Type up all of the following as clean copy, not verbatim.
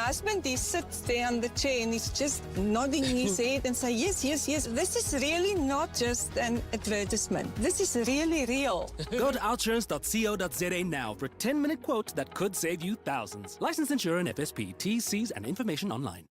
husband, he sits there on the chair and he's just nodding his head and say, yes, yes, yes. This is really not just an advertisement. This is really real. Go to outsurance.co.za now for a 10-minute quote that could save you thousands. Licensed insurer and FSP. T's, C's and information online.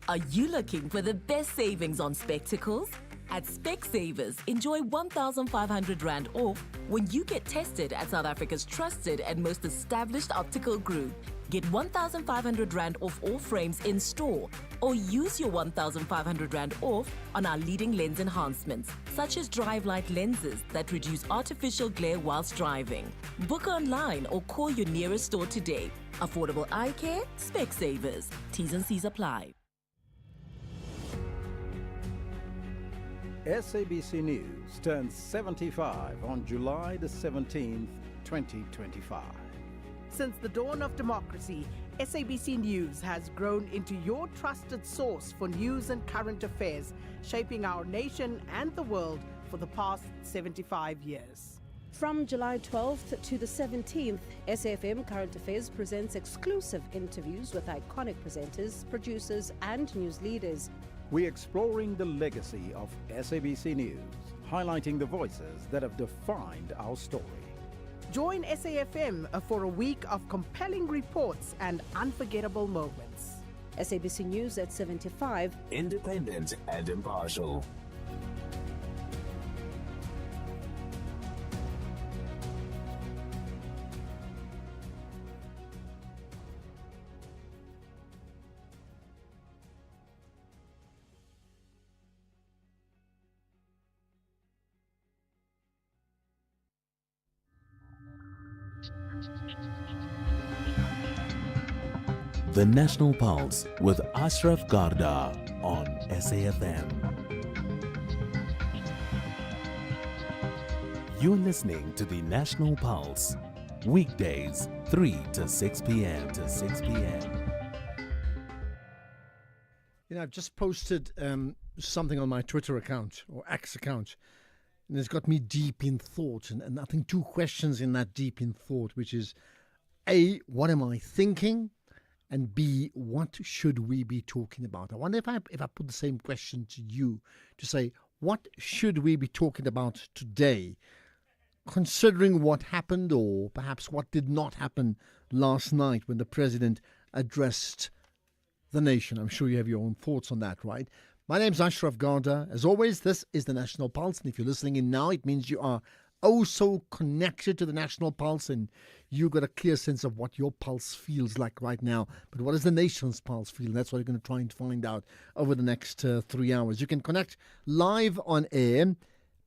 Are you looking for the best savings on spectacles? At Specsavers, enjoy 1,500 Rand off when you get tested at South Africa's trusted and most established optical group. Get 1,500 Rand off all frames in store, or use your 1,500 Rand off on our leading lens enhancements, such as drive light lenses that reduce artificial glare whilst driving. Book online or call your nearest store today. Affordable eye care, Specsavers. T's and C's apply. SABC News turns 75 on July the 17th, 2025. Since the dawn of democracy, SABC News has grown into your trusted source for news and current affairs, shaping our nation and the world for the past 75 years. From July 12th to the 17th, SAFM Current Affairs presents exclusive interviews with iconic presenters, producers and news leaders. We're exploring the legacy of SABC News, highlighting the voices that have defined our story. Join SAFM for a week of compelling reports and unforgettable moments. SABC News at 75. Independent and impartial. The National Pulse with Ashraf Garda on SAFM. You're listening to the National Pulse, weekdays 3 to 6 p.m. I've just posted something on my Twitter account or X account, and it's got me deep in thought. And I think two questions in that deep in thought, which is A, what am I thinking? And B, what should we be talking about? I wonder if I put the same question to you, to say, what should we be talking about today, considering what happened or perhaps what did not happen last night when the president addressed the nation? I'm sure you have your own thoughts on that, right? My name's Ashraf Garda. As always, this is the National Pulse. And if you're listening in now, it means you are oh so connected to the National Pulse, and you've got a clear sense of what your pulse feels like right now. But what does the nation's pulse feel? That's what we're going to try and find out over the next 3 hours. You can connect live on air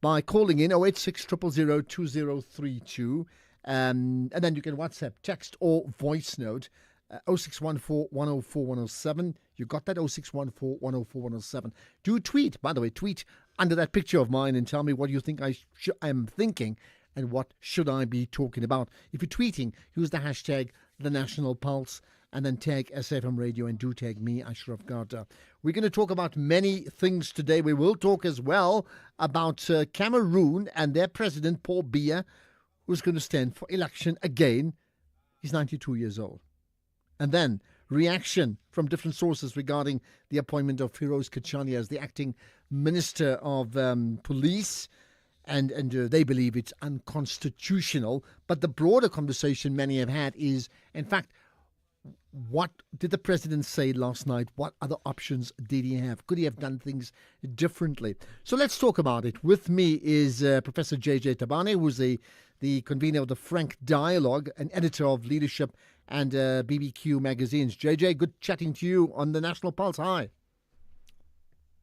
by calling in 086 000 2032, and then you can WhatsApp, text or voice note 0614 104 107. You got that? 0614 104 107. Do tweet, by the way, tweet under that picture of mine and tell me what you think I am thinking and what should I be talking about. If you're tweeting, use the hashtag The National Pulse and then tag SFM Radio and do tag me, Ashraf Garda. We're going to talk about many things today. We will talk as well about Cameroon and their president, Paul Biya, who's going to stand for election again. He's 92 years old. And then reaction from different sources regarding the appointment of Firoz Kachani as the acting Minister of Police. And they believe it's unconstitutional. But the broader conversation many have had is, in fact, what did the president say last night? What other options did he have? Could he have done things differently? So let's talk about it. With me is Professor J.J. Tabane, who's the convener of the Frank Dialogue, an editor of Leadership and BBQ magazines. JJ, good chatting to you on the National Pulse. Hi.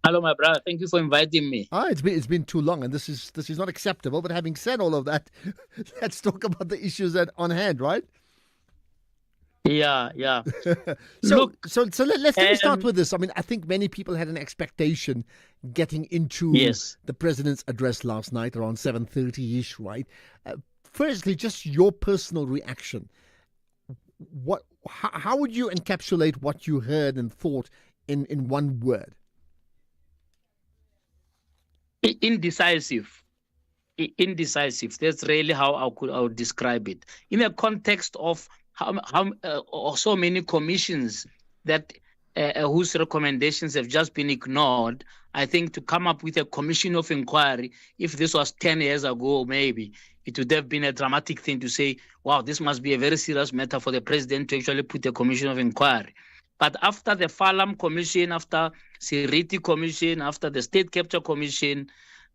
Hello, my brother. Thank you for inviting me. It's been too long, and this is not acceptable. But having said all of that, let's talk about the issues on hand, right? Yeah. So let me start with this. I mean, I think many people had an expectation getting into the president's address last night around 7:30-ish, right? Firstly, just your personal reaction. How would you encapsulate what you heard and thought in one word? Indecisive. That's really how I would describe it. In a context of how so many commissions that whose recommendations have just been ignored. I think to come up with a commission of inquiry, if this was 10 years ago, maybe it would have been a dramatic thing to say, wow, this must be a very serious matter for the president to actually put a commission of inquiry. But after the Falam Commission, after Siriti Commission, after the State Capture Commission,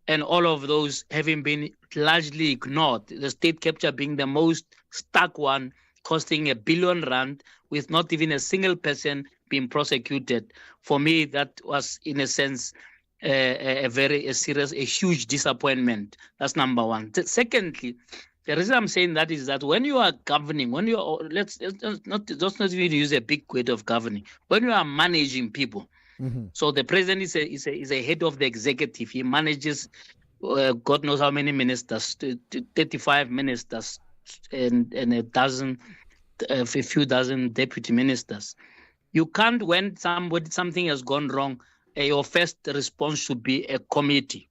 and all of those having been largely ignored, the state capture being the most stuck one, costing R1 billion with not even a single person being prosecuted. For me, that was, in a sense, a huge disappointment. That's number one. Secondly, the reason I'm saying that is that when you are governing, when you are, let's not even use a big word of governing, when you are managing people. So the president is a head of the executive. He manages God knows how many ministers, 35 ministers, and a few dozen deputy ministers. You can't, when something has gone wrong, your first response should be a committee.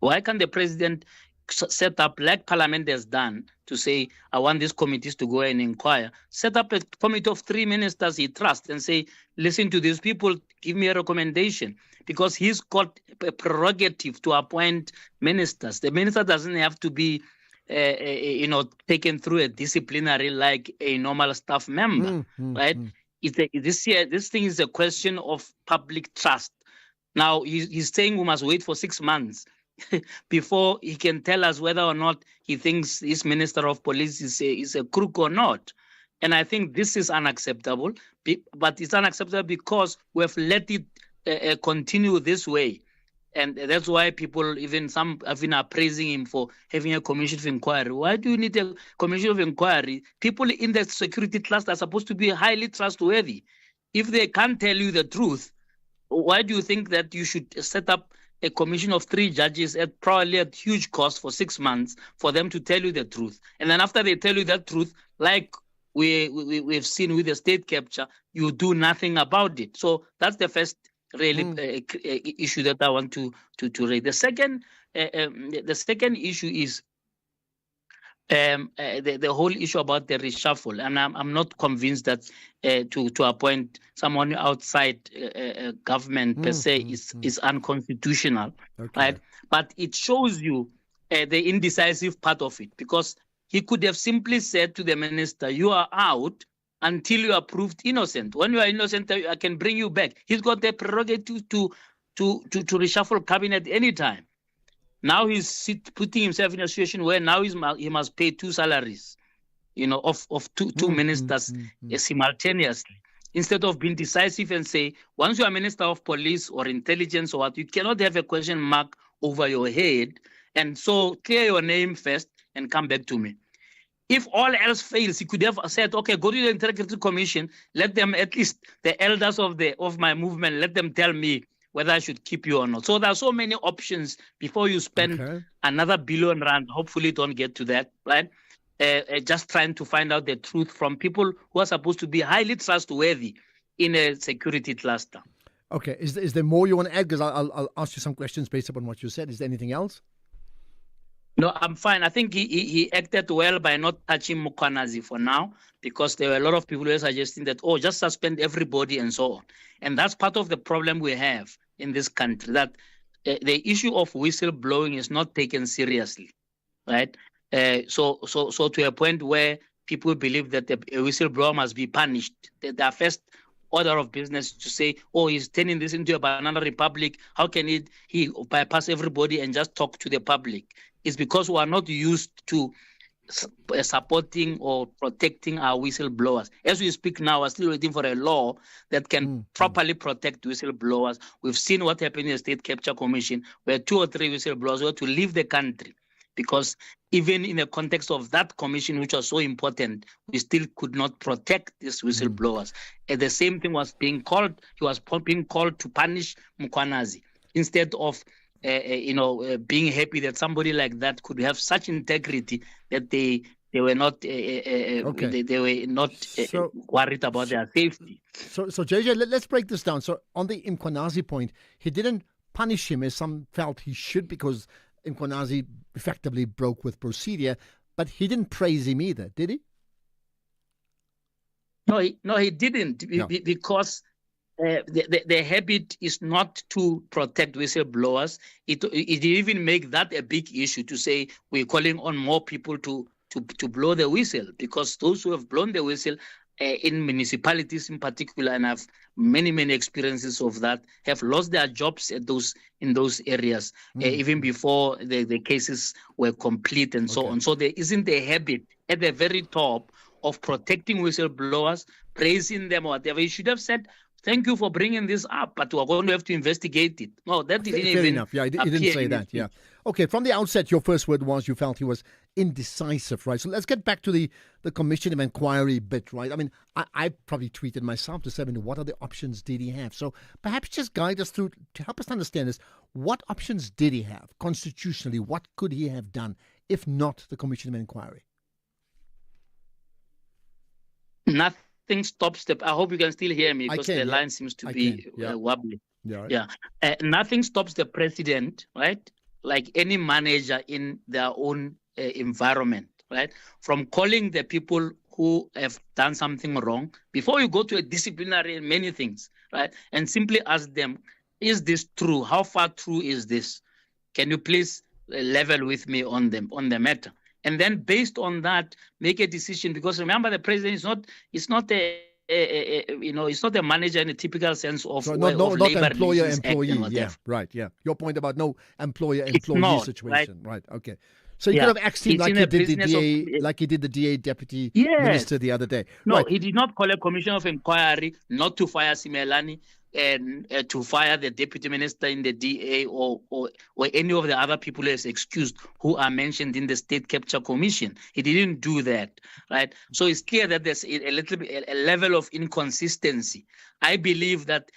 Why can't the president set up, like Parliament has done, to say, I want these committees to go and inquire, set up a committee of 3 ministers he trusts and say, listen to these people, give me a recommendation, because he's got a prerogative to appoint ministers. The minister doesn't have to be taken through a disciplinary like a normal staff member, right? This thing is a question of public trust. Now, he's saying we must wait for 6 months before he can tell us whether or not he thinks this minister of police is a crook or not. And I think this is unacceptable, but it's unacceptable because we have let it continue this way. And that's why people, even some, have been praising him for having a commission of inquiry. Why do you need a commission of inquiry? People in the security cluster are supposed to be highly trustworthy. If they can't tell you the truth, why do you think that you should set up a commission of 3 judges at probably at huge cost for 6 months for them to tell you the truth? And then after they tell you the truth, like we've seen with the state capture, you do nothing about it. So that's the first really issue that I want to raise. The second issue is the whole issue about the reshuffle, and I'm not convinced that to appoint someone outside government per se is unconstitutional, right? But it shows you the indecisive part of it, because he could have simply said to the minister, "You are out until you are proved innocent. When you are innocent, I can bring you back." He's got the prerogative to reshuffle cabinet anytime. Now he's putting himself in a situation where now he must pay 2 salaries, of two ministers simultaneously. Instead of being decisive and say, once you are minister of police or intelligence or what, you cannot have a question mark over your head. And so clear your name first and come back to me. If all else fails, he could have said, okay, go to the Integrity Commission, let them, at least the elders of my movement, let them tell me whether I should keep you or not. So there are so many options before you spend another R1 billion. Hopefully don't get to that, right? Just trying to find out the truth from people who are supposed to be highly trustworthy in a security cluster. Okay, is there more you want to add? Because I'll ask you some questions based upon what you said. Is there anything else? No, I'm fine. I think he acted well by not touching Mkhwanazi for now, because there were a lot of people who were suggesting that, just suspend everybody and so on. And that's part of the problem we have in this country, that the issue of whistleblowing is not taken seriously, right? So to a point where people believe that a whistleblower must be punished. Their first order of business to say, he's turning this into a banana republic. How can he bypass everybody and just talk to the public? It's because we are not used to supporting or protecting our whistleblowers. As we speak now, we're still waiting for a law that can properly protect whistleblowers. We've seen what happened in the State Capture Commission, where 2 or 3 whistleblowers were to leave the country, because even in the context of that commission, which was so important, we still could not protect these whistleblowers. And the same thing was being called. He was being called to punish Mkhwanazi instead of being happy that somebody like that could have such integrity that they were not they were not worried about their safety. So JJ, let's break this down. So on the Mkhwanazi point, he didn't punish him as some felt he should, because Mkhwanazi effectively broke with procedure, but he didn't praise him either, did he? No, he didn't, because the habit is not to protect whistleblowers. It even make that a big issue to say we're calling on more people to blow the whistle, because those who have blown the whistle in municipalities in particular, and have many experiences of that, have lost their jobs in those areas, even before the cases were complete and so on. So there isn't a habit at the very top of protecting whistleblowers, praising them or whatever. You should have said, thank you for bringing this up, but we're going to have to investigate it. No, that didn't even. Fair enough. Yeah, he didn't say that. Yeah. Okay, from the outset, your first word was you felt he was indecisive, right? So let's get back to the Commission of Inquiry bit, right? I mean, I probably tweeted myself to say, what other options did he have? So perhaps just guide us through, to help us understand this, what options did he have constitutionally? What could he have done, if not the Commission of Inquiry? Nothing stops I hope you can still hear me, because the line seems to be wobbly. Nothing stops the president, right? Like any manager in their own environment, right? From calling the people who have done something wrong before you go to a disciplinary and many things, right? And simply ask them, is this true? How far true is this? Can you please level with me on the matter? And then based on that, make a decision, because remember, the president is not a manager in a typical sense of not labor employer-employee. Yeah. Your point about no employer-employee situation. Right. Okay. So you could have asked him like he did the DA deputy minister the other day. No, he did not call a commission of inquiry not to fire Simelane and to fire the deputy minister in the DA or any of the other people as excused who are mentioned in the State Capture Commission. He didn't do that, right? So it's clear that there's a level of inconsistency. I believe that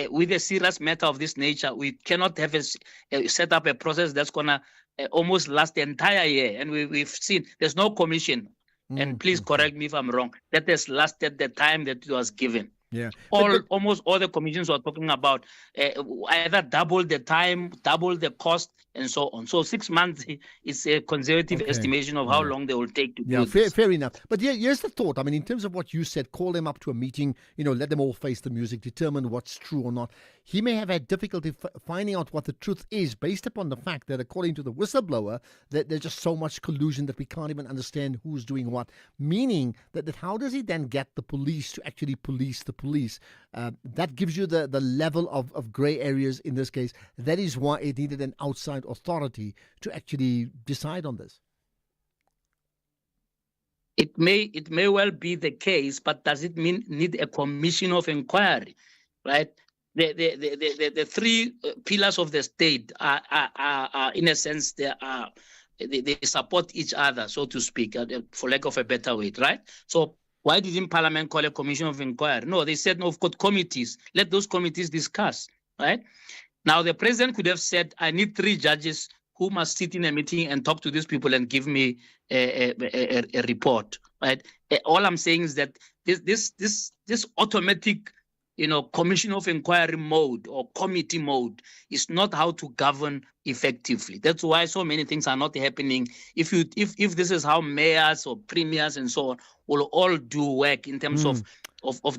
with a serious matter of this nature, we cannot have set up a process that's going to almost last the entire year. And we've seen there's no commission, and please correct me if I'm wrong, that has lasted the time that it was given. Yeah, almost all the commissions we're talking about either double the time, double the cost, and so on. So 6 months is a conservative estimation of how long they will take to do this. Fair enough. But here's the thought. I mean, in terms of what you said, call them up to a meeting, let them all face the music, determine what's true or not. He may have had difficulty finding out what the truth is, based upon the fact that, according to the whistleblower, that there's just so much collusion that we can't even understand who's doing what. Meaning that how does he then get the police to actually police the police? That gives you the level of grey areas in this case. That is why it needed an outside authority to actually decide on this. It may well be the case, but does it need a commission of inquiry, right? The three pillars of the state are in a sense they support each other, so to speak, for lack of a better word, right? So why didn't Parliament call a commission of inquiry? No, they said, no, we've got committees. Let those committees discuss, right? Now, the president could have said, I need 3 judges who must sit in a meeting and talk to these people and give me a report, right? All I'm saying is that this automatic, commission of inquiry mode or committee mode is not how to govern effectively. That's why so many things are not happening. If this is how mayors or premiers and so on will all do work in terms of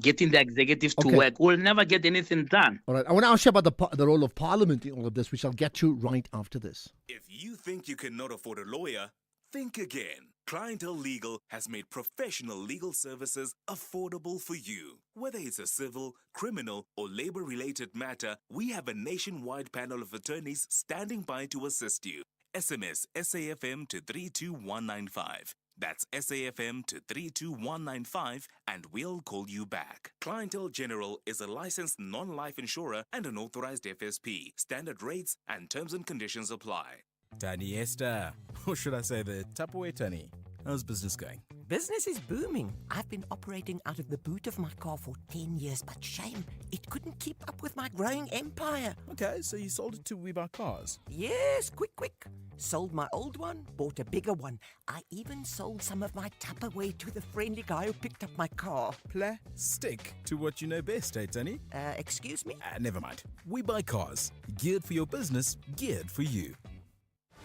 getting the executives to work, we'll never get anything done. All right. I want to ask you about the role of Parliament in all of this, which I'll get to right after this. If you think you cannot afford a lawyer, think again. Clientele Legal has made professional legal services affordable for you. Whether it's a civil, criminal, or labor-related matter, we have a nationwide panel of attorneys standing by to assist you. SMS SAFM to 32195. That's SAFM to 32195 and we'll call you back. Clientele General is a licensed non-life insurer and an authorized FSP. Standard rates and terms and conditions apply. Tani Esther, or should I say the Tupperware Tani? How's business going? Business is booming. I've been operating out of the boot of my car for 10 years, but shame, it couldn't keep up with my growing empire. Okay, so you sold it to We Buy Cars? Yes, quick. Sold my old one, bought a bigger one. I even sold some of my Tupperware to the friendly guy who picked up my car. Stick to what you know best, eh, Tani? Excuse me? Never mind. We Buy Cars. Geared for your business, geared for you.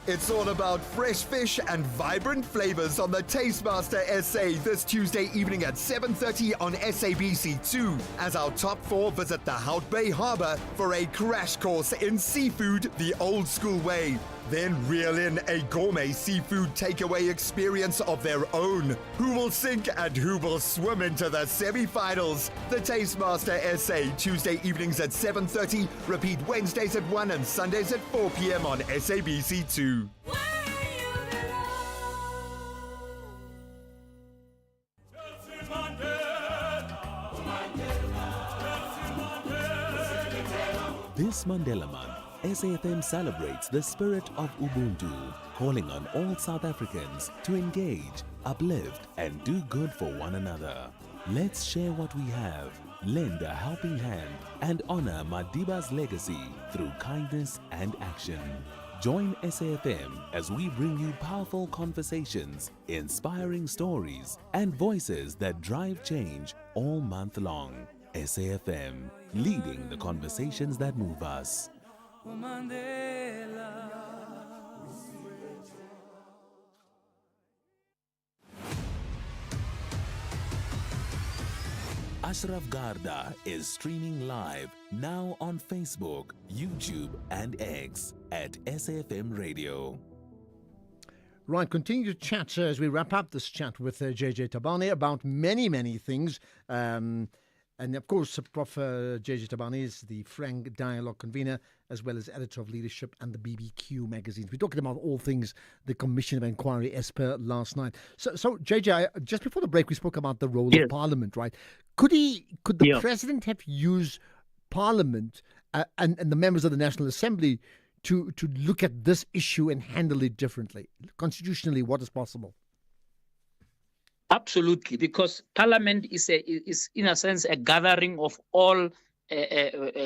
It's all about fresh fish and vibrant flavors on the Tastemaster SA this Tuesday evening at 7:30 on SABC2 as our top four visit the Hout Bay Harbour for a crash course in seafood the old school way. Then reel in a gourmet seafood takeaway experience of their own. Who will sink and who will swim into the semi-finals? The Tastemaster SA, Tuesday evenings at 7:30, repeat Wednesdays at 1 and Sundays at 4 p.m. on SABC2. This Mandela Month, SAFM celebrates the spirit of Ubuntu, calling on all South Africans to engage, uplift, and do good for one another. Let's share what we have, lend a helping hand, and honor Madiba's legacy through kindness and action. Join SAFM as we bring you powerful conversations, inspiring stories, and voices that drive change all month long. SAFM, leading the conversations that move us. Ashraf Garda is streaming live now on Facebook, YouTube, and X at SAFM Radio. Right, continue to chat as we wrap up this chat with JJ Tabane about many, many things. And of course, Prof. JJ Tabane is the Frank Dialogue convener, as well as editor of Leadership and the BBQ magazines. We're talking about all things the Commission of Inquiry as per last night. So JJ, just before the break, we spoke about the role of Parliament, right? Could the President have used Parliament and the members of the National Assembly to look at this issue and handle it differently? Constitutionally, what is possible? Absolutely, because Parliament is in a sense a gathering of all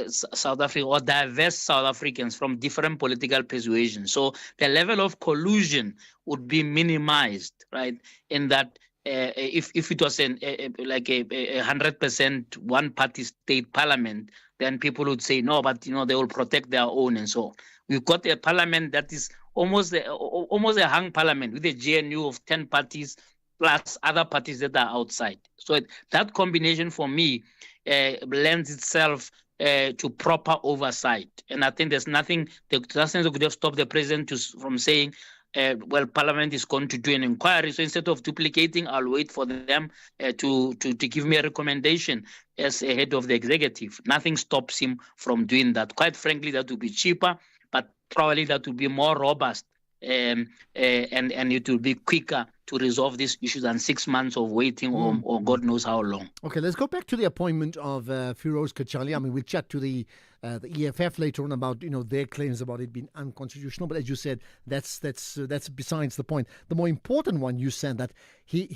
South Africa or diverse South Africans from different political persuasions. So the level of collusion would be minimized, right? In that, if it was like a 100% one-party state parliament, then people would say no, but they will protect their own and so on. We've got a parliament that is almost a hung parliament with a GNU of 10 parties. Plus other parties that are outside. So that combination for me lends itself to proper oversight. And I think there's nothing that could have stopped the president from saying, well, Parliament is going to do an inquiry. So instead of duplicating, I'll wait for them to give me a recommendation as a head of the executive. Nothing stops him from doing that. Quite frankly, that would be cheaper, but probably that would be more robust. And it will be quicker to resolve these issues than 6 months of waiting or God knows how long. Okay, let's go back to the appointment of Firoz Kachali. I mean, we'll chat to the EFF later on about their claims about it being unconstitutional. But as you said, that's besides the point. The more important one, you said that he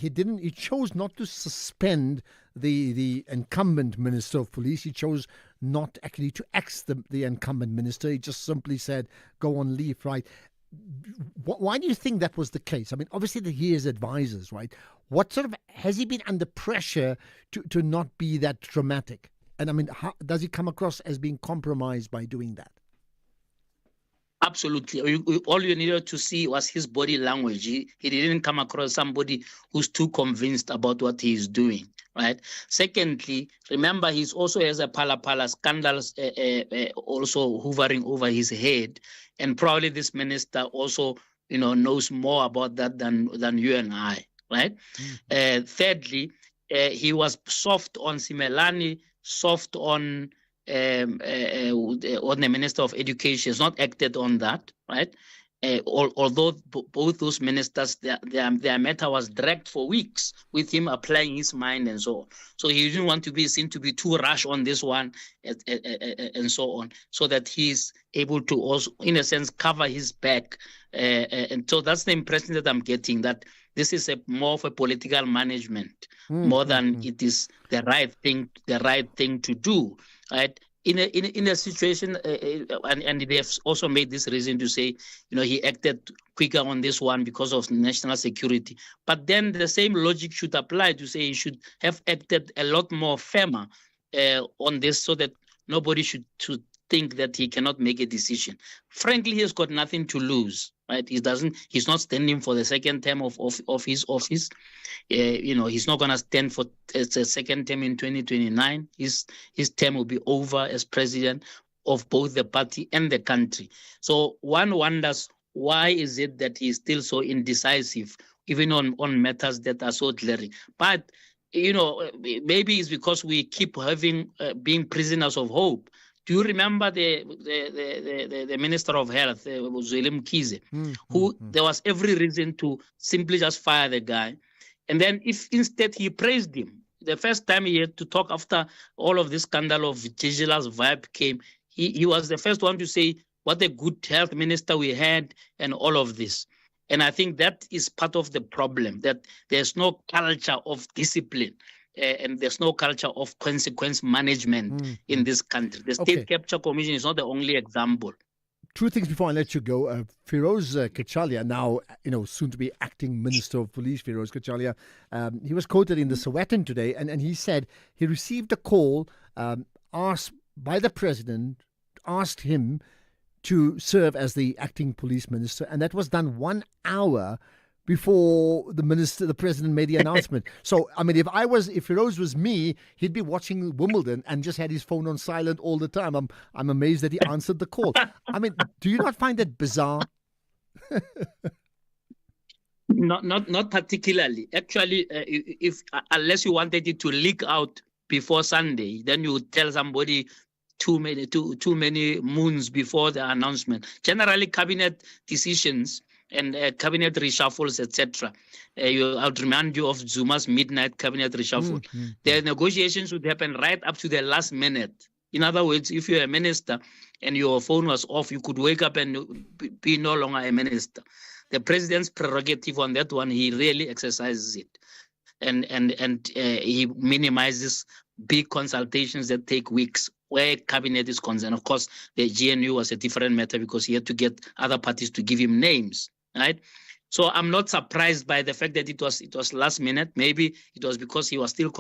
chose not to suspend the incumbent Minister of Police. He chose not actually to axe the incumbent minister. He just simply said, go on leave, right? Why do you think that was the case? I mean, obviously he is advisors, right? What sort of, has he been under pressure to not be that dramatic? And I mean, how does he come across as being compromised by doing that? Absolutely. All you needed to see was his body language. He didn't come across somebody who's too convinced about what he is doing, right? Secondly, remember, he's also has a pala scandals also hovering over his head. And probably this minister also, knows more about that than you and I, right? Thirdly, he was soft on Simelane, soft on the Minister of Education. Has not acted on that, right? Although both those ministers, their matter was dragged for weeks with him applying his mind and so on. So he didn't want to be seen to be too rash on this one and so on, so that he's able to also, in a sense, cover his back. And so that's the impression that I'm getting, that this is more of a political management, more than it is the right thing to do, right? In a situation, and they have also made this reason to say, he acted quicker on this one because of national security. But then the same logic should apply to say he should have acted a lot more firmer on this, so that nobody should think that he cannot make a decision. Frankly, he has got nothing to lose, right? He's not standing for the second term of his office. He's not going to stand for a second term in 2029. His term will be over as president of both the party and the country. So one wonders, why is it that he's still so indecisive, even on matters that are so glaring? But, maybe it's because we keep being prisoners of hope. Do you remember the Minister of Health, Zweli Mkhize, who there was every reason to simply just fire the guy? And then if instead he praised him, the first time he had to talk after all of this scandal of Gigila's vibe came, he was the first one to say what a good health minister we had and all of this. And I think that is part of the problem, that there's no culture of discipline and there's no culture of consequence management in this country. The State Capture Commission is not the only example. Two things before I let you go. Feroz Kachalia, now soon to be acting Minister of Police, Feroz Kachalia, he was quoted in the Sowetan today, and he said he received a call asked by the president, asked him to serve as the acting police minister, and that was done 1 hour before the president made the announcement. So, I mean, if Feroz was me, he'd be watching Wimbledon and just had his phone on silent all the time. I'm amazed that he answered the call. I mean, do you not find that bizarre? Not particularly. Actually, unless you wanted it to leak out before Sunday, then you would tell somebody too many moons before the announcement. Generally, cabinet decisions and cabinet reshuffles, etc. I would remind you of Zuma's midnight cabinet reshuffle. The negotiations would happen right up to the last minute. In other words, if you're a minister and your phone was off, you could wake up and be no longer a minister. The president's prerogative on that one, he really exercises it. And he minimizes big consultations that take weeks where cabinet is concerned. Of course, the GNU was a different matter because he had to get other parties to give him names, right? So I'm not surprised by the fact that it was last minute. Maybe it was because he was still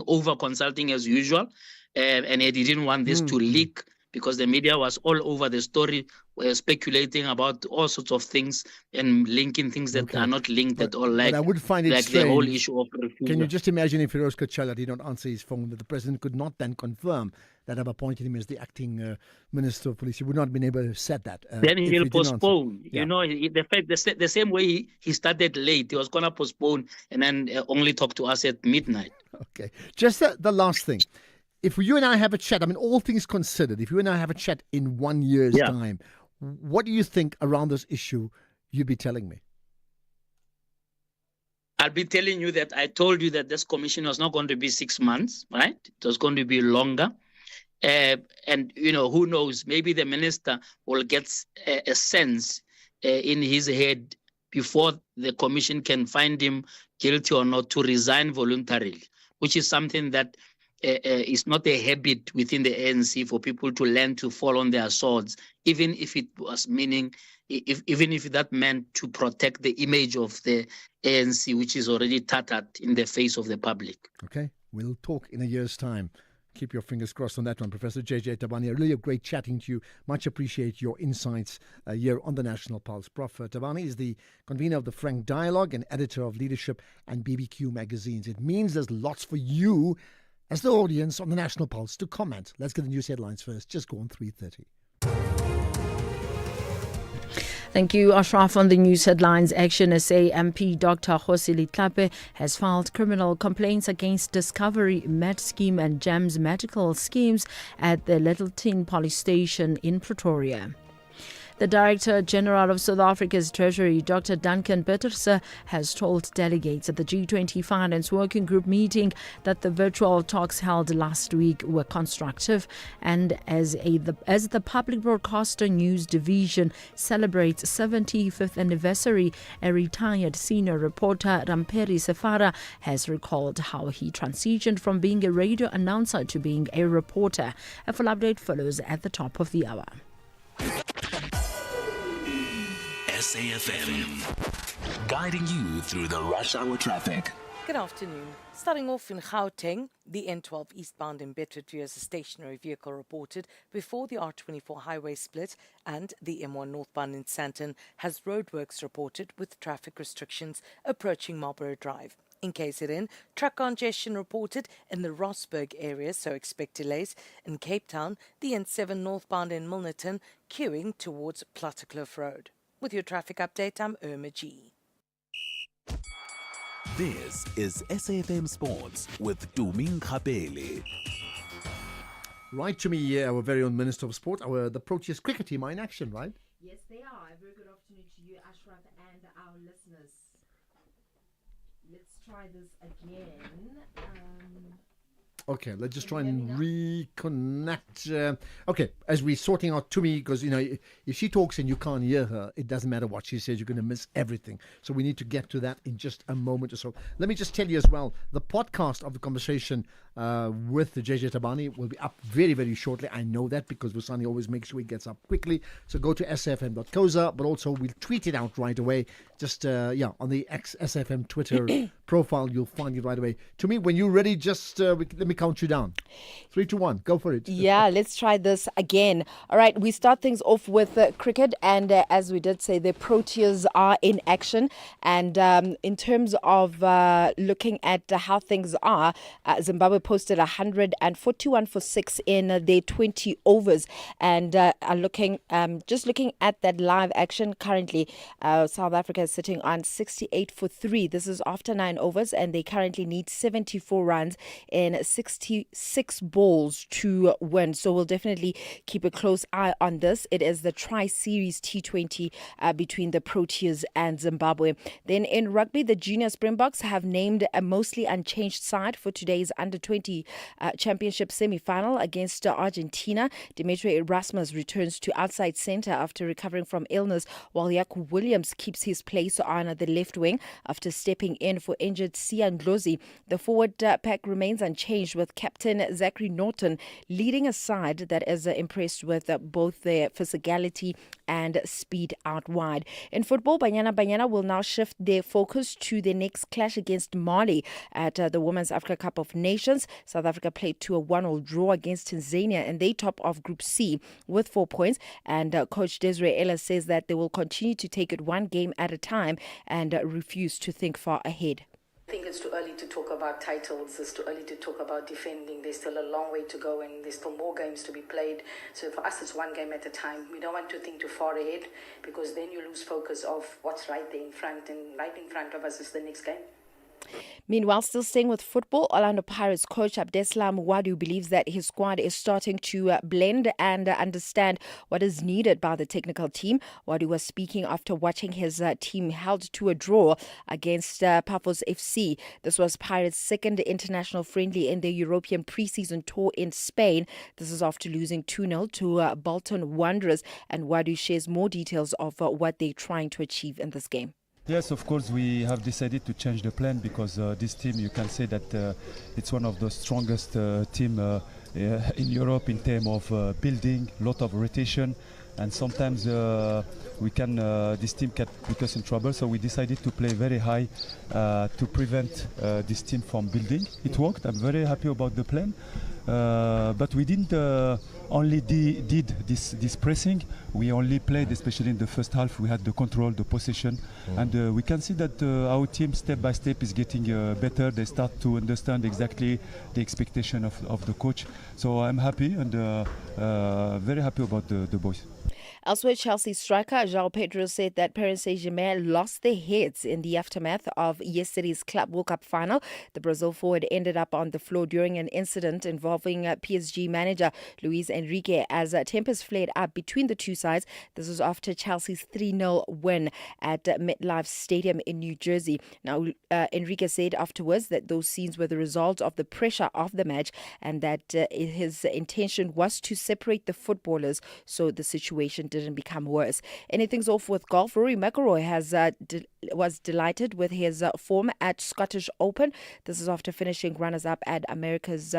over consulting as usual, and he didn't want this to leak because the media was all over the story, speculating about all sorts of things and linking things that are not linked at all, like, I would find it like strange. the whole issue of refusal. Can you just imagine if Feroz Kachalia did not answer his phone, that the president could not then confirm that I've appointed him as the acting Minister of Police? He would not have been able to set that. Then he'll postpone. The same way he started late, he was going to postpone and then only talk to us at midnight. Okay. Just the last thing. If you and I have a chat, I mean, all things considered, if you and I have a chat in 1 year's time, what do you think around this issue you'd be telling me? I'll be telling you that I told you that this commission was not going to be 6 months, right? It was going to be longer. And, who knows, maybe the minister will get a sense in his head before the commission can find him guilty or not to resign voluntarily, which is something that is not a habit within the ANC for people to learn to fall on their swords, even if it was even if that meant to protect the image of the ANC, which is already tattered in the face of the public. Okay, we'll talk in a year's time. Keep your fingers crossed on that one, Professor JJ Tabane. Really a great chatting to you. Much appreciate your insights here on the National Pulse. Prof. Tabane is the convener of the Frank Dialogue and editor of Leadership and BBQ magazines. It means there's lots for you as the audience on the National Pulse to comment. Let's get the news headlines first. Just go on 3:30. Thank you, Ashraf. On the news headlines, Action SA MP Dr. Khosile Tlhape has filed criminal complaints against Discovery Med Scheme and GEMS medical schemes at the Littleton Police Station in Pretoria. The Director General of South Africa's Treasury, Dr. Duncan Pieterse, has told delegates at the G20 Finance Working Group meeting that the virtual talks held last week were constructive. And as the Public Broadcaster News Division celebrates 75th anniversary, a retired senior reporter, Ramperi Sefara, has recalled how he transitioned from being a radio announcer to being a reporter. A full update follows at the top of the hour. SAFM, guiding you through the rush hour traffic. Good afternoon. Starting off in Gauteng, the N12 eastbound in Bedfordview as a stationary vehicle reported before the R24 highway split, and the M1 northbound in Sandton has roadworks reported with traffic restrictions approaching Marlborough Drive. In KZN, truck congestion reported in the Rossburg area, so expect delays. In Cape Town, the N7 northbound in Milnerton queuing towards Plattekloof Road. With your traffic update, I'm Irma G. This is SAFM Sports with Tuming Kapele. Right to me, our very own Minister of Sport, the Proteas cricket team are in action, right? Yes, they are. A very good afternoon to you, Ashraf, and our listeners. Let's try this again. Okay, let's just try and reconnect. Okay, as we're sorting out Tumi, because, you know, if she talks and you can't hear her, it doesn't matter what she says, you're going to miss everything. So we need to get to that in just a moment or so. Let me just tell you as well, the podcast of the conversation with JJ Tabani will be up very, very shortly. I know that because Vusani always makes sure it gets up quickly. So go to sfm.coza, but also we'll tweet it out right away. Just, on the SFM Twitter profile, you'll find it right away. To me, when you're ready, just let me count you down. 3, 2, 1. Go for it. Yeah, let's try this again. All right, we start things off with cricket. And as we did say, the Proteas are in action. And in terms of looking at how things are, Zimbabwe posted 141 for 6 in their 20 overs. And are looking at that live action currently, South Africa is sitting on 68 for 3. This is after 9 overs, and they currently need 74 runs in 66 balls to win. So we'll definitely keep a close eye on this. It is the Tri-Series T20 between the Proteas and Zimbabwe. Then in rugby, the Junior Springboks have named a mostly unchanged side for today's Under-20 Championship semi-final against Argentina. Dimitri Erasmus returns to outside centre after recovering from illness, while Jaco Williams keeps his place on the left wing after stepping in for injured Sian Dlozi. The forward pack remains unchanged, with captain Zachary Norton leading a side that is impressed with both their physicality and speed out wide. In football, Banyana will now shift their focus to their next clash against Mali at the Women's Africa Cup of Nations. South Africa played to a 1-1 draw against Tanzania, and they top of Group C with 4 points. And coach Desiree Ellis says that they will continue to take it one game at a time and refuse to think far ahead. I think it's too early to talk about titles. It's too early to talk about defending. There's still a long way to go, and there's still more games to be played. So for us, it's one game at a time. We don't want to think too far ahead, because then you lose focus of what's right there in front, and right in front of us is the next game. Meanwhile, still staying with football, Orlando Pirates coach Abdeslam Wadu believes that his squad is starting to blend and understand what is needed by the technical team. Wadu was speaking after watching his team held to a draw against Pafos FC. This was Pirates' second international friendly in their European pre-season tour in Spain. This is after losing 2-0 to Bolton Wanderers, and Wadu shares more details of what they're trying to achieve in this game. Yes, of course, we have decided to change the plan because this team, you can say that it's one of the strongest team in Europe in terms of building, lot of rotation, and sometimes this team can put us in trouble. So we decided to play very high to prevent this team from building. It worked. I'm very happy about the plan. But we didn't only did this pressing. We only played, especially in the first half, we had the control, the possession. And we can see that our team step by step is getting better. They start to understand exactly the expectation of the coach. So I'm happy and very happy about the boys. Elsewhere, Chelsea striker João Pedro said that Paris Saint-Germain lost their heads in the aftermath of yesterday's Club World Cup final. The Brazil forward ended up on the floor during an incident involving PSG manager Luis Enrique as tempers flared up between the two sides. This was after Chelsea's 3-0 win at MetLife Stadium in New Jersey. Now, Enrique said afterwards that those scenes were the result of the pressure of the match, and that his intention was to separate the footballers so the situation didn't become worse. Anything's off with golf. Rory McIlroy has was delighted with his form at Scottish Open. This is after finishing runners-up at America's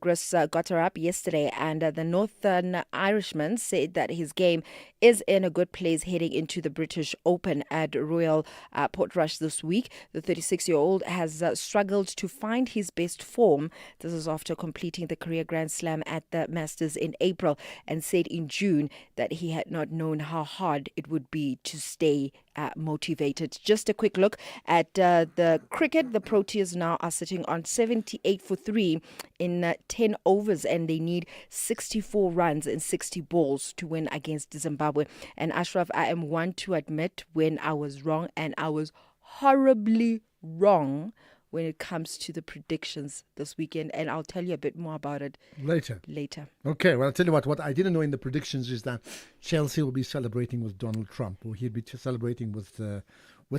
Chris Gotterup yesterday, and the Northern Irishman said that his game is in a good place heading into the British Open at Royal Portrush this week. The 36-year-old has struggled to find his best form. This is after completing the career Grand Slam at the Masters in April, and said in June that he had not known how hard it would be to stay motivated. Just a quick look at the cricket. The Proteas now are sitting on 78 for 3 in 10 overs, and they need 64 runs and 60 balls to win against Zimbabwe. And Ashraf, I am one to admit when I was wrong, and I was horribly wrong when it comes to the predictions this weekend, and I'll tell you a bit more about it later. Okay, well, I'll tell you what I didn't know in the predictions is that Chelsea will be celebrating with Donald Trump, or he'd be celebrating with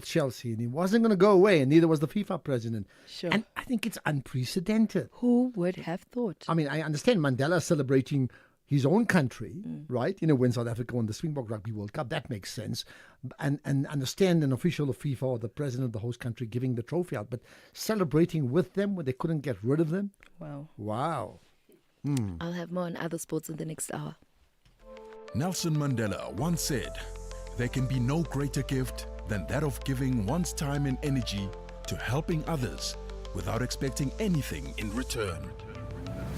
Chelsea, and he wasn't going to go away, and neither was the FIFA president. Sure. And I think it's unprecedented. Who would have thought? I mean, I understand Mandela celebrating his own country, right? When South Africa won the Springbok Rugby World Cup, that makes sense. And understand an official of FIFA or the president of the host country giving the trophy out, but celebrating with them when they couldn't get rid of them? Wow. I'll have more on other sports in the next hour. Nelson Mandela once said, "There can be no greater gift than that of giving one's time and energy to helping others without expecting anything in return."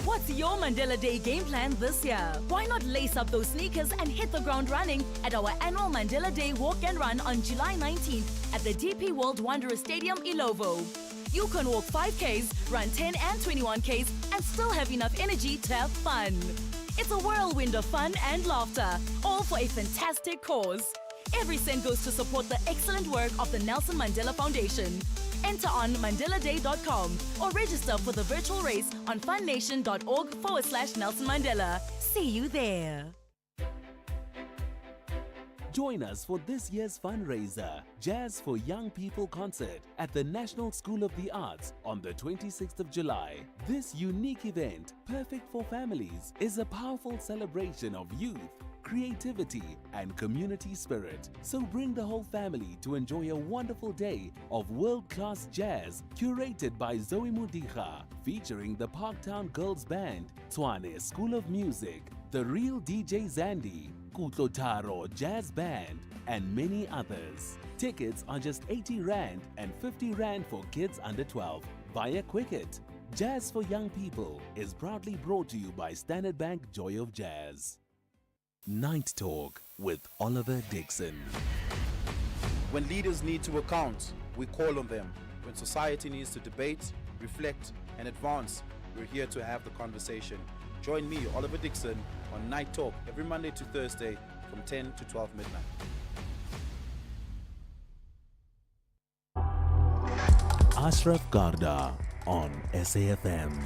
What's your Mandela Day game plan this year? Why not lace up those sneakers and hit the ground running at our annual Mandela Day Walk and Run on July 19th at the DP World Wanderers Stadium, Ilovo. You can walk 5Ks, run 10 and 21Ks, and still have enough energy to have fun. It's a whirlwind of fun and laughter, all for a fantastic cause. Every cent goes to support the excellent work of the Nelson Mandela Foundation. Enter on mandeladay.com or register for the virtual race on fundnation.org/Nelson Mandela. See you there. Join us for this year's fundraiser, Jazz for Young People concert at the National School of the Arts on the 26th of July. This unique event, perfect for families, is a powerful celebration of youth, creativity and community spirit. So bring the whole family to enjoy a wonderful day of world-class jazz curated by Zoe Mudicha, featuring the Parktown Girls Band, Tshwane School of Music, The Real DJ Zandi, Kutlotaro Jazz Band, and many others. Tickets are just 80 Rand and 50 Rand for kids under 12 via Quicket. Jazz for Young People is proudly brought to you by Standard Bank Joy of Jazz. Night Talk with Oliver Dixon. When leaders need to account, we call on them. When society needs to debate, reflect, and advance, we're here to have the conversation. Join me, Oliver Dixon, on Night Talk every Monday to Thursday from 10 to 12 midnight. Ashraf Garda on SAFM.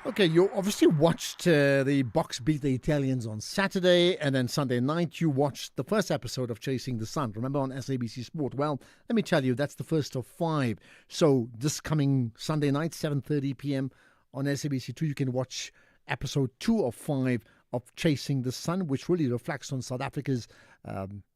Okay, you obviously watched the Box beat the Italians on Saturday, and then Sunday night you watched the first episode of Chasing the Sun. Remember, on SABC Sport? Well, let me tell you, that's the first of 5. So this coming Sunday night, 7:30 p.m. on SABC2, you can watch episode 2 of 5 of Chasing the Sun, which really reflects on South Africa's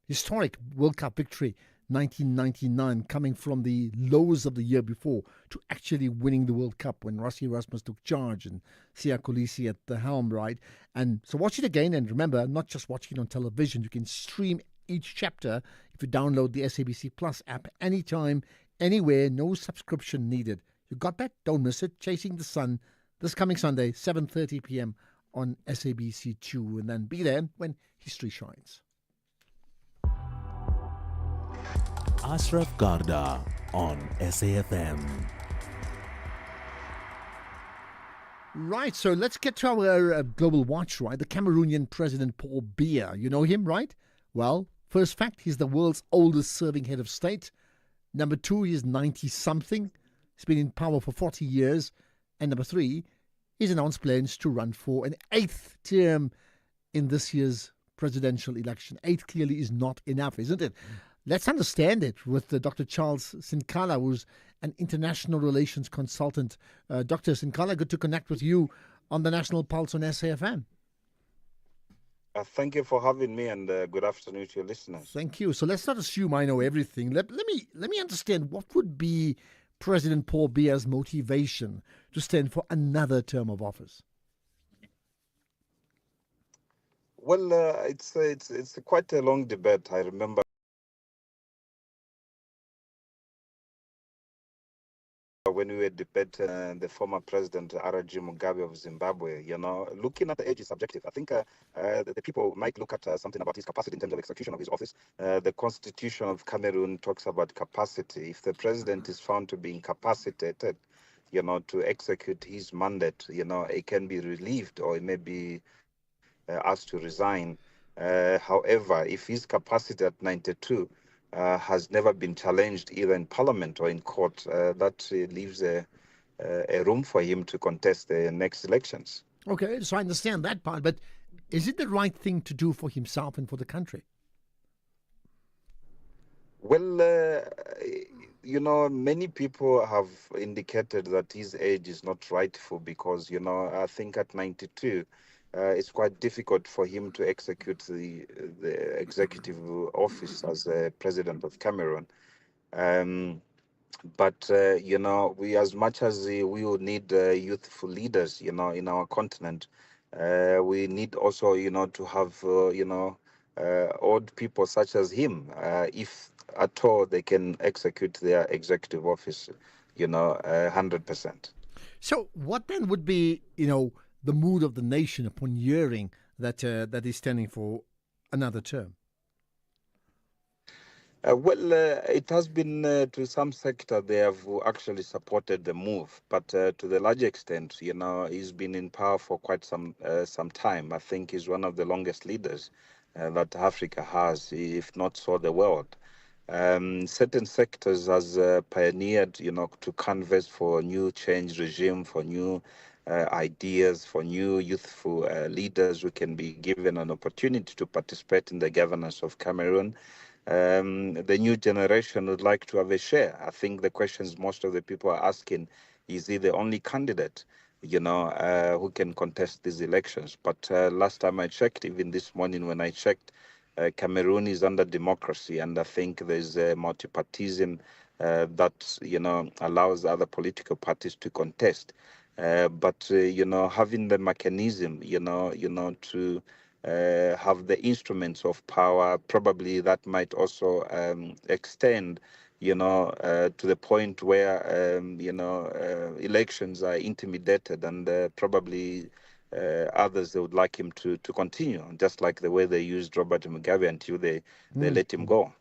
historic World Cup victory, 1999, coming from the lows of the year before to actually winning the World Cup when Rassie Erasmus took charge and Siya Kolisi at the helm, right? And so watch it again, and remember, not just watching it on television, you can stream each chapter if you download the SABC Plus app anytime, anywhere, no subscription needed. You got that? Don't miss it. Chasing the Sun, this coming Sunday, 7:30 p.m. on SABC2, and then be there when history shines. Ashraf Garda on SAFM. Right, so let's get to our global watch, right? The Cameroonian President Paul Biya. You know him, right? Well, first fact, he's the world's oldest serving head of state. Number 2, he's 90-something. He's been in power for 40 years. And number 3, he's announced plans to run for an 8th term in this year's presidential election. 8 clearly is not enough, isn't it? Let's understand it with Dr. Charles Sinkala, who's an international relations consultant. Dr. Sinkala, good to connect with you on the National Pulse on SAFM. Thank you for having me, and good afternoon to your listeners. Thank you. So let's not assume I know everything. Let me understand what would be President Paul Biya's motivation to stand for another term of office. Well, it's quite a long debate. I remember when we were debating the former president R.G. Mugabe of Zimbabwe. Looking at the age is subjective. I think the people might look at something about his capacity in terms of execution of his office. The Constitution of Cameroon talks about capacity. If the president is found to be incapacitated, to execute his mandate, it can be relieved or it may be asked to resign. However, if his capacity at 92 has never been challenged either in parliament or in court, that leaves a room for him to contest the next elections. Okay, so I understand that part, but is it the right thing to do for himself and for the country? Well, many people have indicated that his age is not rightful because, I think at 92, it's quite difficult for him to execute the executive office as president of Cameroon. But we, as much as we will need youthful leaders, in our continent, we need also, to have, old people such as him, if at all they can execute their executive office, 100%. So what then would be, the mood of the nation upon hearing that he's standing for another term? It has been to some sector they have actually supported the move, but to the large extent, he's been in power for quite some time. I think he's one of the longest leaders that Africa has, if not so the world. Certain sectors has pioneered, to canvass for new change regime, for new ideas, for new youthful leaders who can be given an opportunity to participate in the governance of Cameroon. The new generation would like to have a share. I think the questions most of the people are asking, is he the only candidate, who can contest these elections? But last time I checked, even this morning when I checked, Cameroon is under democracy, and I think there's a multipartism that, allows other political parties to contest. But having the mechanism, to have the instruments of power, probably that might also extend, to the point where, elections are intimidated, and probably others, they would like him to continue, just like the way they used Robert Mugabe until they let him go.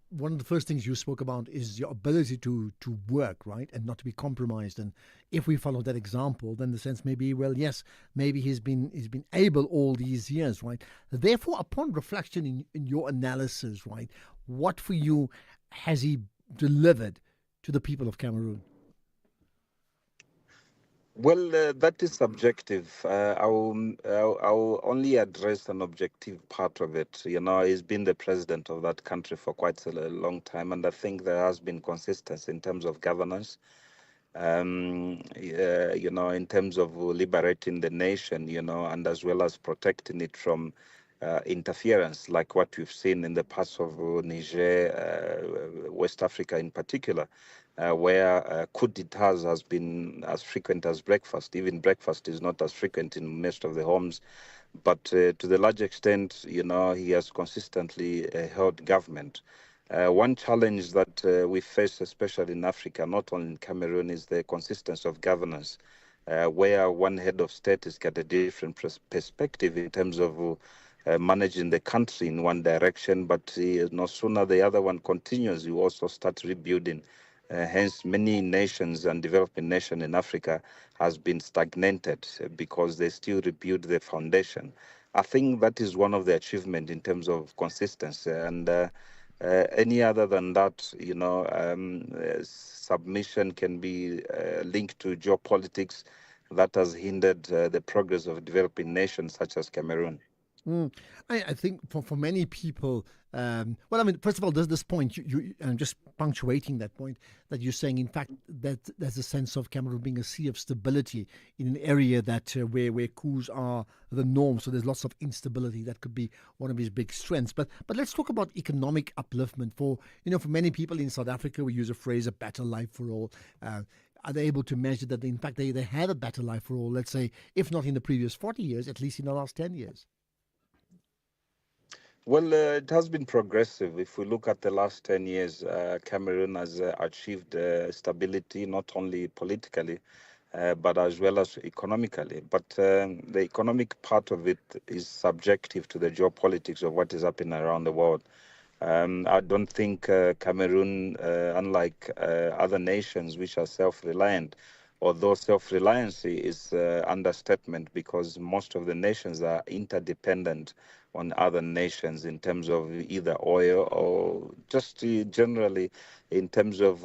One of the first things you spoke about is your ability to work, right, and not to be compromised. And if we follow that example, then the sense may be, well, yes, maybe he's been able all these years, right? Therefore, upon reflection in your analysis, right, what for you has he delivered to the people of Cameroon? Well, that is subjective. I will only address an objective part of it. He's been the president of that country for quite a long time, and I think there has been consistency in terms of governance. In terms of liberating the nation, and as well as protecting it from interference, like what we've seen in the parts of Niger, West Africa in particular, where coup d'etats has been as frequent as breakfast. Even breakfast is not as frequent in most of the homes. But to the large extent, he has consistently held government. One challenge that we face, especially in Africa, not only in Cameroon, is the consistency of governance, where one head of state has got a different perspective in terms of managing the country in one direction, but no sooner the other one continues, you also start rebuilding. Hence, many nations and developing nations in Africa has been stagnated because they still rebuild the foundation. I think that is one of the achievements in terms of consistency. And any other than that, submission can be linked to geopolitics that has hindered the progress of developing nations such as Cameroon. I think for many people, first of all, there's this point, I'm just punctuating that point, that you're saying, in fact, that there's a sense of Cameroon being a sea of stability in an area that where coups are the norm, so there's lots of instability. That could be one of his big strengths. But let's talk about economic upliftment. For many people in South Africa, we use a phrase, a better life for all. Are they able to measure that, in fact, they have a better life for all, let's say, if not in the previous 40 years, at least in the last 10 years? Well, it has been progressive. If we look at the last 10 years, Cameroon has achieved stability, not only politically, but as well as economically. But the economic part of it is subjective to the geopolitics of what is happening around the world. I don't think Cameroon, unlike other nations which are self-reliant, although self-reliance is understatement, because most of the nations are interdependent on other nations in terms of either oil or just generally in terms of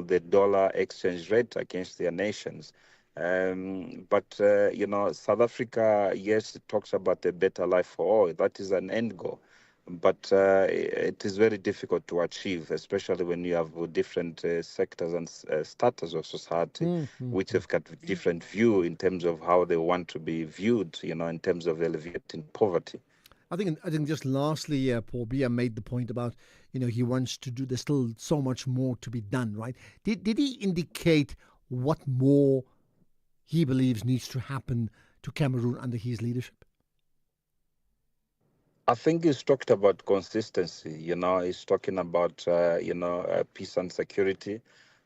the dollar exchange rate against their nations. But South Africa, yes, it talks about a better life for all. That is an end goal. But it is very difficult to achieve, especially when you have different sectors and status of society, which have got different view in terms of how they want to be viewed, in terms of alleviating poverty. I think just lastly, Paul Biya made the point about, he wants to do, there's still so much more to be done, right? Did he indicate what more he believes needs to happen to Cameroon under his leadership? I think he's talked about consistency, he's talking about, peace and security.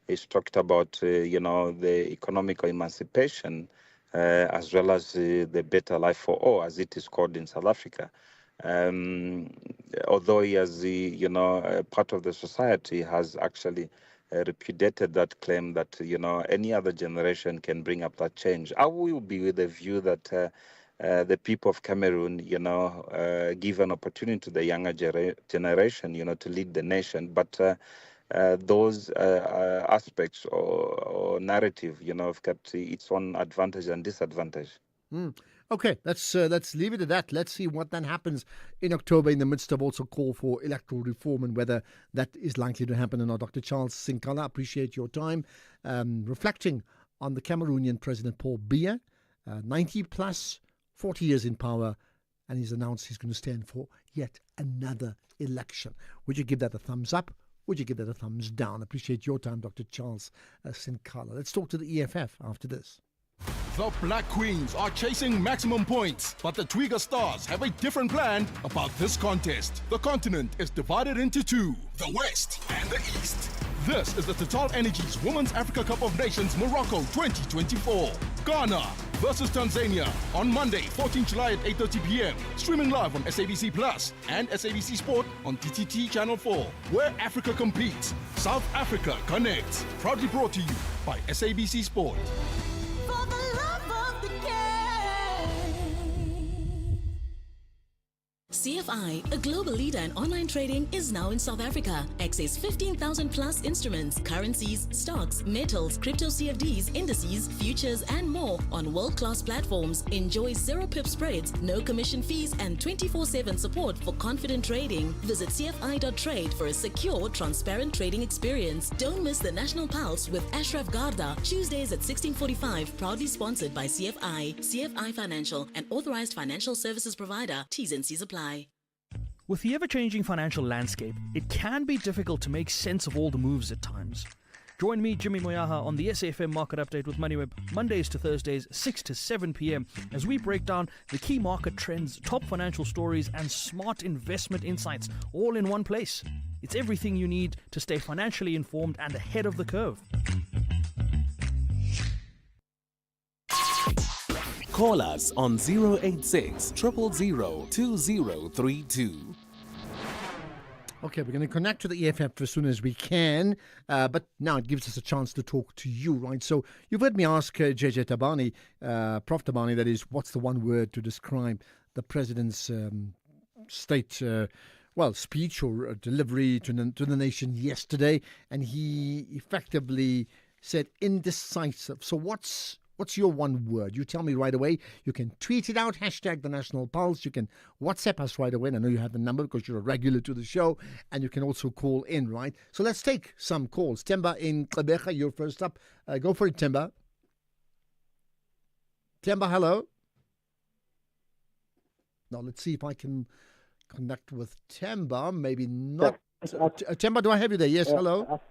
He's talked about, the economic emancipation, as well as the better life for all, as it is called in South Africa. Although he has, part of the society has actually repudiated that claim that, any other generation can bring up that change. I will be with the view that the people of Cameroon, give an opportunity to the younger generation, to lead the nation. But those aspects or narrative, have got its own advantage and disadvantage. Okay, let's leave it at that. Let's see what then happens in October in the midst of also call for electoral reform and whether that is likely to happen or not. Dr. Charles Sinkala, appreciate your time reflecting on the Cameroonian President Paul Biya, 90 plus, 40 years in power, and he's announced he's going to stand for yet another election. Would you give that a thumbs up? Would you give that a thumbs down? Appreciate your time, Dr. Charles Sinkala. Let's talk to the EFF after this. The Black Queens are chasing maximum points, but the Twiga Stars have a different plan about this contest. The continent is divided into two, the West and the East. This is the Total Energies Women's Africa Cup of Nations Morocco 2024. Ghana versus Tanzania on Monday, 14 July at 8:30 p.m. Streaming live on SABC Plus and SABC Sport on TTT Channel 4. Where Africa competes, South Africa connects. Proudly brought to you by SABC Sport. CFI, a global leader in online trading, is now in South Africa. Access 15,000 plus instruments, currencies, stocks, metals, crypto CFDs, indices, futures, and more on world-class platforms. Enjoy zero pip spreads, no commission fees, and 24/7 support for confident trading. Visit CFI.trade for a secure, transparent trading experience. Don't miss the National Pulse with Ashraf Garda, Tuesdays at 16:45. Proudly sponsored by CFI. CFI Financial, an authorized financial services provider. T's and C's apply. With the ever-changing financial landscape, it can be difficult to make sense of all the moves at times. Join me, Jimmy Moyaha, on the SAFM Market Update with MoneyWeb, Mondays to Thursdays, 6 to 7 p.m, as we break down the key market trends, top financial stories, and smart investment insights, all in one place. It's everything you need to stay financially informed and ahead of the curve. Call us on 086 000 2032. Okay, we're going to connect to the EFF as soon as we can, but now it gives us a chance to talk to you, right? So you've heard me ask JJ Tabani, Prof. Tabani, that is, what's the one word to describe the president's state, speech or delivery to the nation yesterday, and he effectively said indecisive. So what's What's your one word? You tell me right away. You can tweet it out, hashtag the National Pulse. You can WhatsApp us right away. And I know you have the number because you're a regular to the show. And you can also call in, right? So let's take some calls. Temba in Gqeberha, you're first up. Go for it, Temba. Temba, hello. Now, let's see if I can connect with Temba. Maybe not. Temba, do I have you there? Yes, hello.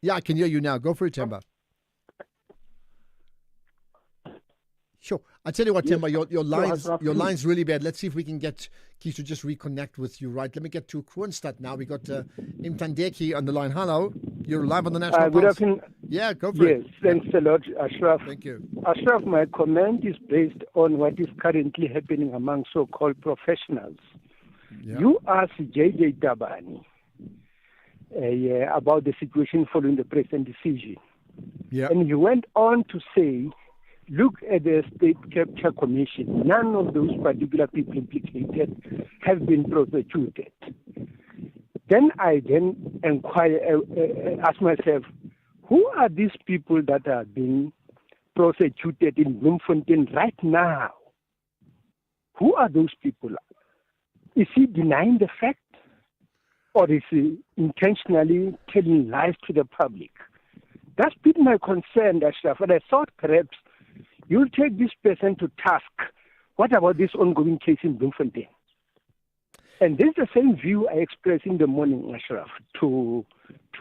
Yeah, I can hear you now. Go for it, Temba. Sure. I tell you what, Temba, your line's really bad. Let's see if we can get Keith to just reconnect with you, right? Let me get to Kroonstad now. We got Imtandeki on the line. Hello. You're live on the National Good Pulse. afternoon. Yeah, go for it. Yes, thanks a lot, Ashraf. Thank you. Ashraf, my comment is based on what is currently happening among so-called professionals. Yeah. You asked J.J. Tabani about the situation following the president decision. Yeah. And he went on to say, look at the State Capture Commission. None of those particular people implicated have been prosecuted. Then I ask myself, who are these people that are being prosecuted in Bloemfontein right now? Who are those people? Is he denying the fact? Or is he intentionally telling lies to the public? That's been my concern, Ashraf. And I thought perhaps you'll take this person to task. What about this ongoing case in Bloemfontein? And this is the same view I expressed in the morning, Ashraf, to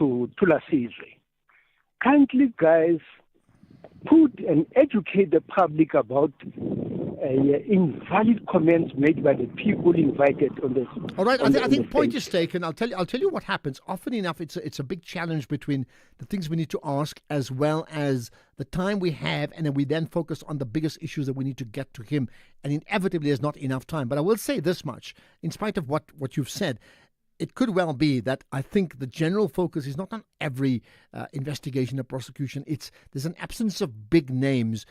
Lasizwe. Kindly, guys, put and educate the public about invalid comments made by the people invited on this. All right, I think point is taken. I'll tell you what happens. Often enough, it's a big challenge between the things we need to ask as well as the time we have, and then we focus on the biggest issues that we need to get to him. And inevitably, there's not enough time. But I will say this much, in spite of what you've said, it could well be that I think the general focus is not on every investigation or prosecution. There's an absence of big names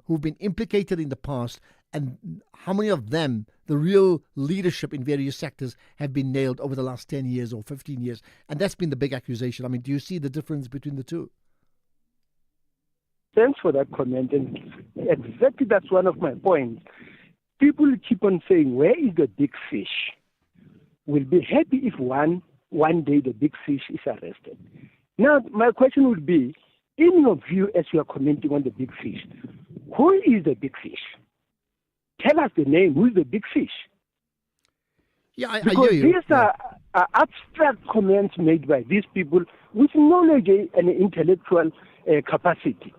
who've been implicated in the past, and how many of them, the real leadership in various sectors, have been nailed over the last 10 years or 15 years. And that's been the big accusation. I mean, do you see the difference between the two? Thanks for that comment. And exactly that's one of my points. People keep on saying, where is the big fish? We'll be happy if one day the big fish is arrested. Now, my question would be, in your view, as you are commenting on the big fish, who is the big fish? Tell us the name. Who is the big fish? Yeah, I because hear you. These are abstract comments made by these people with knowledge and intellectual capacity.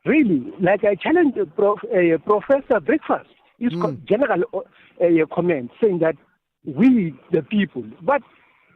Really, like I challenged Professor Breakfast, his general comment saying that we, the people. But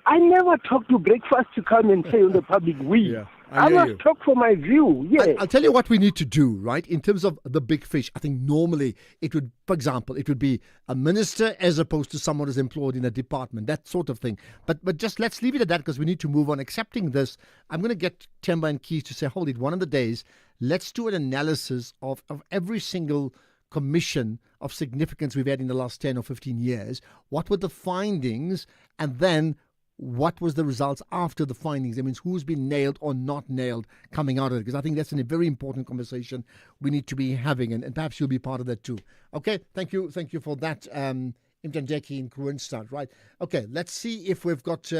I never talk to Breakfast to come and say on the public we. Yeah, I must talk for my view. Yeah. I'll tell you what we need to do, right? In terms of the big fish, I think normally it would, for example, it would be a minister as opposed to someone who's employed in a department, that sort of thing. But just let's leave it at that because we need to move on. Accepting this, I'm going to get Temba and Keith to say, hold it, one of the days, let's do an analysis of every single commission of significance we've had in the last 10 or 15 years. What were the findings? And then what was the results after the findings? That means who's been nailed or not nailed coming out of it? Because I think that's a very important conversation we need to be having, and perhaps you'll be part of that too. Okay, thank you for that, Imtandeki in Kroonstad, right? Okay, let's see if we've got,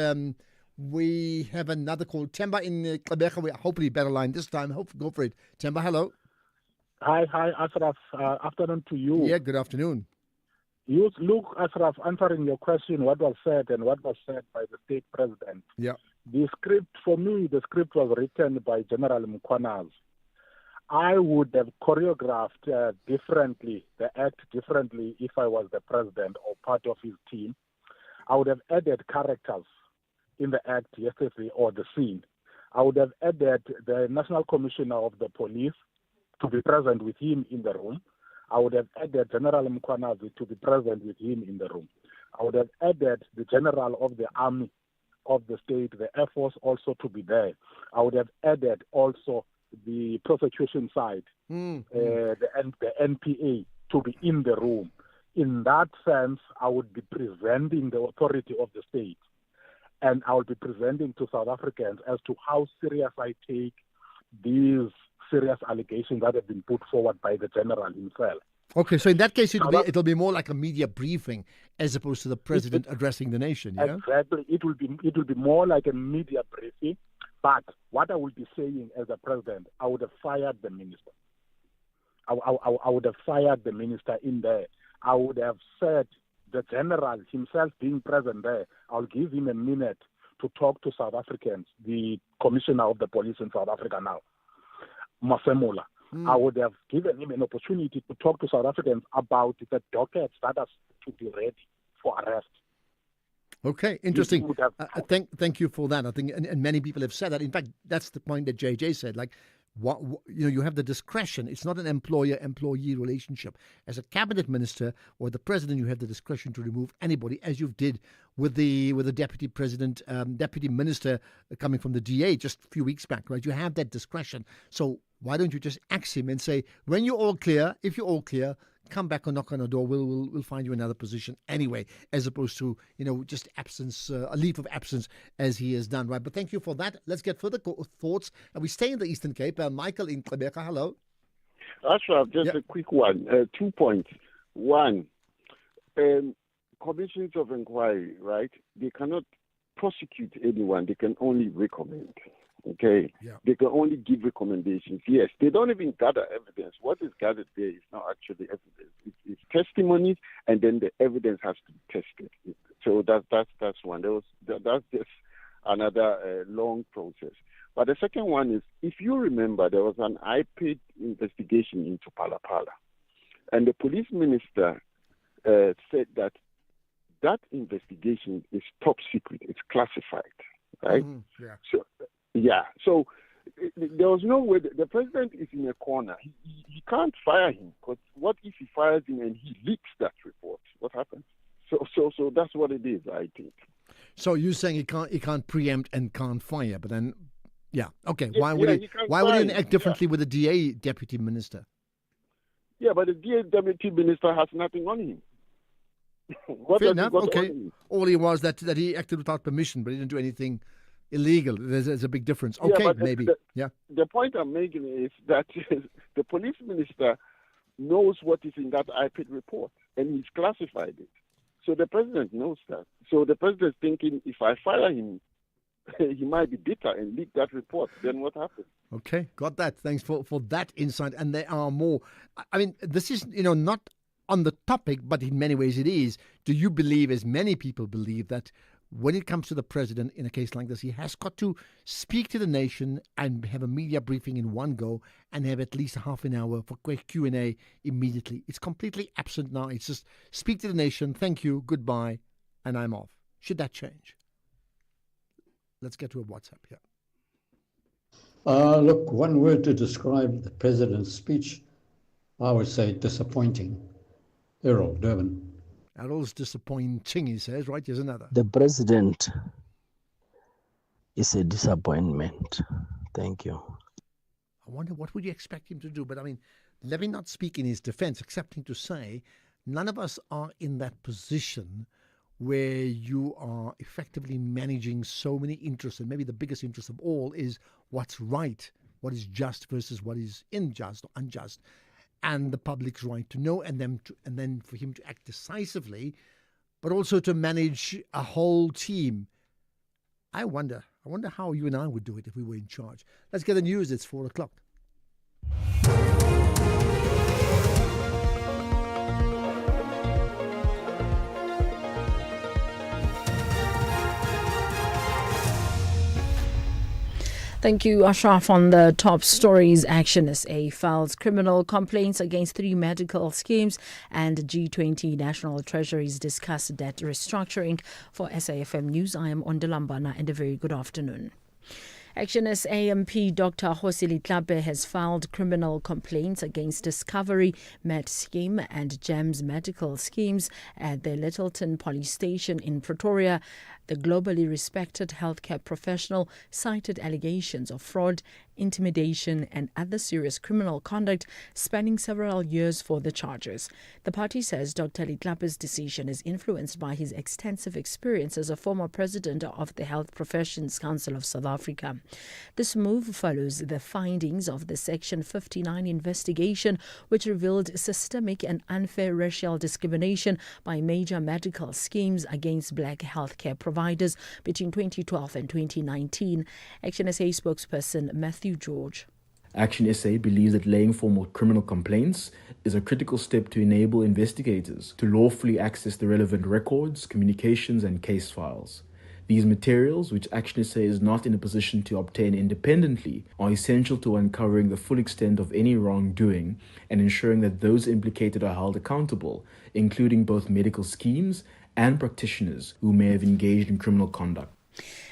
we have another call. Temba in Gqeberha, we hopefully better line this time. Go for it. Temba, hello. Hi, Ashraf. Afternoon to you. Yeah, good afternoon. You look, Ashraf, answering your question, what was said and what was said by the state president. Yeah. The script, for me, the script was written by General Mkhwanazi. I would have choreographed differently, the act differently if I was the president or part of his team. I would have added characters in the act yesterday or the scene. I would have added the National Commissioner of the Police to be present with him in the room. I would have added General Mkhwanazi to be present with him in the room. I would have added the General of the Army of the state, the Air Force also to be there. I would have added also the prosecution side, the NPA to be in the room. In that sense, I would be presenting the authority of the state, and I will be presenting to South Africans as to how serious I take these serious allegations that have been put forward by the general himself. Okay, so in that case, it'll be more like a media briefing as opposed to the president addressing the nation. Yeah? Exactly, it will be more like a media briefing. But what I would be saying as a president, I would have fired the minister. I would have fired the minister in there. I would have said the general himself being present there, I'll give him a minute to talk to South Africans, the commissioner of the police in South Africa now, Masemola. I would have given him an opportunity to talk to South Africans about the dockets that are to be ready for arrest. Okay, interesting. Thank you for that. I think, and many people have said that. In fact, that's the point that JJ said. Like, you have the discretion. It's not an employer-employee relationship. As a cabinet minister or the president, you have the discretion to remove anybody, as you did with the deputy president, deputy minister coming from the DA just a few weeks back, right? You have that discretion. So why don't you just ask him and say, when you're all clear, if you're all clear, come back or knock on the door. We'll find you another position anyway, as opposed to just absence, a leave of absence as he has done, right? But thank you for that. Let's get further thoughts. And we stay in the Eastern Cape. Michael in Gqeberha, hello. Ashraf, just a quick one. 2 points. One, commissions of inquiry, right? They cannot prosecute anyone. They can only recommend. Okay, they can only give recommendations. Yes, they don't even gather evidence. What is gathered there is not actually evidence. It's testimonies, and then the evidence has to be tested. So that's one. That's just another long process. But the second one is, if you remember, there was an IPID investigation into Phala, and the police minister said that investigation is top secret. It's classified, right? So there was no way. The president is in a corner. He can't fire him, because what if he fires him and he leaks that report? What happens? So that's what it is, I think. So you're saying he can't preempt and can't fire, but then, okay. Why would he act differently with the DA deputy minister? Yeah, but the DA deputy minister has nothing on him. Fair enough. Okay. All he was that he acted without permission, but he didn't do anything illegal. There's a big difference. Okay, maybe. The point I'm making is that the police minister knows what is in that IPID report, and he's classified it. So the president knows that. So the president's thinking, if I fire him, he might be bitter and leak that report. Then what happens? Okay, got that. Thanks for that insight. And there are more. I mean, this is, not on the topic, but in many ways it is. Do you believe, as many people believe, that when it comes to the president in a case like this, he has got to speak to the nation and have a media briefing in one go and have at least half an hour for quick Q&A immediately? It's completely absent now. It's just speak to the nation, thank you, goodbye, and I'm off. Should that change? Let's get to a WhatsApp here. Look, one word to describe the president's speech, I would say disappointing. Errol, Durban. Errol's disappointing, he says, right? Here's another. The president is a disappointment. Thank you. I wonder what would you expect him to do? But I mean, let me not speak in his defense, excepting to say none of us are in that position where you are effectively managing so many interests, and maybe the biggest interest of all is what's right, what is just versus what is unjust or unjust, and the public's right to know, and then for him to act decisively, but also to manage a whole team. I wonder how you and I would do it if we were in charge. Let's get the news. It's 4:00. Thank you, Ashraf. On the top stories, Action SA files criminal complaints against 3 medical schemes, and G20 National Treasuries discuss debt restructuring. For SAFM News, I am Ondalambana, and a very good afternoon. Action SA MP Dr. Khosile Tlhape has filed criminal complaints against Discovery Med Scheme and GEMS medical schemes at the Littleton Police Station in Pretoria. The globally respected healthcare professional cited allegations of fraud, intimidation and other serious criminal conduct spanning several years for the charges. The party says Dr. Letlape's decision is influenced by his extensive experience as a former president of the Health Professions Council of South Africa. This move follows the findings of the Section 59 investigation, which revealed systemic and unfair racial discrimination by major medical schemes against black healthcare providers between 2012 and 2019. Action SA spokesperson Matthew George. Action SA believes that laying formal criminal complaints is a critical step to enable investigators to lawfully access the relevant records, communications and case files. These materials, which Action SA is not in a position to obtain independently, are essential to uncovering the full extent of any wrongdoing and ensuring that those implicated are held accountable, including both medical schemes and practitioners who may have engaged in criminal conduct.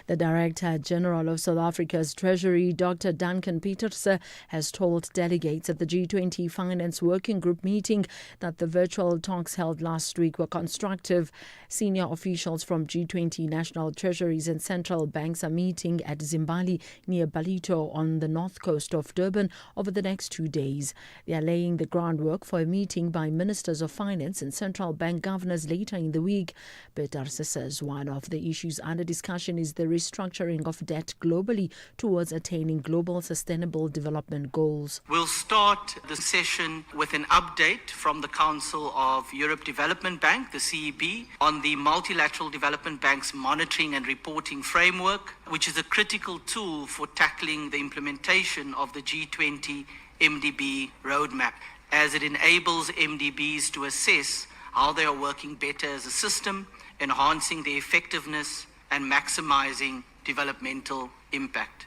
The Director General of South Africa's Treasury, Dr. Duncan Pieterse, has told delegates at the G20 Finance Working Group meeting that the virtual talks held last week were constructive. Senior officials from G20 national treasuries and central banks are meeting at Zimbali near Balito on the north coast of Durban over the next 2 days. They are laying the groundwork for a meeting by ministers of finance and central bank governors later in the week. Pieterse says one of the issues under discussion is the restructuring of debt globally towards attaining global sustainable development goals. We'll start the session with an update from the Council of Europe Development Bank, the CEB, on the Multilateral Development Bank's monitoring and reporting framework, which is a critical tool for tackling the implementation of the G20 MDB roadmap, as it enables MDBs to assess how they are working better as a system, enhancing their effectiveness and maximizing developmental impact.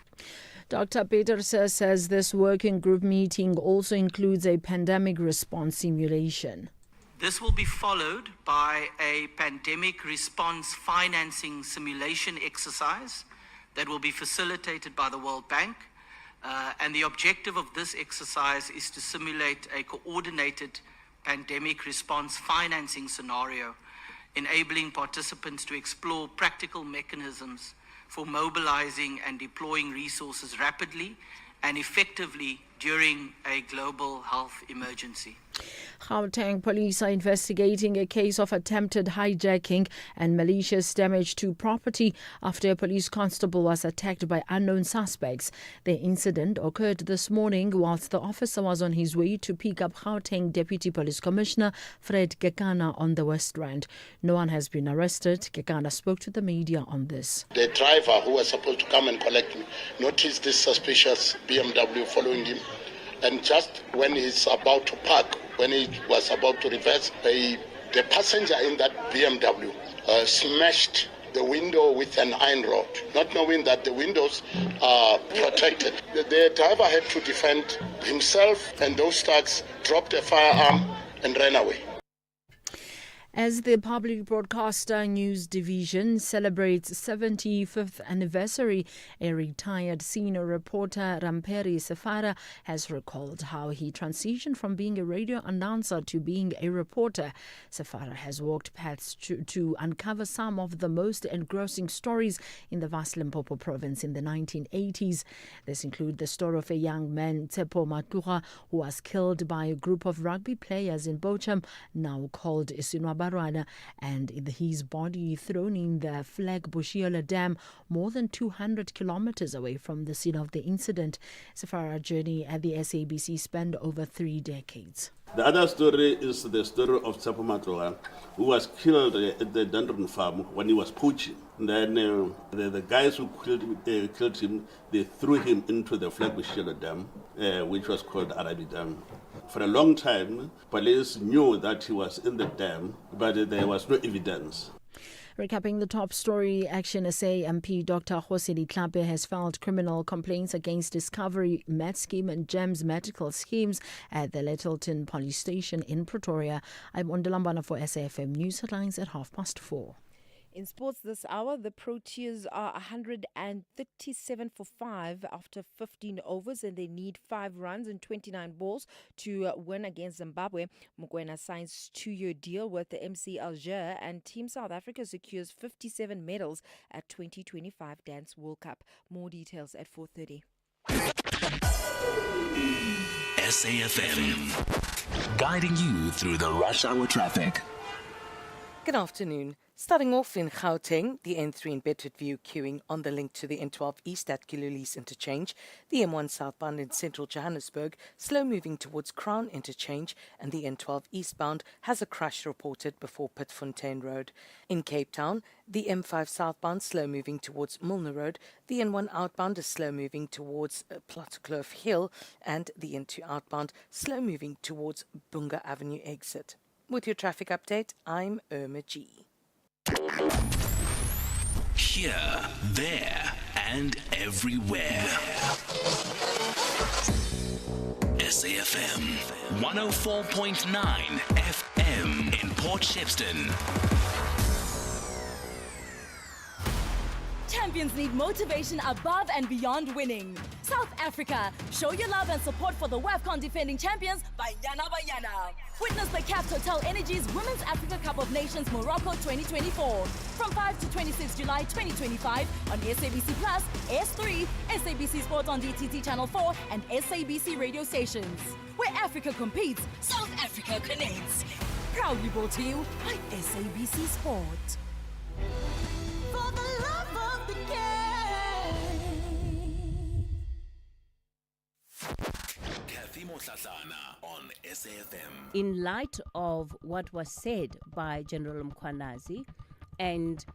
Dr. Pieterse says this working group meeting also includes a pandemic response simulation. This will be followed by a pandemic response financing simulation exercise that will be facilitated by the World Bank. And the objective of this exercise is to simulate a coordinated pandemic response financing scenario, enabling participants to explore practical mechanisms for mobilizing and deploying resources rapidly and effectively during a global health emergency. Gauteng police are investigating a case of attempted hijacking and malicious damage to property after a police constable was attacked by unknown suspects. The incident occurred this morning whilst the officer was on his way to pick up Gauteng Deputy Police Commissioner Fred Gekana on the West Rand. No one has been arrested. Gekana spoke to the media on this. The driver who was supposed to come and collect me noticed this suspicious BMW following him. And just when he's about to park, when he was about to reverse, the passenger in that BMW smashed the window with an iron rod, not knowing that the windows are protected. The driver had to defend himself, and those thugs dropped a firearm and ran away. As the Public Broadcaster News Division celebrates 75th anniversary, a retired senior reporter, Ramperi Sefara, has recalled how he transitioned from being a radio announcer to being a reporter. Sefara has walked paths to uncover some of the most engrossing stories in the vast Limpopo province in the 1980s. This includes the story of a young man, Tsepo Matura, who was killed by a group of rugby players in Bochum, now called Isinwa Barwana, and his body thrown in the Flag Bushiola Dam, more than 200 kilometers away from the scene of the incident. Sefara's journey at the SABC spanned over 3 decades. The other story is the story of Tsepo Matua, who was killed at the Dundrum farm when he was poaching. And then the guys who killed him, they threw him into the Flag Bushiola Dam, which was called Arabi Dam. For a long time, police knew that he was in the dam, but there was no evidence. Recapping the top story, Action SA MP Dr. Jose Letlape has filed criminal complaints against Discovery MedScheme and GEMS medical schemes at the Littleton Police Station in Pretoria. I'm Ondalambana for SAFM News Headlines at 4:30. In sports this hour, the Proteas are 137 for 5 after 15 overs, and they need 5 runs and 29 balls to win against Zimbabwe. Mokoena signs 2-year deal with the MC Alger, and Team South Africa secures 57 medals at 2025 Dance World Cup. More details at 4:30. SAFM, guiding you through the rush hour traffic. Good afternoon. Starting off in Gauteng, the N3 in Bedfordview queuing on the link to the N12 East at Kilolese Interchange, the M1 southbound in central Johannesburg, slow moving towards Crown Interchange, and the N12 eastbound has a crash reported before Pitfontein Road. In Cape Town, the M5 southbound slow moving towards Milner Road, the N1 outbound is slow moving towards Plattekloof Hill, and the N2 outbound slow moving towards Bunga Avenue exit. With your traffic update, I'm Irma G. Here, there, and everywhere. SAFM 104.9 FM in Port Shepstone. Champions need motivation above and beyond winning. South Africa, show your love and support for the WAFCON defending champions Banyana Banyana. Witness the CAF Total Energies Women's Africa Cup of Nations Morocco 2024 from 5 to 26 July 2025 on SABC Plus, S3, SABC Sport on DTT Channel 4 and SABC radio stations. Where Africa competes, South Africa connects. Proudly brought to you by SABC Sport. For the love of the game. Kathy Motlatlana on SAFM. In light of what was said by General Mkhwanazi and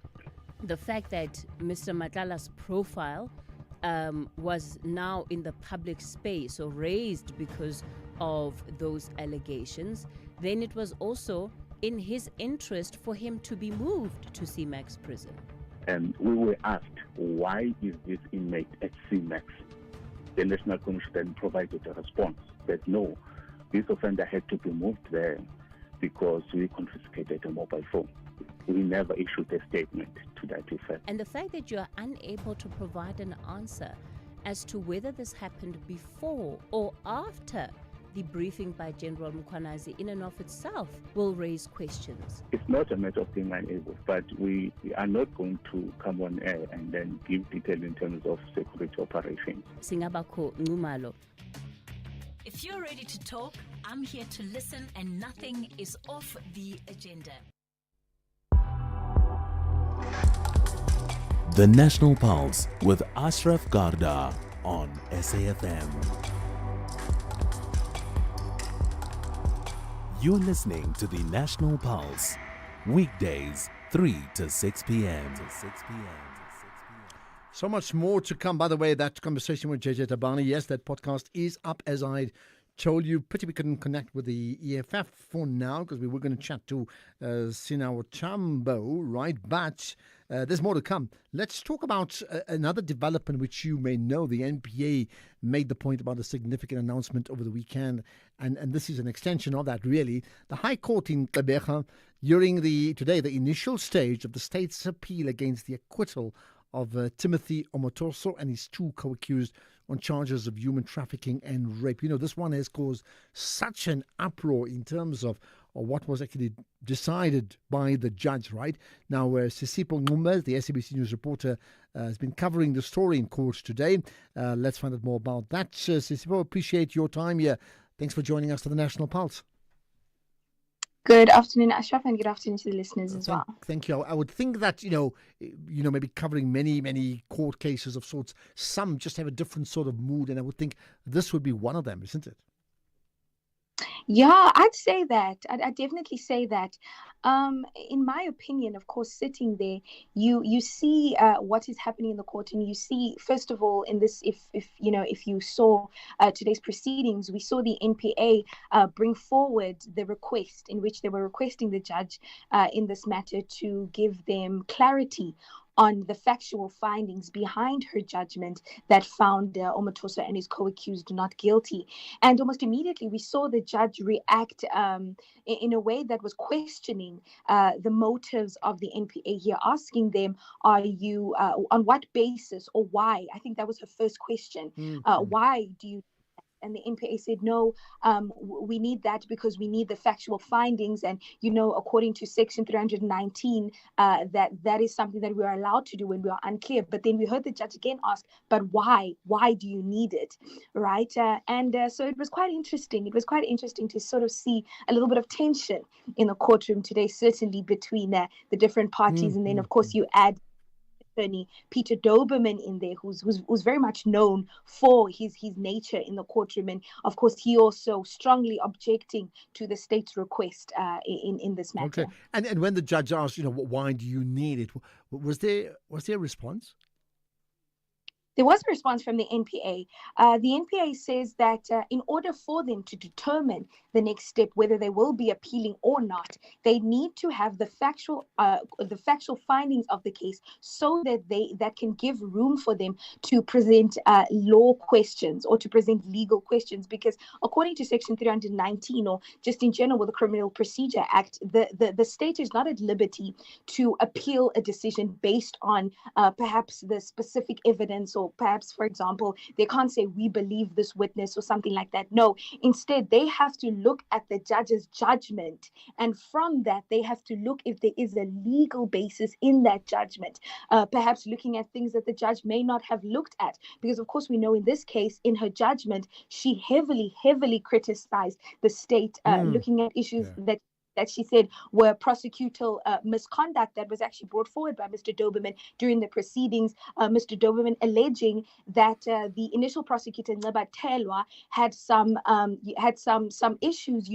the fact that Mr. Matlala's profile was now in the public space or raised because of those allegations, then it was also in his interest for him to be moved to CMAX prison. And we were asked, why is this inmate at CMAX? The National Commission then provided a response that no, this offender had to be moved there because we confiscated a mobile phone. We never issued a statement to that effect. And the fact that you are unable to provide an answer as to whether this happened before or after the briefing by General Mkhwanazi in and of itself will raise questions. It's not a matter of being unable, but we are not going to come on air and then give detail in terms of security operations. Singabako Ngumalo. If you're ready to talk, I'm here to listen and nothing is off the agenda. The National Pulse with Ashraf Garda on SAFM. You're listening to the National Pulse, weekdays 3 to 6 p.m. So much more to come. By the way, that conversation with JJ Tabani, yes, that podcast is up, as I told you. Pity we couldn't connect with the EFF for now because we were going to chat to Sinawo Chambo, right? But there's more to come. Let's talk about another development which you may know. The NPA made the point about a significant announcement over the weekend, and this is an extension of that, really. The High Court in Gqeberha, during today, the initial stage of the state's appeal against the acquittal of Timothy Omotoso and his 2 co-accused on charges of human trafficking and rape. You know, this one has caused such an uproar in terms of what was actually decided by the judge, right? Now, Sisipo Ngumba, the SABC News reporter, has been covering the story in court today. Let's find out more about that. Sisipo, appreciate your time here. Thanks for joining us to the National Pulse. Good afternoon, Ashraf, and good afternoon to the listeners as well. Thank you. I would think that, maybe covering many court cases of sorts, some just have a different sort of mood, and I would think this would be one of them, isn't it? Yeah, I'd say that. I'd definitely say that. In my opinion, of course, sitting there, you see what is happening in the court, and you see, first of all, in this, if you saw today's proceedings, we saw the NPA bring forward the request in which they were requesting the judge in this matter to give them clarity on the factual findings behind her judgment that found Omotoso and his co-accused not guilty. And almost immediately we saw the judge react in a way that was questioning questioning the motives of the NPA here, asking them, are you, on what basis or why? I think that was her first question. Why do you? And the NPA said, no, we need that because we need the factual findings. And, according to Section 319, that is something that we are allowed to do when we are unclear. But then we heard the judge again ask, but why? Why do you need it? Right? So it was quite interesting. It was quite interesting to sort of see a little bit of tension in the courtroom today, certainly between the different parties. And then, of course, you add attorney Peter Doberman in there, who's very much known for his nature in the courtroom, and of course he also strongly objecting to the state's request in this matter. Okay, and when the judge asked, why do you need it? Was there a response? There was a response from the NPA. The NPA says that in order for them to determine the next step, whether they will be appealing or not, they need to have the factual findings of the case, so that that can give room for them to present law questions or to present legal questions. Because according to Section 319, or just in general with the Criminal Procedure Act, the state is not at liberty to appeal a decision based on perhaps the specific evidence, or perhaps, for example, they can't say we believe this witness or something like that. No, instead, they have to look at the judge's judgment. And from that, they have to look if there is a legal basis in that judgment, perhaps looking at things that the judge may not have looked at. Because, of course, we know in this case, in her judgment, she heavily criticized the state, looking at issues that she said were prosecutorial misconduct that was actually brought forward by Mr. Doberman during the proceedings. Mr. Doberman alleging that the initial prosecutor, Nceba Telwa, had some issues,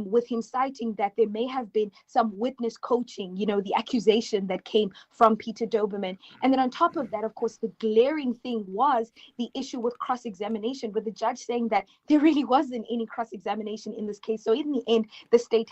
with him, citing that there may have been some witness coaching, the accusation that came from Peter Doberman. And then on top of that, of course, the glaring thing was the issue with cross-examination, with the judge saying that there really wasn't any cross-examination in this case. So in the end, the state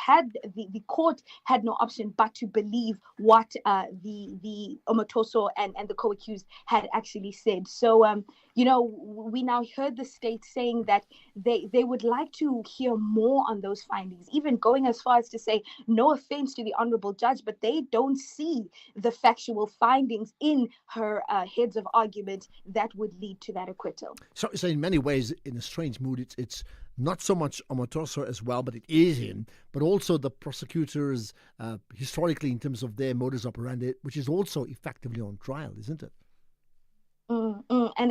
the court had no option but to believe what the Omotoso and the co-accused had actually said. So, we now heard the state saying that they would like to hear more on those findings, even going as far as to say, no offense to the honorable judge, but they don't see the factual findings in her heads of argument that would lead to that acquittal. So in many ways, in a strange mood, it's not so much Omotoso as well, but it is him, but also the prosecutors historically in terms of their modus operandi, which is also effectively on trial, isn't it?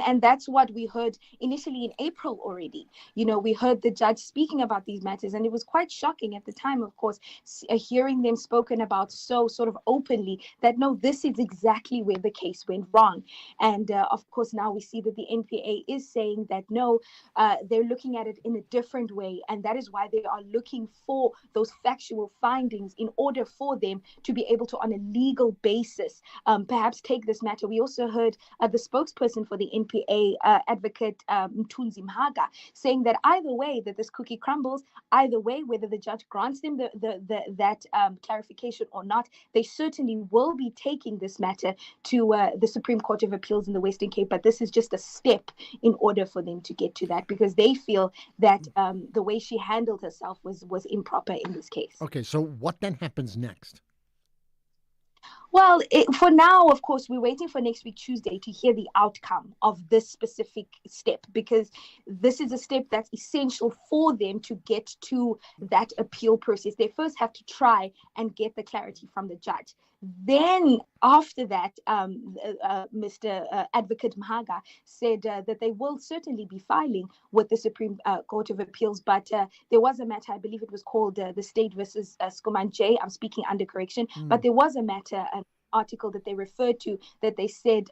And that's what we heard initially in April already. We heard the judge speaking about these matters, and it was quite shocking at the time, of course, hearing them spoken about so sort of openly that, no, this is exactly where the case went wrong. And of course, now we see that the NPA is saying that, no, they're looking at it in a different way. And that is why they are looking for those factual findings in order for them to be able to, on a legal basis, perhaps take this matter. We also heard the spokesperson for the NPA, advocate Mthunzi Mhaga, saying that either way that this cookie crumbles, either way, whether the judge grants them that clarification or not, they certainly will be taking this matter to the Supreme Court of Appeals in the Western Cape. But this is just a step in order for them to get to that, because they feel that the way she handled herself was improper in this case. Okay, so what then happens next? Well, for now, of course, we're waiting for next week, Tuesday, to hear the outcome of this specific step, because this is a step that's essential for them to get to that appeal process. They first have to try and get the clarity from the judge. Then after that, Mr. Advocate Mhaga said that they will certainly be filing with the Supreme Court of Appeals. But there was a matter, I believe it was called the State versus Schoeman J. I'm speaking under correction. But there was a matter, an article that they referred to, that they said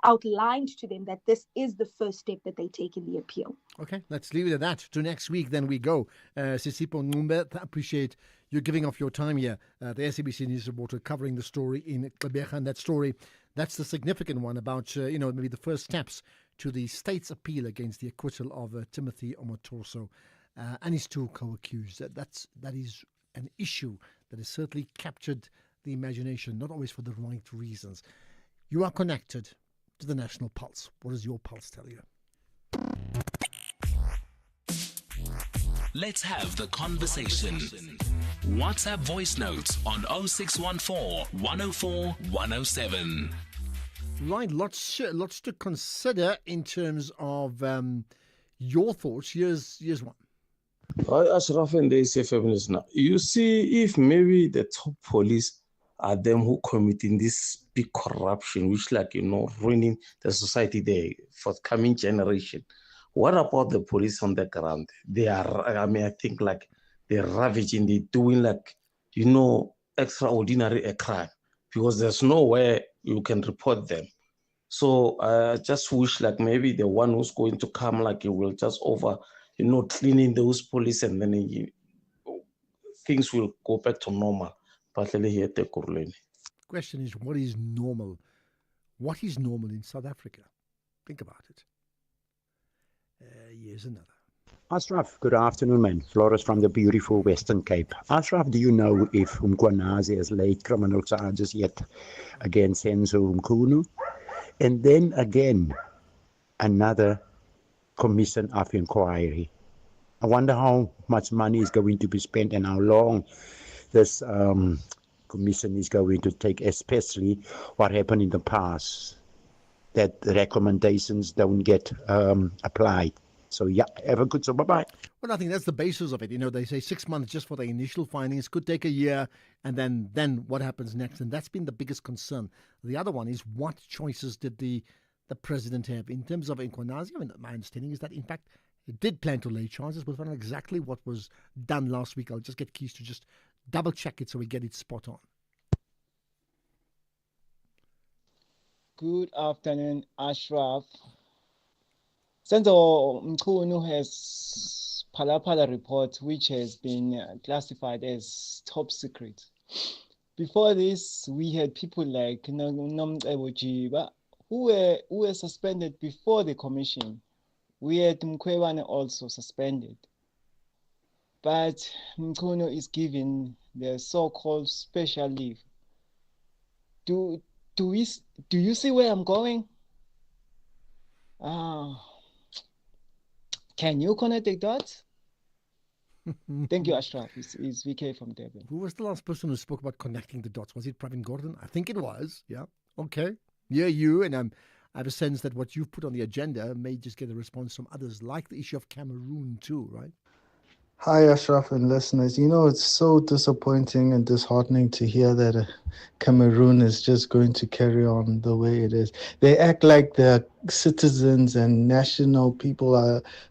outlined to them that this is the first step that they take in the appeal. Okay, let's leave it at that. To next week, then we go. Sisipho Ncube, I appreciate you giving off your time here. The SABC News reporter covering the story in Gqeberha, and that story, that's the significant one about, maybe the first steps to the state's appeal against the acquittal of Timothy Omotoso and his two co-accused. That is an issue that has certainly captured the imagination, not always for the right reasons. You are connected to the National Pulse. What does your pulse tell you? Let's have the conversation. WhatsApp voice notes on 0614 104 107. Right, lots to consider in terms of your thoughts. Here's one. Hi, Ashraf and the SFM listener. You see, if maybe the top police are them who committing this big corruption, which ruining the society, the forthcoming generation, what about the police on the ground? They are, I think they're ravaging, they're doing extraordinary crime because there's nowhere you can report them. So I just wish maybe the one who's going to come he will just over cleaning those police and then things will go back to normal. Question is, what is normal? What is normal in South Africa? Think about it. Here's another. Ashraf, good afternoon, man. Flores from the beautiful Western Cape. Ashraf, do you know if Mkhwanazi has laid criminal charges yet against Senzo Mkhunu? And then again, another commission of inquiry. I wonder how much money is going to be spent and how long this commission is going to take, especially what happened in the past, that the recommendations don't get applied. So yeah, have a good, so bye-bye. Well, I think that's the basis of it. They say 6 months just for the initial findings, could take a year, and then what happens next? And that's been the biggest concern. The other one is, what choices did the president have in terms of Mkhwanazi? My understanding is that, in fact, it did plan to lay charges. We'll find out exactly what was done last week. I'll just get Keys to just double-check it so we get it spot on. Good afternoon, Ashraf. Senzo Mkhunu has Phala report, which has been classified as top secret. Before this, we had people like Nomcebo Jiba, who were suspended before the commission. We had Mkhwebane also suspended. But Mkhunu is given the so-called special leave. Do you see where I'm going? Can you connect the dots? Thank you, Ashraf. It's VK from Durban. Who was the last person who spoke about connecting the dots? Was it Pravin Gordhan? I think it was. Yeah. Okay. Yeah, you. And I have a sense that what you've put on the agenda may just get a response from others, like the issue of Cameroon too, right? Hi, Ashraf and listeners. It's so disappointing and disheartening to hear that Cameroon is just going to carry on the way it is. They act like the citizens and national people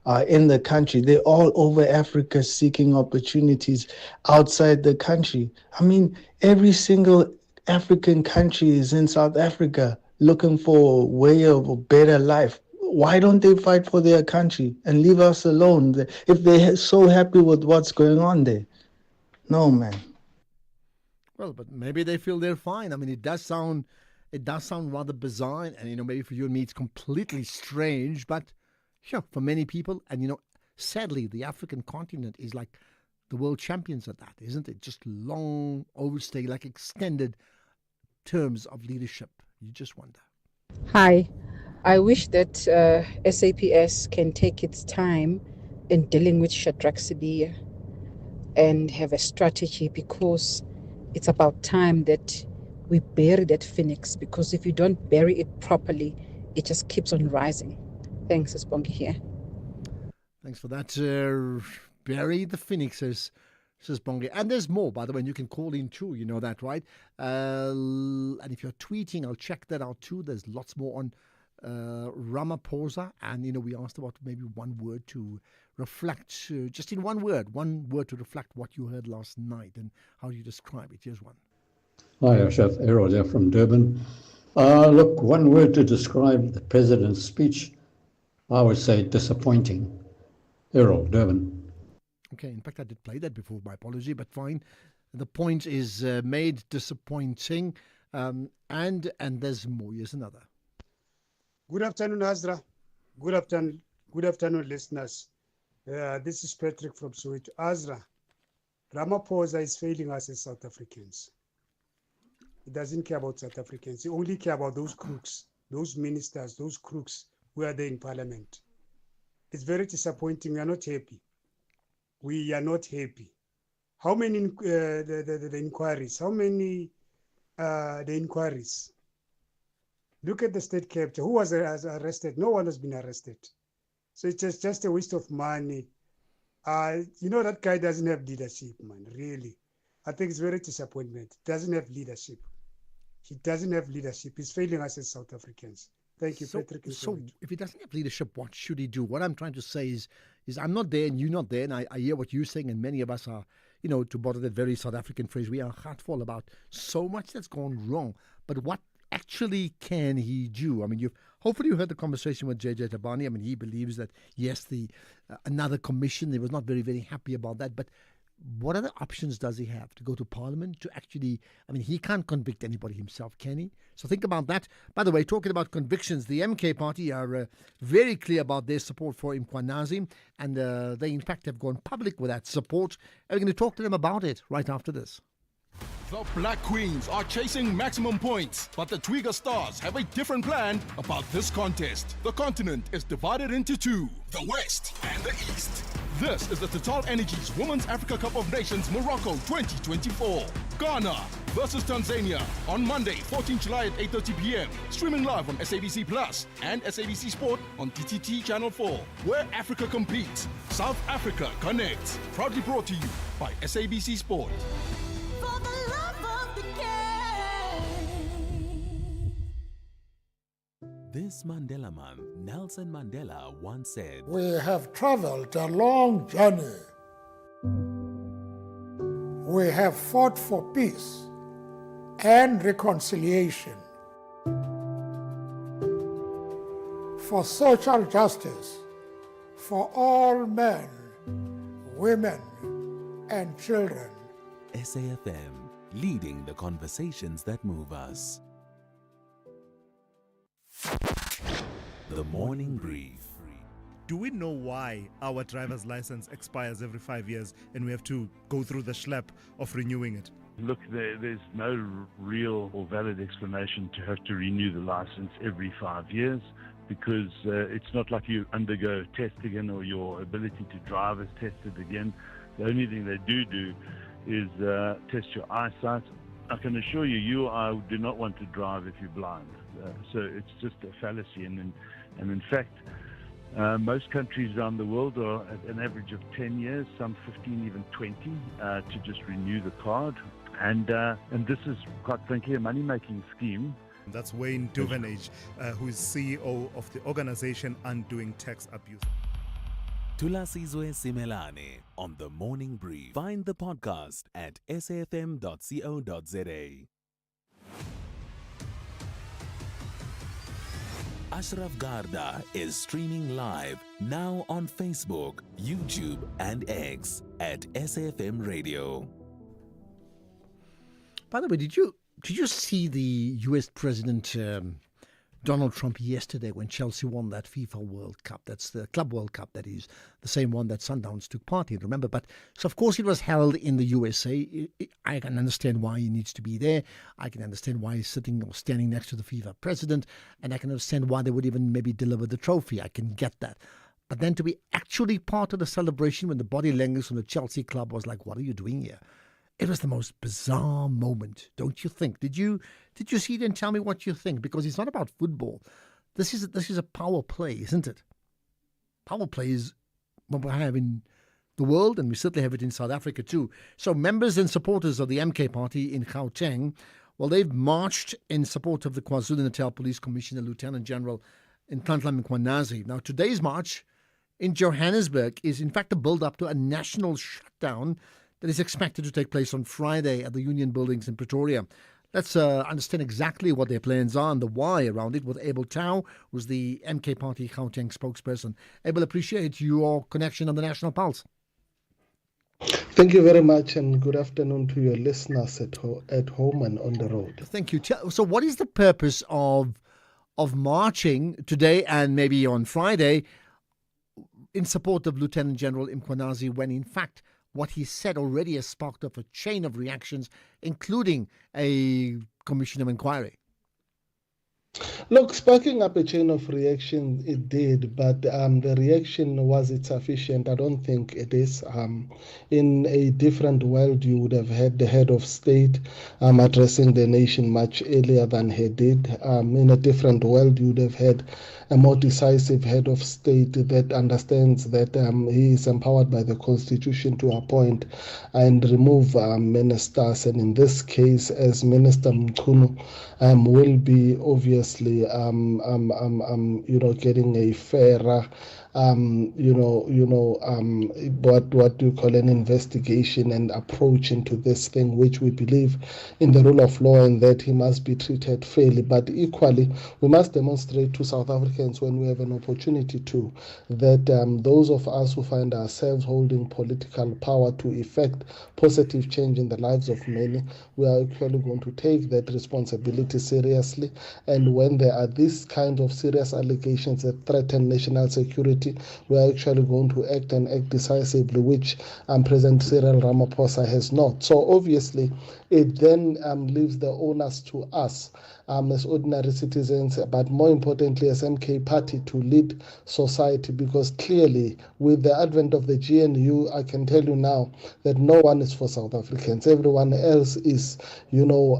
are in the country. They're all over Africa seeking opportunities outside the country. Every single African country is in South Africa looking for a way of a better life. Why don't they fight for their country and leave us alone if they're so happy with what's going on there? No, man. Well, but maybe they feel they're fine. It does sound rather bizarre, and maybe for you and me it's completely strange, but sure, for many people, and sadly, the African continent is like the world champions at that, isn't it? Just long overstay, like extended terms of leadership. You just wonder. Hi. I wish that SAPS can take its time in dealing with Shadrach Sibiya and have a strategy, because it's about time that we bury that phoenix, because if you don't bury it properly, it just keeps on rising. Thanks, Sibongi here. Thanks for that. Bury the phoenix, says Bongi. And there's more, by the way, and you can call in too, you know that, right? And if you're tweeting, I'll check that out too. There's lots more on Ramaphosa, and we asked about maybe one word to reflect, just in one word to reflect what you heard last night, and how do you describe it? Here's one. Hi, Ashraf. Errol there from Durban. Look, one word to describe the president's speech, I would say disappointing. Errol, Durban. Okay, in fact, I did play that before, my apology, but fine. The point is made, disappointing, and there's more. Here's another. Good afternoon, Azra. Good afternoon, listeners. This is Patrick from Soweto. Azra, Ramaphosa is failing us as South Africans. He doesn't care about South Africans. He only cares about those crooks, those ministers, those crooks who are there in parliament. It's very disappointing. We are not happy. We are not happy. How many the inquiries? How many the inquiries? Look at the state capture. Who was arrested? No one has been arrested. So it's just a waste of money. That guy doesn't have leadership, man, really. I think it's very disappointment. He doesn't have leadership. He doesn't have leadership. He's failing us as South Africans. Thank you, Patrick. So if he doesn't have leadership, what should he do? What I'm trying to say is I'm not there and you're not there, and I hear what you're saying, and many of us are, to borrow that very South African phrase, we are heartful about so much that's gone wrong. But what actually can he do? I mean, hopefully you heard the conversation with JJ Tabani. I mean, he believes that, yes, another commission, he was not very, very happy about that. But what other options does he have? To go to Parliament to actually, he can't convict anybody himself, can he? So think about that. By the way, talking about convictions, the MK party are very clear about their support for Mkhwanazi, and they in fact have gone public with that support. And we're going to talk to them about it right after this. The Black Queens are chasing maximum points, but the Twiga Stars have a different plan about this contest. The continent is divided into two, the West and the East. This is the Total Energies Women's Africa Cup of Nations Morocco 2024. Ghana versus Tanzania on Monday, 14 July at 8:30 p.m. Streaming live on SABC Plus and SABC Sport on TTT Channel 4. Where Africa competes, South Africa connects. Proudly brought to you by SABC Sport. This Mandela Month, Nelson Mandela once said, "We have traveled a long journey. We have fought for peace and reconciliation, for social justice, for all men, women, and children." SAFM, leading the conversations that move us. The Morning Brief. Do we know why our driver's license expires every 5 years and we have to go through the schlep of renewing it? Look, there's no real or valid explanation to have to renew the license every 5 years, because it's not like you undergo testing again or your ability to drive is tested again. The only thing they do is test your eyesight. I can assure you or I do not want to drive if you're blind. So it's just a fallacy. And in fact, most countries around the world are at an average of 10 years, some 15, even 20, to just renew the card. And this is, quite frankly, a money-making scheme. That's Wayne Duvenage, who is CEO of the organization Undoing Tax Abuse. Tulasizwe Simelane on The Morning Brief. Find the podcast at safm.co.za. Ashraf Garda is streaming live now on Facebook, YouTube, and X at SAFM Radio. By the way, did you see the US President Donald Trump yesterday when Chelsea won that FIFA World Cup? That's the Club World Cup, that is, the same one that Sundowns took part in, remember? But so of course it was held in the USA. I can understand why he needs to be there. I can understand why he's sitting or standing next to the FIFA president, and I can understand why they would even maybe deliver the trophy. I can get that. But then to be actually part of the celebration when the body language from the Chelsea club was like, what are you doing here? It was the most bizarre moment, don't you think? Did you see it and tell me what you think? Because it's not about football. This is a power play, isn't it? Power play is what we have in the world, and we certainly have it in South Africa too. So members and supporters of the MK party in Gauteng, well, they've marched in support of the KwaZulu-Natal Police Commissioner, Lieutenant General Nhlanhla Mkhwanazi. Now, today's march in Johannesburg is in fact a build-up to a national shutdown that is expected to take place on Friday at the Union Buildings in Pretoria. Let's understand exactly what their plans are and the why around it with Abel Tau, who's the MK Party Gauteng spokesperson. Abel, appreciate your connection on the National Pulse. Thank you very much, and good afternoon to your listeners at home and on the road. Thank you. So what is the purpose of marching today and maybe on Friday in support of Lieutenant General Mkhwanazi, when in fact what he said already has sparked off a chain of reactions, including a commission of inquiry? Look, sparking up a chain of reaction, it did, but the reaction, was it sufficient? I don't think it is. In a different world, you would have had the head of state addressing the nation much earlier than he did. In a different world, you would have had a more decisive head of state that understands that he is empowered by the Constitution to appoint and remove ministers. And in this case, as Minister Mchunu will be obviously, getting a fairer, what do you call an investigation and approach into this thing, which we believe in the rule of law and that he must be treated fairly. But equally, we must demonstrate to South Africans when we have an opportunity to, that those of us who find ourselves holding political power to effect positive change in the lives of many, we are actually going to take that responsibility seriously. And when there are these kinds of serious allegations that threaten national security, we are actually going to act and act decisively, which President Cyril Ramaphosa has not. So obviously, it then leaves the onus to us as ordinary citizens, but more importantly as MK Party, to lead society, because clearly with the advent of the GNU, I can tell you now that no one is for South Africans. Everyone else is, into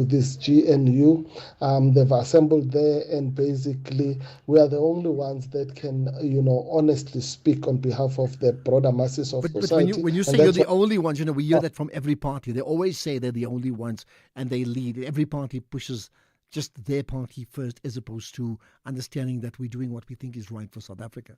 this GNU. They've assembled there, and basically we are the only ones that can, honestly speak on behalf of the broader masses of society. But when you say you're the only ones, we hear that from every party. They always say they're the only ones and they lead. Every party pushes just their party first, as opposed to understanding that we're doing what we think is right for South Africa.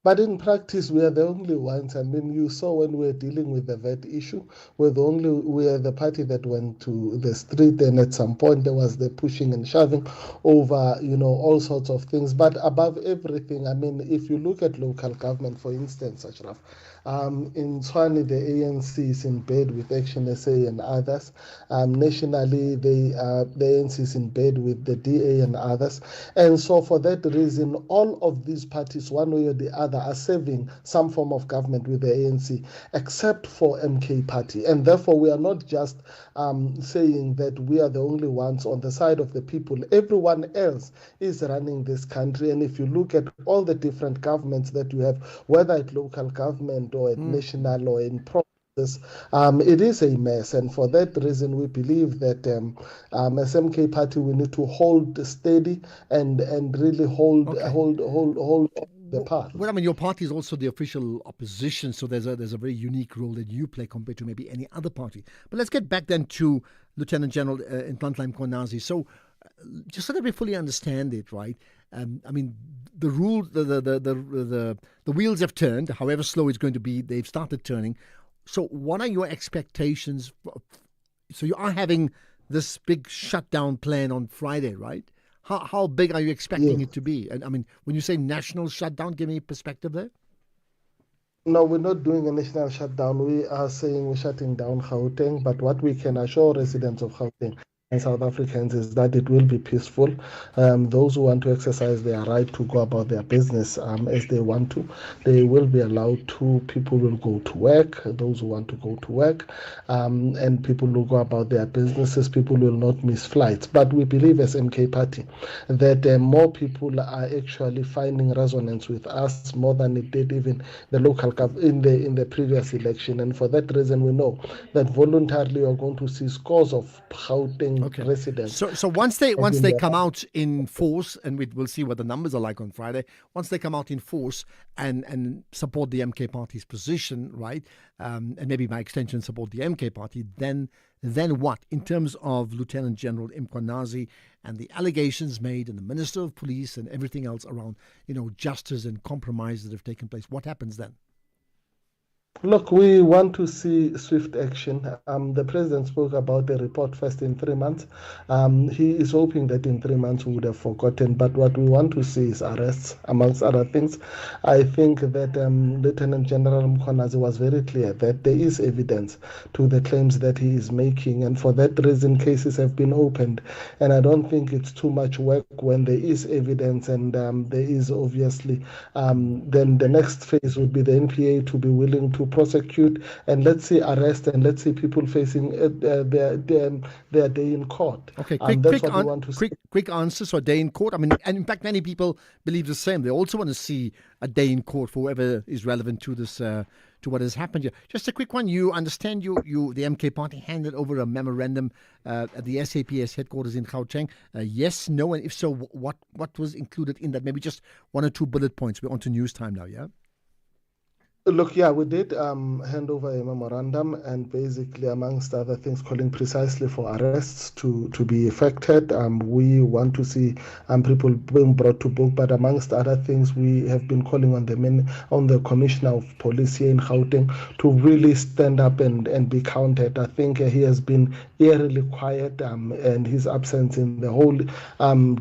But in practice, we are the only ones. I mean, you saw when we were dealing with the VAT issue, we are the party that went to the street, and at some point there was the pushing and shoving over, all sorts of things. But above everything, I mean, if you look at local government, for instance, Ashraf, in Tshwane, the ANC is in bed with Action SA and others. Nationally, the ANC is in bed with the DA and others. And so for that reason, all of these parties, one way or the other, are serving some form of government with the ANC, except for MK Party. And therefore, we are not just saying that we are the only ones on the side of the people. Everyone else is running this country. And if you look at all the different governments that you have, whether at local government or at national or in provinces, it is a mess. And for that reason, we believe that as MK Party, we need to hold steady and really hold the path. Well, I mean, your party is also the official opposition, so there's a very unique role that you play compared to maybe any other party. But let's get back then to Lieutenant General Nhlanhla Mkhwanazi. So, just so that we fully understand it, right? I mean, the rule, the wheels have turned. However slow it's going to be, they've started turning. So, what are your expectations? So, you are having this big shutdown plan on Friday, right? How big are you expecting it to be? And I mean, when you say national shutdown, give me a perspective there. No, we're not doing a national shutdown. We are saying we're shutting down Gauteng, but what we can assure residents of Gauteng and South Africans is that it will be peaceful. Those who want to exercise their right to go about their business as they want to, they will be allowed to. People will go to work, those who want to go to work, and people will go about their businesses. People will not miss flights. But we believe as MK Party that more people are actually finding resonance with us more than it did even the local in the previous election. And for that reason, we know that voluntarily we are going to see scores of Gauteng residents. So once they come out in force, and we'll see what the numbers are like on Friday. Once they come out in force and support the MK Party's position, right, and maybe by extension support the MK Party, then what in terms of Lieutenant General Mkhwanazi and the allegations made, and the Minister of Police and everything else around, justice and compromise that have taken place? What happens then? Look, we want to see swift action. The president spoke about the report first in 3 months. He is hoping that in 3 months we would have forgotten, but what we want to see is arrests, amongst other things. I think that Lieutenant General Mkhwanazi was very clear that there is evidence to the claims that he is making, and for that reason cases have been opened. And I don't think it's too much work when there is evidence, and there is obviously, then the next phase would be the NPA to be willing to prosecute, and let's see arrest, and let's see people facing their day in court. Okay, quick answers for a day in court. I mean, and in fact, many people believe the same. They also want to see a day in court for whoever is relevant to this, to what has happened here. Just a quick one. You understand the MK party handed over a memorandum at the SAPS headquarters in Gauteng. Yes, no, and if so, what was included in that? Maybe just one or two bullet points. We're on to news time now, yeah? Look, yeah, we did hand over a memorandum, and basically, amongst other things, calling precisely for arrests to be effected. We want to see people being brought to book, but amongst other things, we have been calling on the Commissioner of Police here in Gauteng to really stand up and be counted. I think he has been eerily quiet, and his absence in the whole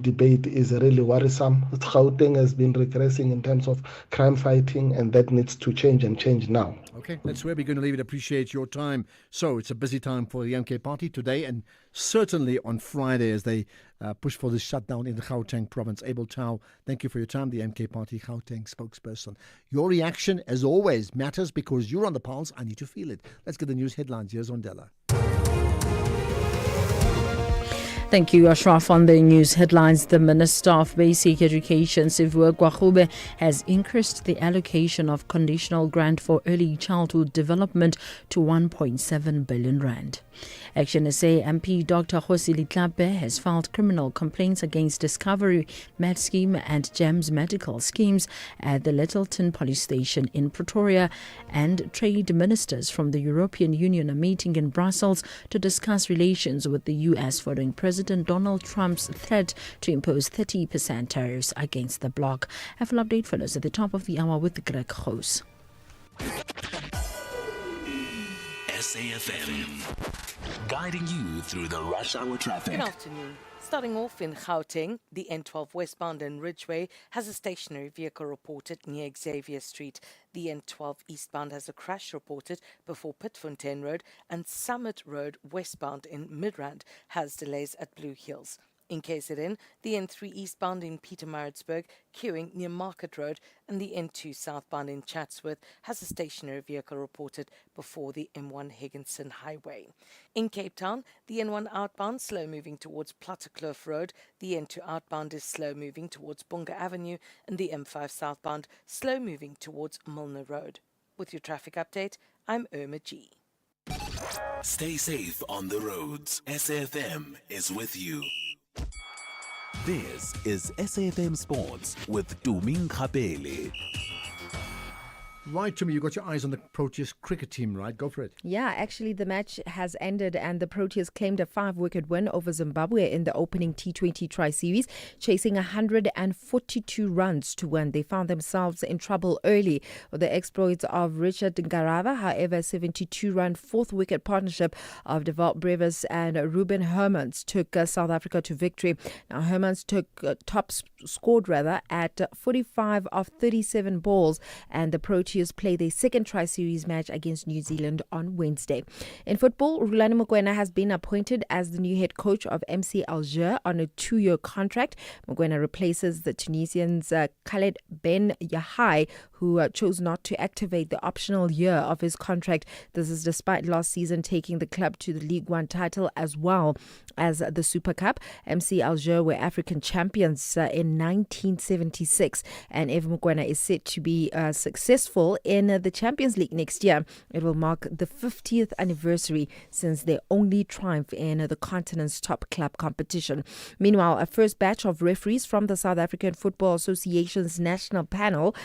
debate is really worrisome. Gauteng has been regressing in terms of crime fighting, and that needs to change and change now. Okay, that's where we're going to leave it. Appreciate your time. So it's a busy time for the MK party today, and certainly on Friday as they push for this shutdown in the Gauteng province. Abel Tau, thank you for your time, the MK party Gauteng spokesperson. Your reaction, as always, matters because you're on the pulse. I need to feel it. Let's get the news headlines. Here's Ondela. Thank you, Ashraf. On the news headlines, the Minister of Basic Education, Siphiwe Gwarube, has increased the allocation of conditional grant for early childhood development to 1.7 billion rand. Action SA MP Dr. Khosile Tlhape has filed criminal complaints against Discovery Med Scheme and GEMS medical schemes at the Littleton Police Station in Pretoria, and trade ministers from the European Union are meeting in Brussels to discuss relations with the US following President Donald Trump's threat to impose 30% tariffs against the bloc. A full update follows at the top of the hour with Greg Hoos. SAFM, guiding you through the rush hour traffic. Good afternoon. Starting off in Gauteng, the N12 westbound in Ridgeway has a stationary vehicle reported near Xavier Street. The N12 eastbound has a crash reported before Pitfontein Road, and Summit Road westbound in Midrand has delays at Blue Hills. In KZN, the N3 eastbound in Pietermaritzburg, queuing near Market Road, and the N2 southbound in Chatsworth has a stationary vehicle reported before the M1 Higginson Highway. In Cape Town, the N1 outbound slow moving towards Plattekloof Road, the N2 outbound is slow moving towards Bunga Avenue, and the M5 southbound slow moving towards Milner Road. With your traffic update, I'm Irma G. Stay safe on the roads. SAFM is with you. This is SAFM Sports with Tuming Khapele. Right, Tumi, you got your eyes on the Proteas cricket team, right? Go for it. Yeah, actually the match has ended and the Proteas claimed a 5-wicket win over Zimbabwe in the opening T20 Tri-Series, chasing 142 runs to win. They found themselves in trouble early with the exploits of Richard Ngarava. However, 72-run 4th-wicket partnership of Devalt Brevis and Ruben Hermans took South Africa to victory. Now, Hermans scored at 45 of 37 balls, and the Proteas play their second Tri-Series match against New Zealand on Wednesday. In football, Rulani Mokoena has been appointed as the new head coach of MC Alger on a 2-year contract. Mokoena replaces the Tunisians Khaled Ben Yahai, who chose not to activate the optional year of his contract. This is despite last season taking the club to the League One title as well as the Super Cup. MC Alger were African champions in 1976, and Eva Mokoena is set to be successful in the Champions League next year. It will mark the 50th anniversary since their only triumph in the continent's top club competition. Meanwhile, a first batch of referees from the South African Football Association's national panel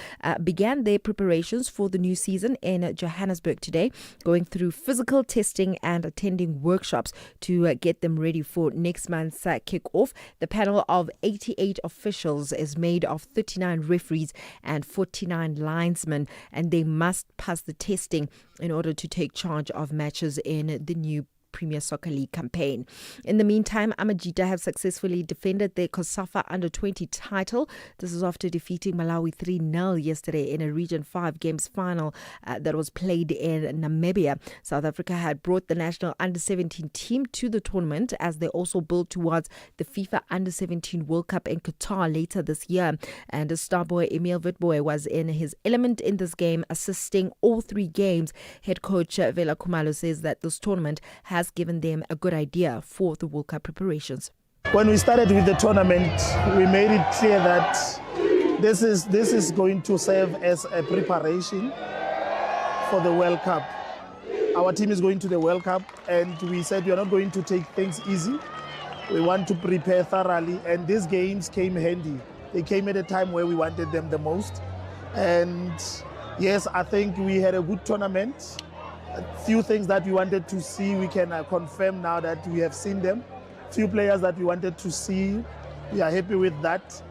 began their preparations for the new season in Johannesburg today, going through physical testing and attending workshops to get them ready for next month's kick-off. The panel of 88 officials is made of 39 referees and 49 linesmen, and they must pass the testing in order to take charge of matches in the new Premier Soccer League campaign. In the meantime, Amajita have successfully defended their COSAFA Under-20 title. This is after defeating Malawi 3-0 yesterday in a Region 5 games final that was played in Namibia. South Africa had brought the national Under-17 team to the tournament as they also build towards the FIFA Under-17 World Cup in Qatar later this year. And star boy Emil Witbooi was in his element in this game, assisting all 3 games. Head coach Vela Khumalo says that this tournament has given them a good idea for the World Cup preparations. When we started with the tournament, we made it clear that this is going to serve as a preparation for the World Cup. Our team is going to the World Cup, and we said we are not going to take things easy. We want to prepare thoroughly, and these games came handy. They came at a time where we wanted them the most. And yes, I think we had a good tournament. A few things that we wanted to see, we can confirm now that we have seen them. Few players that we wanted to see, we are happy with that.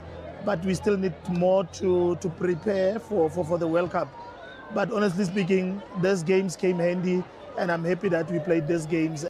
But we still need more to prepare for the World Cup. But honestly speaking, these games came handy, and I'm happy that we played these games.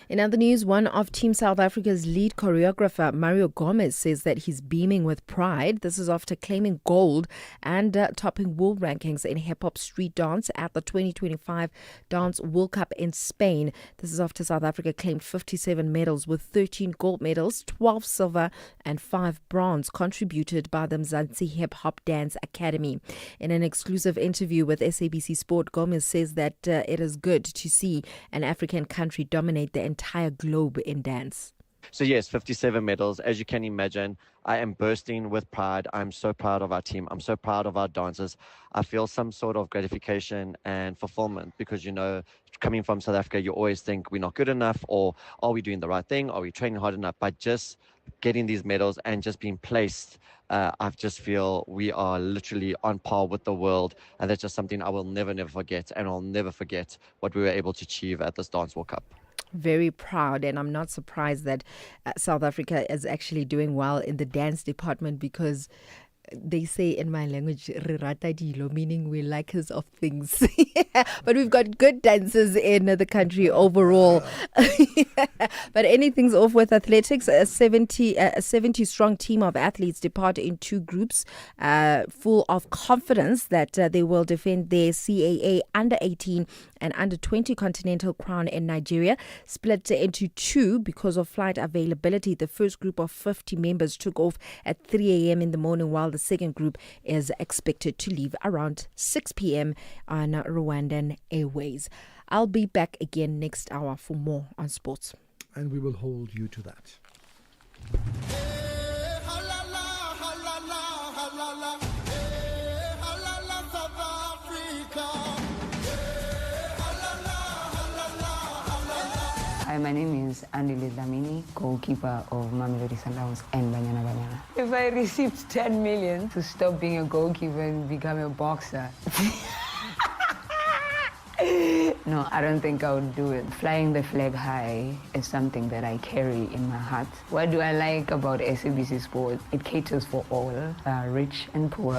In other news, one of Team South Africa's lead choreographer, Mario Gomez, says that he's beaming with pride. This is after claiming gold and topping world rankings in hip-hop street dance at the 2025 Dance World Cup in Spain. This is after South Africa claimed 57 medals with 13 gold medals, 12 silver and 5 bronze contributed by the Mzansi Hip Hop Dance Academy. In an exclusive interview with SABC Sport, Gomez says that it is good to see an African country dominate the entire globe in dance. So yes, 57 medals. As you can imagine, I am bursting with pride. I'm so proud of our team. I'm so proud of our dancers. I feel some sort of gratification and fulfillment because, you know, coming from South Africa, you always think we're not good enough, or are we doing the right thing? Are we training hard enough? By just getting these medals and just being placed, I just feel we are literally on par with the world. And that's just something I will never forget. And I'll never forget what we were able to achieve at this Dance World Cup. Very proud, and I'm not surprised that South Africa is actually doing well in the dance department because they say in my language, "Re rata dilo," meaning we likers of things. But we've got good dancers in the country overall. But anything's off with athletics. A 70-strong team of athletes depart in 2 groups, full of confidence that they will defend their CAA Under-18 and Under-20 continental crown in Nigeria. Split into 2 because of flight availability. The first group of 50 members took off at 3 a.m. in the morning, while the second group is expected to leave around 6 p.m. on Rwandan Airways. I'll be back again next hour for more on sports. And we will hold you to that. Hi, my name is Andile Dlamini, goalkeeper of Mamelodi Sundowns and Banyana Banyana. If I received 10 million to stop being a goalkeeper and become a boxer, no, I don't think I would do it. Flying the flag high is something that I carry in my heart. What do I like about SABC Sport? It caters for all, rich and poor.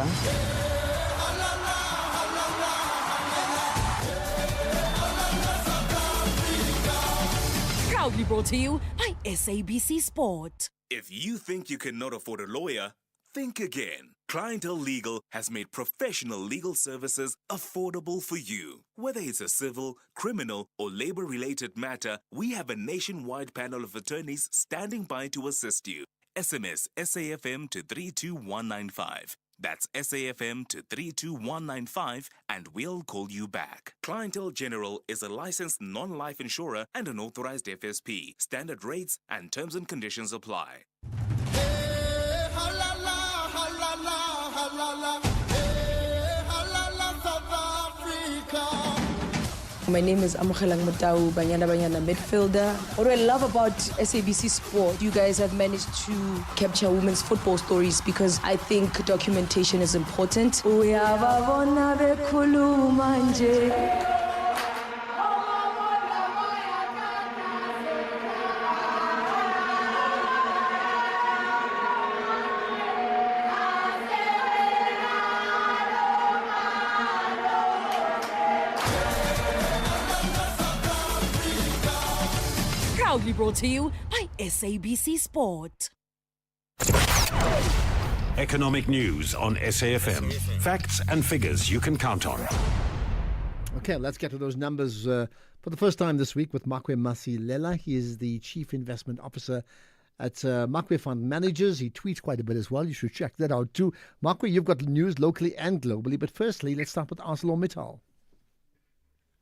Proudly brought to you by SABC Sport. If you think you cannot afford a lawyer, think again. Clientele Legal has made professional legal services affordable for you. Whether it's a civil, criminal, or labor-related matter, we have a nationwide panel of attorneys standing by to assist you. SMS SAFM to 32195. That's SAFM to 32195 and we'll call you back. Clientele General is a licensed non-life insurer and an authorized FSP. Standard rates and terms and conditions apply. My name is Amogelang Motau, Banyana Banyana midfielder. What do I love about SABC Sport? You guys have managed to capture women's football stories because I think documentation is important. Proudly brought to you by SABC Sport. Economic news on SAFM. Facts and figures you can count on. Okay, let's get to those numbers for the first time this week with Makwe Masilela. He is the Chief Investment Officer at Makwe Fund Managers. He tweets quite a bit as well. You should check that out too. Makwe, you've got news locally and globally, but firstly, let's start with ArcelorMittal.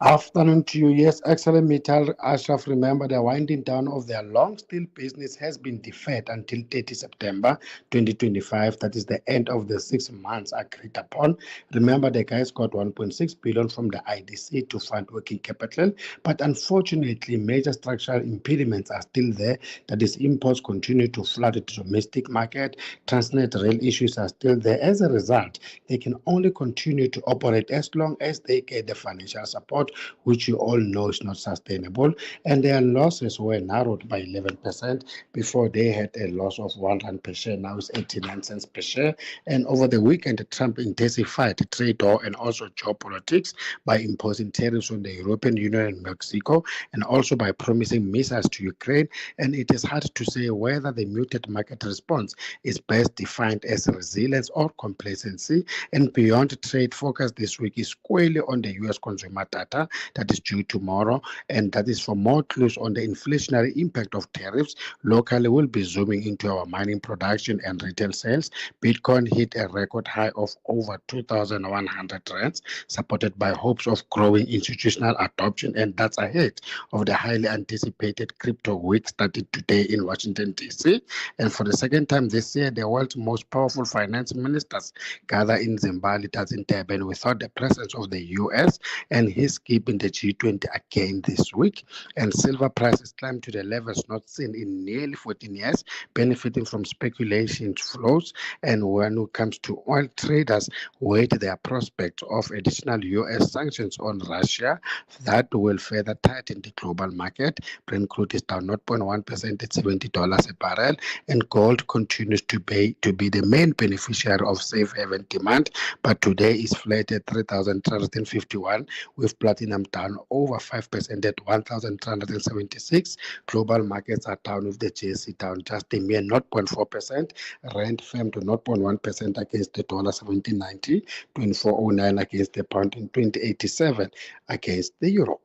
Afternoon to you. Yes, ArcelorMittal, Ashraf, remember the winding down of their long steel business has been deferred until 30 September 2025. That is the end of the 6 months agreed upon. Remember, the guys got 1.6 billion from the IDC to fund working capital, but unfortunately, major structural impediments are still there. That is, imports continue to flood the domestic market. Transnet rail issues are still there. As a result, they can only continue to operate as long as they get the financial support, which you all know is not sustainable, and their losses were narrowed by 11%. Before, they had a loss of 1 rand per share, now it's 89 cents per share. And over the weekend, Trump intensified the trade war and also geopolitics by imposing tariffs on the European Union and Mexico, and also by promising missiles to Ukraine. And it is hard to say whether the muted market response is best defined as resilience or complacency. And beyond trade, focus this week is squarely on the U.S. consumer data that is due tomorrow, and that is for more clues on the inflationary impact of tariffs. Locally, we'll be zooming into our mining production and retail sales. Bitcoin hit a record high of over 2,100 rands, supported by hopes of growing institutional adoption, and that's ahead of the highly anticipated crypto week started today in Washington, D.C. And for the second time this year, the world's most powerful finance ministers gather in Zimbabwe, that's in Durban, without the presence of the U.S., and his keeping the G20 again this week. And silver prices climbed to the levels not seen in nearly 14 years, benefiting from speculation flows. And when it comes to oil, traders weight their prospect of additional U.S. sanctions on Russia that will further tighten the global market. Brent crude is down 0.1% at $70 a barrel, and gold continues to be the main beneficiary of safe haven demand, but today is flat at 3,351, with platinum down over 5% at 1,376. Global markets are down, with the JSE down just a mere 0.4%. Rand firmed to 0.1% against the dollar, 17.90, 24.09 against the pound, and 20.87 against the euro.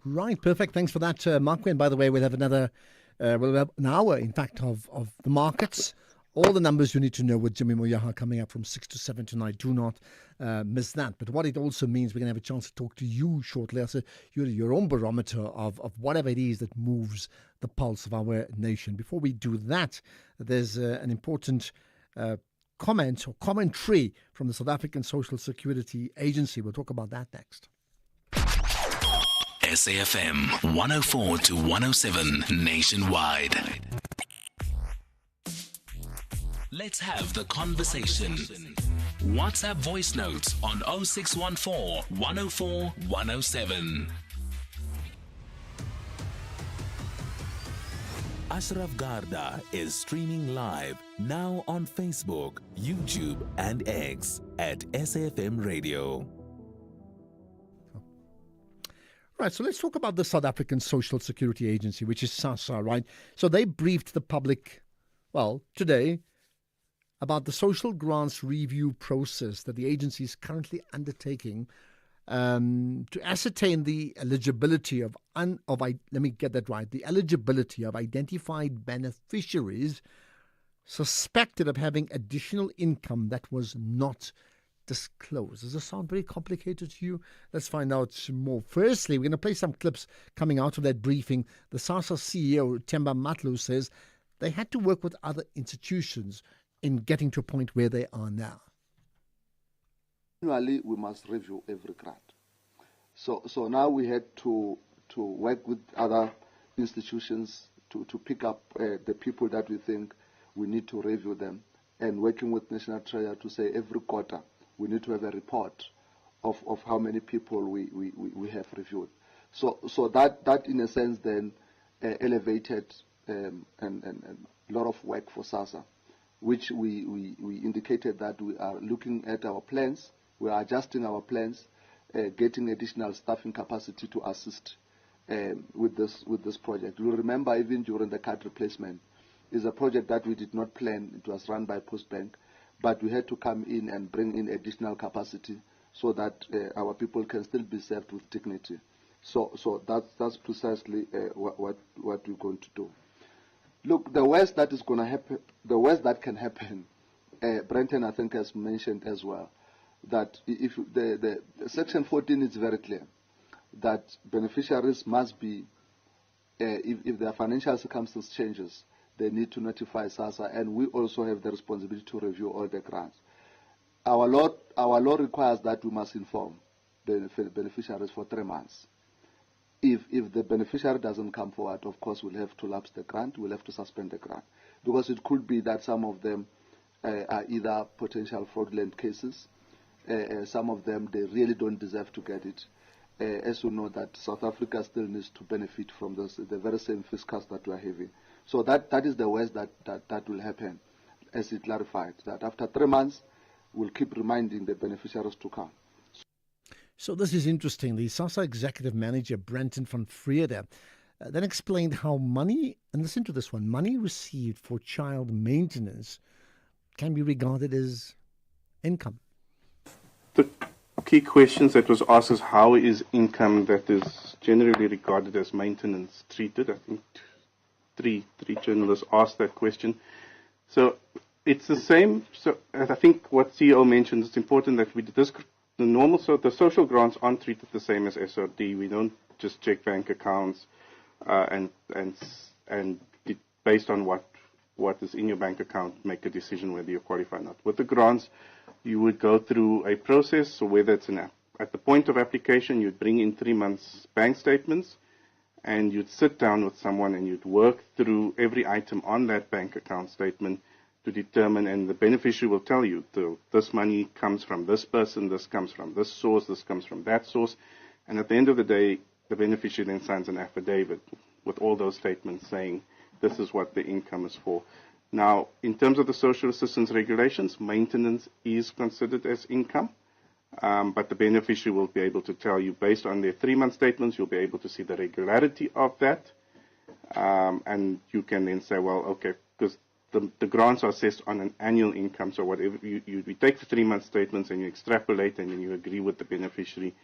Right, perfect. Thanks for that, Makwe. And by the way, we'll have an hour, in fact, of the markets. All the numbers you need to know with Jimmy Moyaha coming up from 6 to 7 tonight. Do not miss that. But what it also means, we're going to have a chance to talk to you shortly. So you're your own barometer of whatever it is that moves the pulse of our nation. Before we do that, there's an important comment or commentary from the South African Social Security Agency. We'll talk about that next. SAFM 104 to 107 nationwide. Let's have the conversation. WhatsApp voice notes on 0614 104 107. Ashraf Garda is streaming live now on Facebook, YouTube, and X at SAFM Radio. Right, so let's talk about the South African Social Security Agency, which is SASSA, right? So they briefed the public, today, about the social grants review process that the agency is currently undertaking to ascertain the eligibility of the eligibility of identified beneficiaries suspected of having additional income that was not disclosed. Does this sound very complicated to you? Let's find out more. Firstly, we're going to play some clips coming out of that briefing. The SASSA CEO, Themba Matlu, says they had to work with other institutions in getting to a point where they are now. Annually, we must review every grant. So now we had to work with other institutions to pick up the people that we think we need to review them, and working with National Treasury to say every quarter we need to have a report of how many people we have reviewed. So that in a sense then elevated and a lot of work for SASSA, which we indicated that we are looking at our plans, we are adjusting our plans, getting additional staffing capacity to assist with this project. You'll remember even during the card replacement, is a project that we did not plan. It was run by Postbank, but we had to come in and bring in additional capacity so that our people can still be served with dignity. So that's precisely what we're going to do. Look, the worst that is going to happen, the worst that can happen, Brenton I think has mentioned as well, that if the Section 14 is very clear, that beneficiaries must be, if their financial circumstances changes, they need to notify SASSA, and we also have the responsibility to review all the grants. Our law requires that we must inform beneficiaries for 3 months. If the beneficiary doesn't come forward, of course, we'll have to lapse the grant, we'll have to suspend the grant. Because it could be that some of them are either potential fraudulent cases, some of them, they really don't deserve to get it. As you know, that South Africa still needs to benefit from the very same fiscals that we are having. So that is the worst that will happen, as it clarified, that after 3 months, we'll keep reminding the beneficiaries to come. So this is interesting. The SASSA executive manager, Brenton van Vrede, then explained how money, and listen to this one, money received for child maintenance can be regarded as income. The key questions that was asked is how is income that is generally regarded as maintenance treated? I think three journalists asked that question. So it's the same. So I think what CEO mentioned, it's important that we the social grants aren't treated the same as SRD. We don't just check bank accounts and based on what is in your bank account, make a decision whether you qualify or not. With the grants, you would go through a process, so whether it's at the point of application, you'd bring in 3 months bank statements, and you'd sit down with someone and you'd work through every item on that bank account statement to determine, and the beneficiary will tell you, this money comes from this person, this comes from this source, this comes from that source, and at the end of the day, the beneficiary then signs an affidavit with all those statements saying this is what the income is for. Now, in terms of the social assistance regulations, maintenance is considered as income, but the beneficiary will be able to tell you, based on their 3-month statements, you'll be able to see the regularity of that, and you can then say, well, okay, because the grants are assessed on an annual income, so whatever you take the 3-month statements and you extrapolate and then you agree with the beneficiary,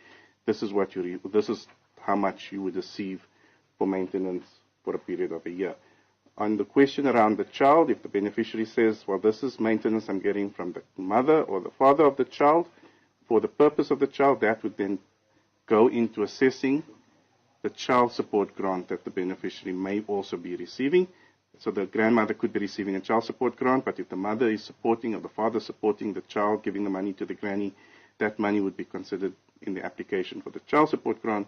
this is how much you would receive for maintenance for a period of a year. On the question around the child, if the beneficiary says, well, this is maintenance I'm getting from the mother or the father of the child, for the purpose of the child, that would then go into assessing the child support grant that the beneficiary may also be receiving. So the grandmother could be receiving a child support grant, but if the mother is supporting or the father supporting the child, giving the money to the granny, that money would be considered in the application for the child support grant,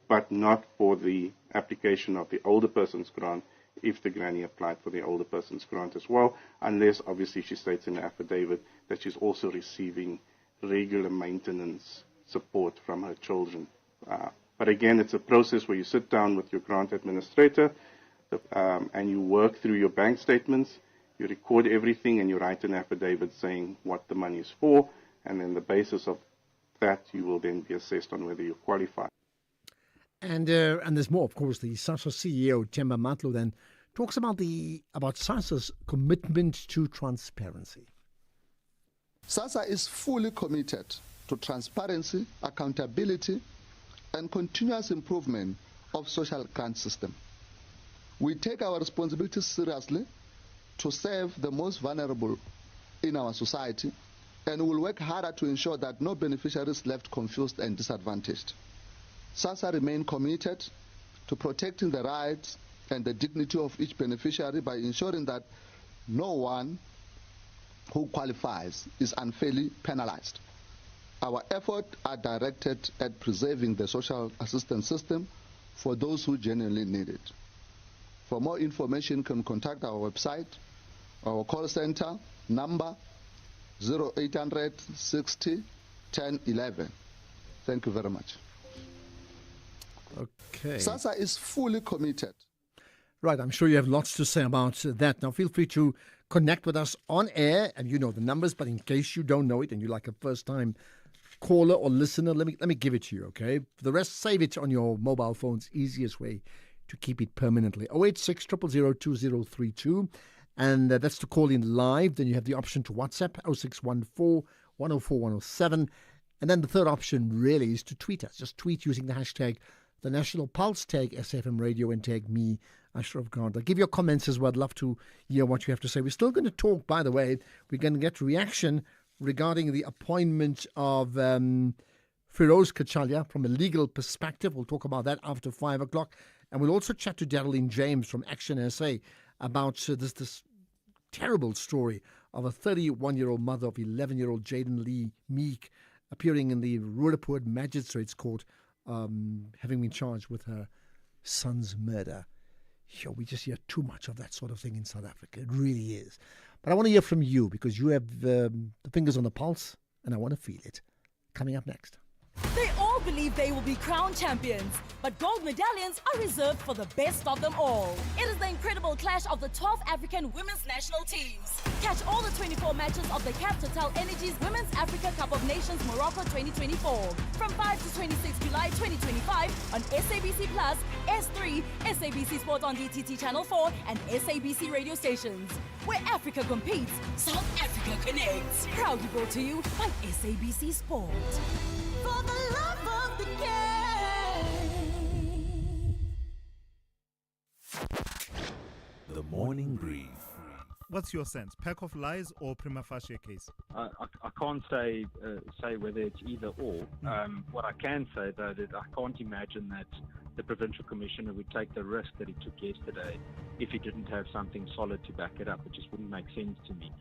but not for the application of the older person's grant if the granny applied for the older person's grant as well, unless obviously she states in the affidavit that she's also receiving regular maintenance support from her children. But again, it's a process where you sit down with your grant administrator and you work through your bank statements, you record everything, and you write an affidavit saying what the money is for, and then the basis of that, you will then be assessed on whether you qualify. And there's more, of course. The SASSA CEO, Themba Matlo, then talks about SASSA's commitment to transparency. SASSA is fully committed to transparency, accountability, and continuous improvement of social grant system. We take our responsibilities seriously to serve the most vulnerable in our society, and will work harder to ensure that no beneficiary is left confused and disadvantaged. SASSA remains committed to protecting the rights and the dignity of each beneficiary by ensuring that no one who qualifies is unfairly penalized. Our efforts are directed at preserving the social assistance system for those who genuinely need it. For more information, you can contact our website, our call center number 0800 60 1011. Thank you very much. Okay. SASSA is fully committed. Right, I'm sure you have lots to say about that. Now, feel free to connect with us on air, and you know the numbers, but in case you don't know it and you like a first-time caller or listener, let me give it to you, okay? For the rest, save it on your mobile phone's easiest way to keep it permanently. 086 000 2032. And that's to call in live. Then you have the option to WhatsApp 0614 104 107. And then the third option really is to tweet us. Just tweet using the hashtag The National Pulse, tag SFM Radio, and tag me, Ashraf Garda. Give your comments as well. I'd love to hear what you have to say. We're still going to talk, by the way. We're going to get reaction regarding the appointment of Firoz Kachalia from a legal perspective. We'll talk about that after 5 o'clock. And we'll also chat to Darrell James from Action SA about this terrible story of a 31-year-old mother of 11-year-old Jaden Lee Meek appearing in the Roodepoort Magistrates Court, having been charged with her son's murder. We just hear too much of that sort of thing in South Africa. It really is. But I want to hear from you because you have the fingers on the pulse, and I want to feel it. Coming up next. They all believe they will be crowned champions, but gold medallions are reserved for the best of them all. It is the incredible clash of the 12 African women's national teams. Catch all the 24 matches of the Cap Total Energies Women's Africa Cup of Nations Morocco 2024 from 5 to 26 July 2025 on SABC Plus, S3, SABC Sport on DTT Channel 4 and SABC radio stations. Where Africa competes, South Africa connects. Proudly brought to you by SABC Sport. For the love of the game. The Morning Brief. What's your sense? Pack of lies or prima facie case? I can't say whether it's either or. What I can say, though, that I can't imagine that the provincial commissioner would take the risk that he took yesterday if he didn't have something solid to back it up. It just wouldn't make sense to me.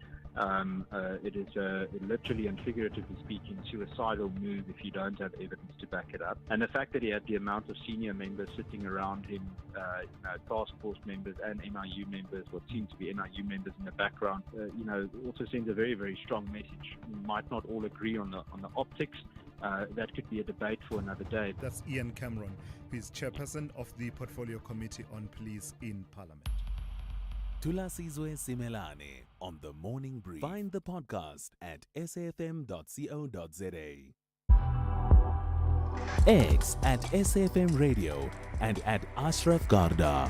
It is literally and figuratively speaking suicidal move if you don't have evidence to back it up. And the fact that he had the amount of senior members sitting around him, task force members and NIU members, what seem to be NIU members in the background, also sends a very, very strong message. We might not all agree on the optics. That could be a debate for another day. That's Ian Cameron, who is chairperson of the Portfolio Committee on Police in Parliament. Tulasizwe Simelane on The Morning Brief. Find the podcast at safm.co.za. X at SAFM Radio and at Ashraf Garda.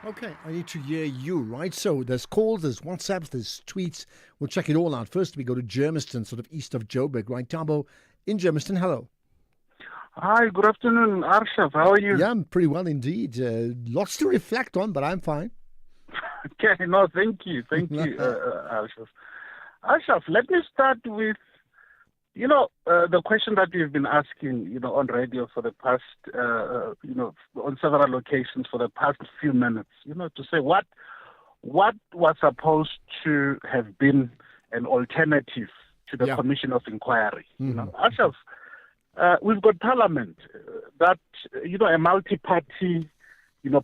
Okay, I need to hear you, right? So there's calls, there's WhatsApps, there's tweets. We'll check it all out. First, we go to Germiston, sort of east of Joburg, right? Tabo in Germiston, hello. Hi, good afternoon, Ashraf. How are you? Yeah, I'm pretty well indeed. Lots to reflect on, but I'm fine. Okay, no, thank you, Ashraf. Ashraf, let me start with, the question that we've been asking, on radio for the past, on several occasions for the past few minutes, to say what was supposed to have been an alternative to the Commission of Inquiry. Ashraf, we've got Parliament, that, a multi-party,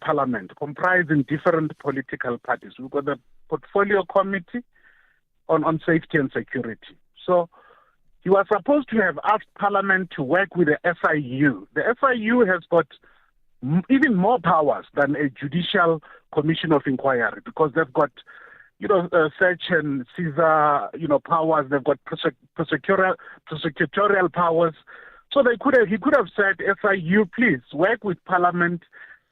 Parliament comprising different political parties. We've got the Portfolio Committee on Safety and Security. So he was supposed to have asked Parliament to work with the SIU. The SIU has got even more powers than a judicial commission of inquiry because they've got, search and seizure, powers. They've got prosecutorial powers. So he could have said, SIU, please work with Parliament,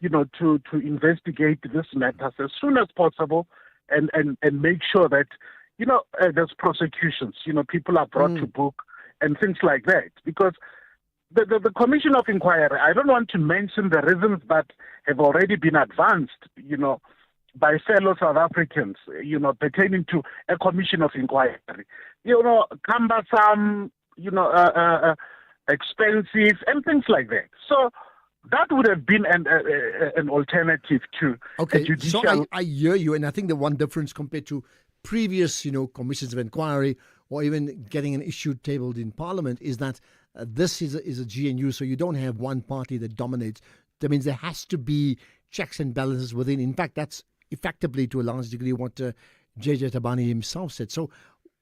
to investigate this matter as soon as possible and make sure that, there's prosecutions, people are brought to book and things like that. Because the Commission of Inquiry, I don't want to mention the reasons that have already been advanced, by fellow South Africans, pertaining to a Commission of Inquiry. Cumbersome, expensive and things like that. So that would have been an alternative to a judicial. So I hear you, and I think the one difference compared to previous, commissions of inquiry or even getting an issue tabled in Parliament is that this is a GNU, so you don't have one party that dominates. That means there has to be checks and balances within. In fact, that's effectively to a large degree what JJ Tabani himself said. So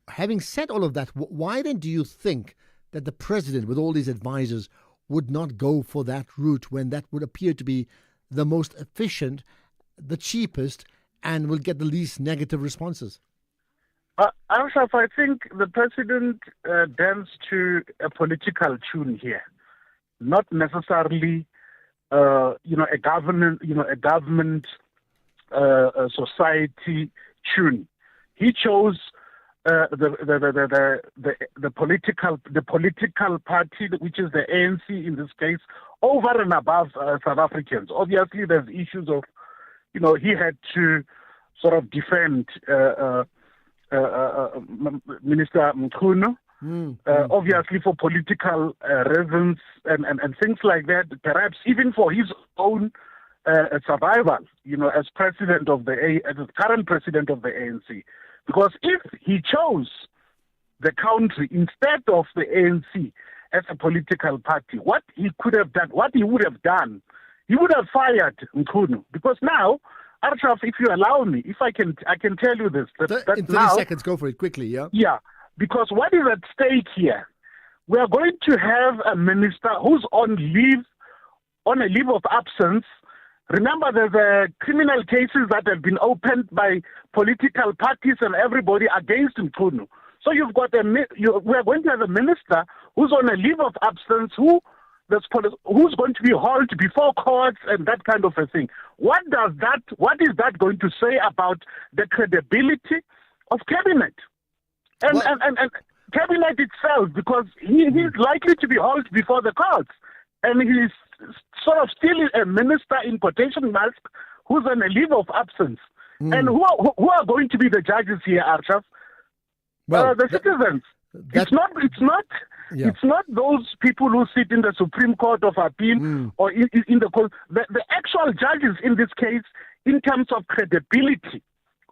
having said all of that, why then do you think that the president, with all these advisors, would not go for that route when that would appear to be the most efficient, the cheapest, and will get the least negative responses? Ashraf, I think the president danced to a political tune here, not necessarily, a government, a society tune. He chose the political party, which is the ANC in this case, over and above South Africans. Obviously, there's issues of, he had to sort of defend Minister Mkhunu, obviously for political reasons and things like that, perhaps even for his own survival, as president of as current president of the ANC. Because if he chose the country instead of the ANC as a political party, what he would have done, he would have fired Mkhunu. Because now, Ashraf, if you allow me, if I can tell you this. In 30 seconds, go for it quickly, yeah? Yeah, because what is at stake here, we are going to have a minister who's on a leave of absence. Remember, there's criminal cases that have been opened by political parties and everybody against Mkhunu. So we are going to have a minister who's on a leave of absence, who's going to be hauled before courts and that kind of a thing. What is that going to say about the credibility of cabinet and cabinet itself? Because he's likely to be hauled before the courts, and he's sort of still a minister in quotation marks who's on a leave of absence. And who are going to be the judges here, Ashraf? Well, the citizens. It's not those people who sit in the Supreme Court of Appeal or in the court. The actual judges in this case, in terms of credibility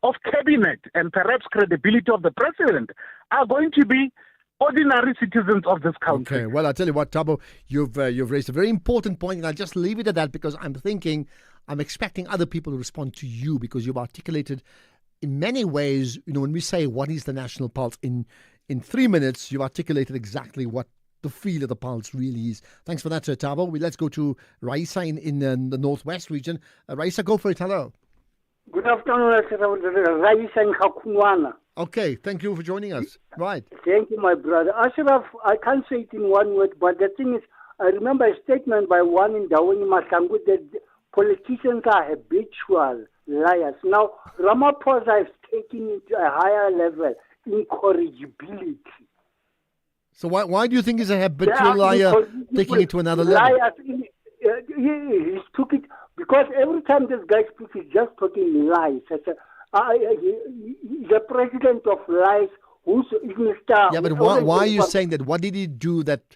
of cabinet and perhaps credibility of the president, are going to be ordinary citizens of this country. Okay, well, I'll tell you what, Thabo, you've raised a very important point, and I'll just leave it at that because I'm expecting other people to respond to you because you've articulated in many ways, when we say what is the national pulse, in 3 minutes, you've articulated exactly what the feel of the pulse really is. Thanks for that, Thabo. Let's go to Raisa in the Northwest region. Raisa, go for it. Hello. Good afternoon, Raisa in Kakumwana. Okay, thank you for joining us. Right. Thank you, my brother. Ashraf, I can't say it in one word, but the thing is, I remember a statement by one in Dawini Masangu that politicians are habitual liars. Now, Ramaphosa is taking it to a higher level, incorrigibility. So why do you think he's a habitual liar, taking it to another level? He took it, because every time this guy speaks, he's just talking lies. He's a president of lies. Who's Mr. Yeah, but why are you saying that? What did he do that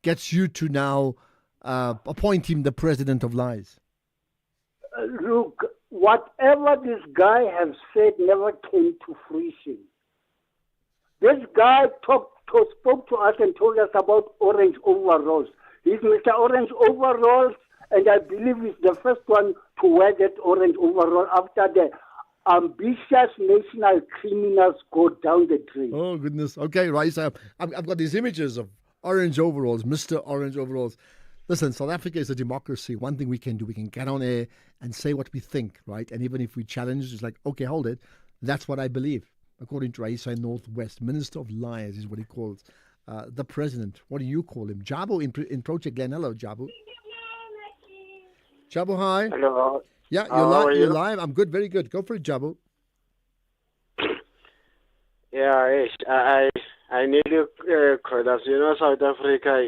gets you to now appoint him the president of lies? Look, whatever this guy has said never came to fruition. This guy spoke to us and told us about orange overalls. He's Mr. Orange Overalls, and I believe he's the first one to wear that orange overall after the ambitious national criminals go down the drain. Oh, goodness. Okay, right. So I've got these images of orange overalls, Mr. Orange Overalls. Listen, South Africa is a democracy. One thing we can do, we can get on air and say what we think, right? And even if we challenge, it's like, okay, hold it. That's what I believe. According to Raisa in Northwest, Minister of Liars is what he calls the president. What do you call him? Jabu in Project Glen. Hello, Jabu. Jabu, hi. Hello. Yeah, you're live. I'm good, very good. Go for it, Jabu. Yeah, I need you, us. South Africa,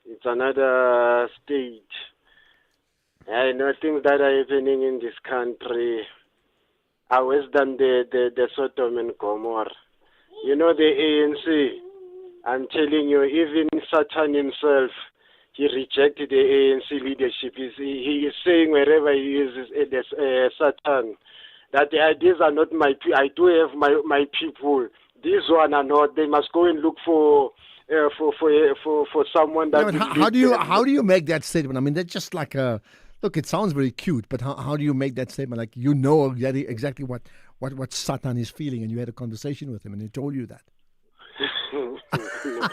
it's another stage. I know things that are happening in this country are worse than the Sodom and Gomorrah. The ANC, I'm telling you, even Satan himself, he rejected the ANC leadership. He is saying wherever he uses Satan, that the ideas are not my people. I do have my people. These one are not. They must go and look for someone that. Yeah, how do you make that statement? I mean, that's just like a look. It sounds very cute, but how do you make that statement? Like exactly what Satan is feeling, and you had a conversation with him, and he told you that.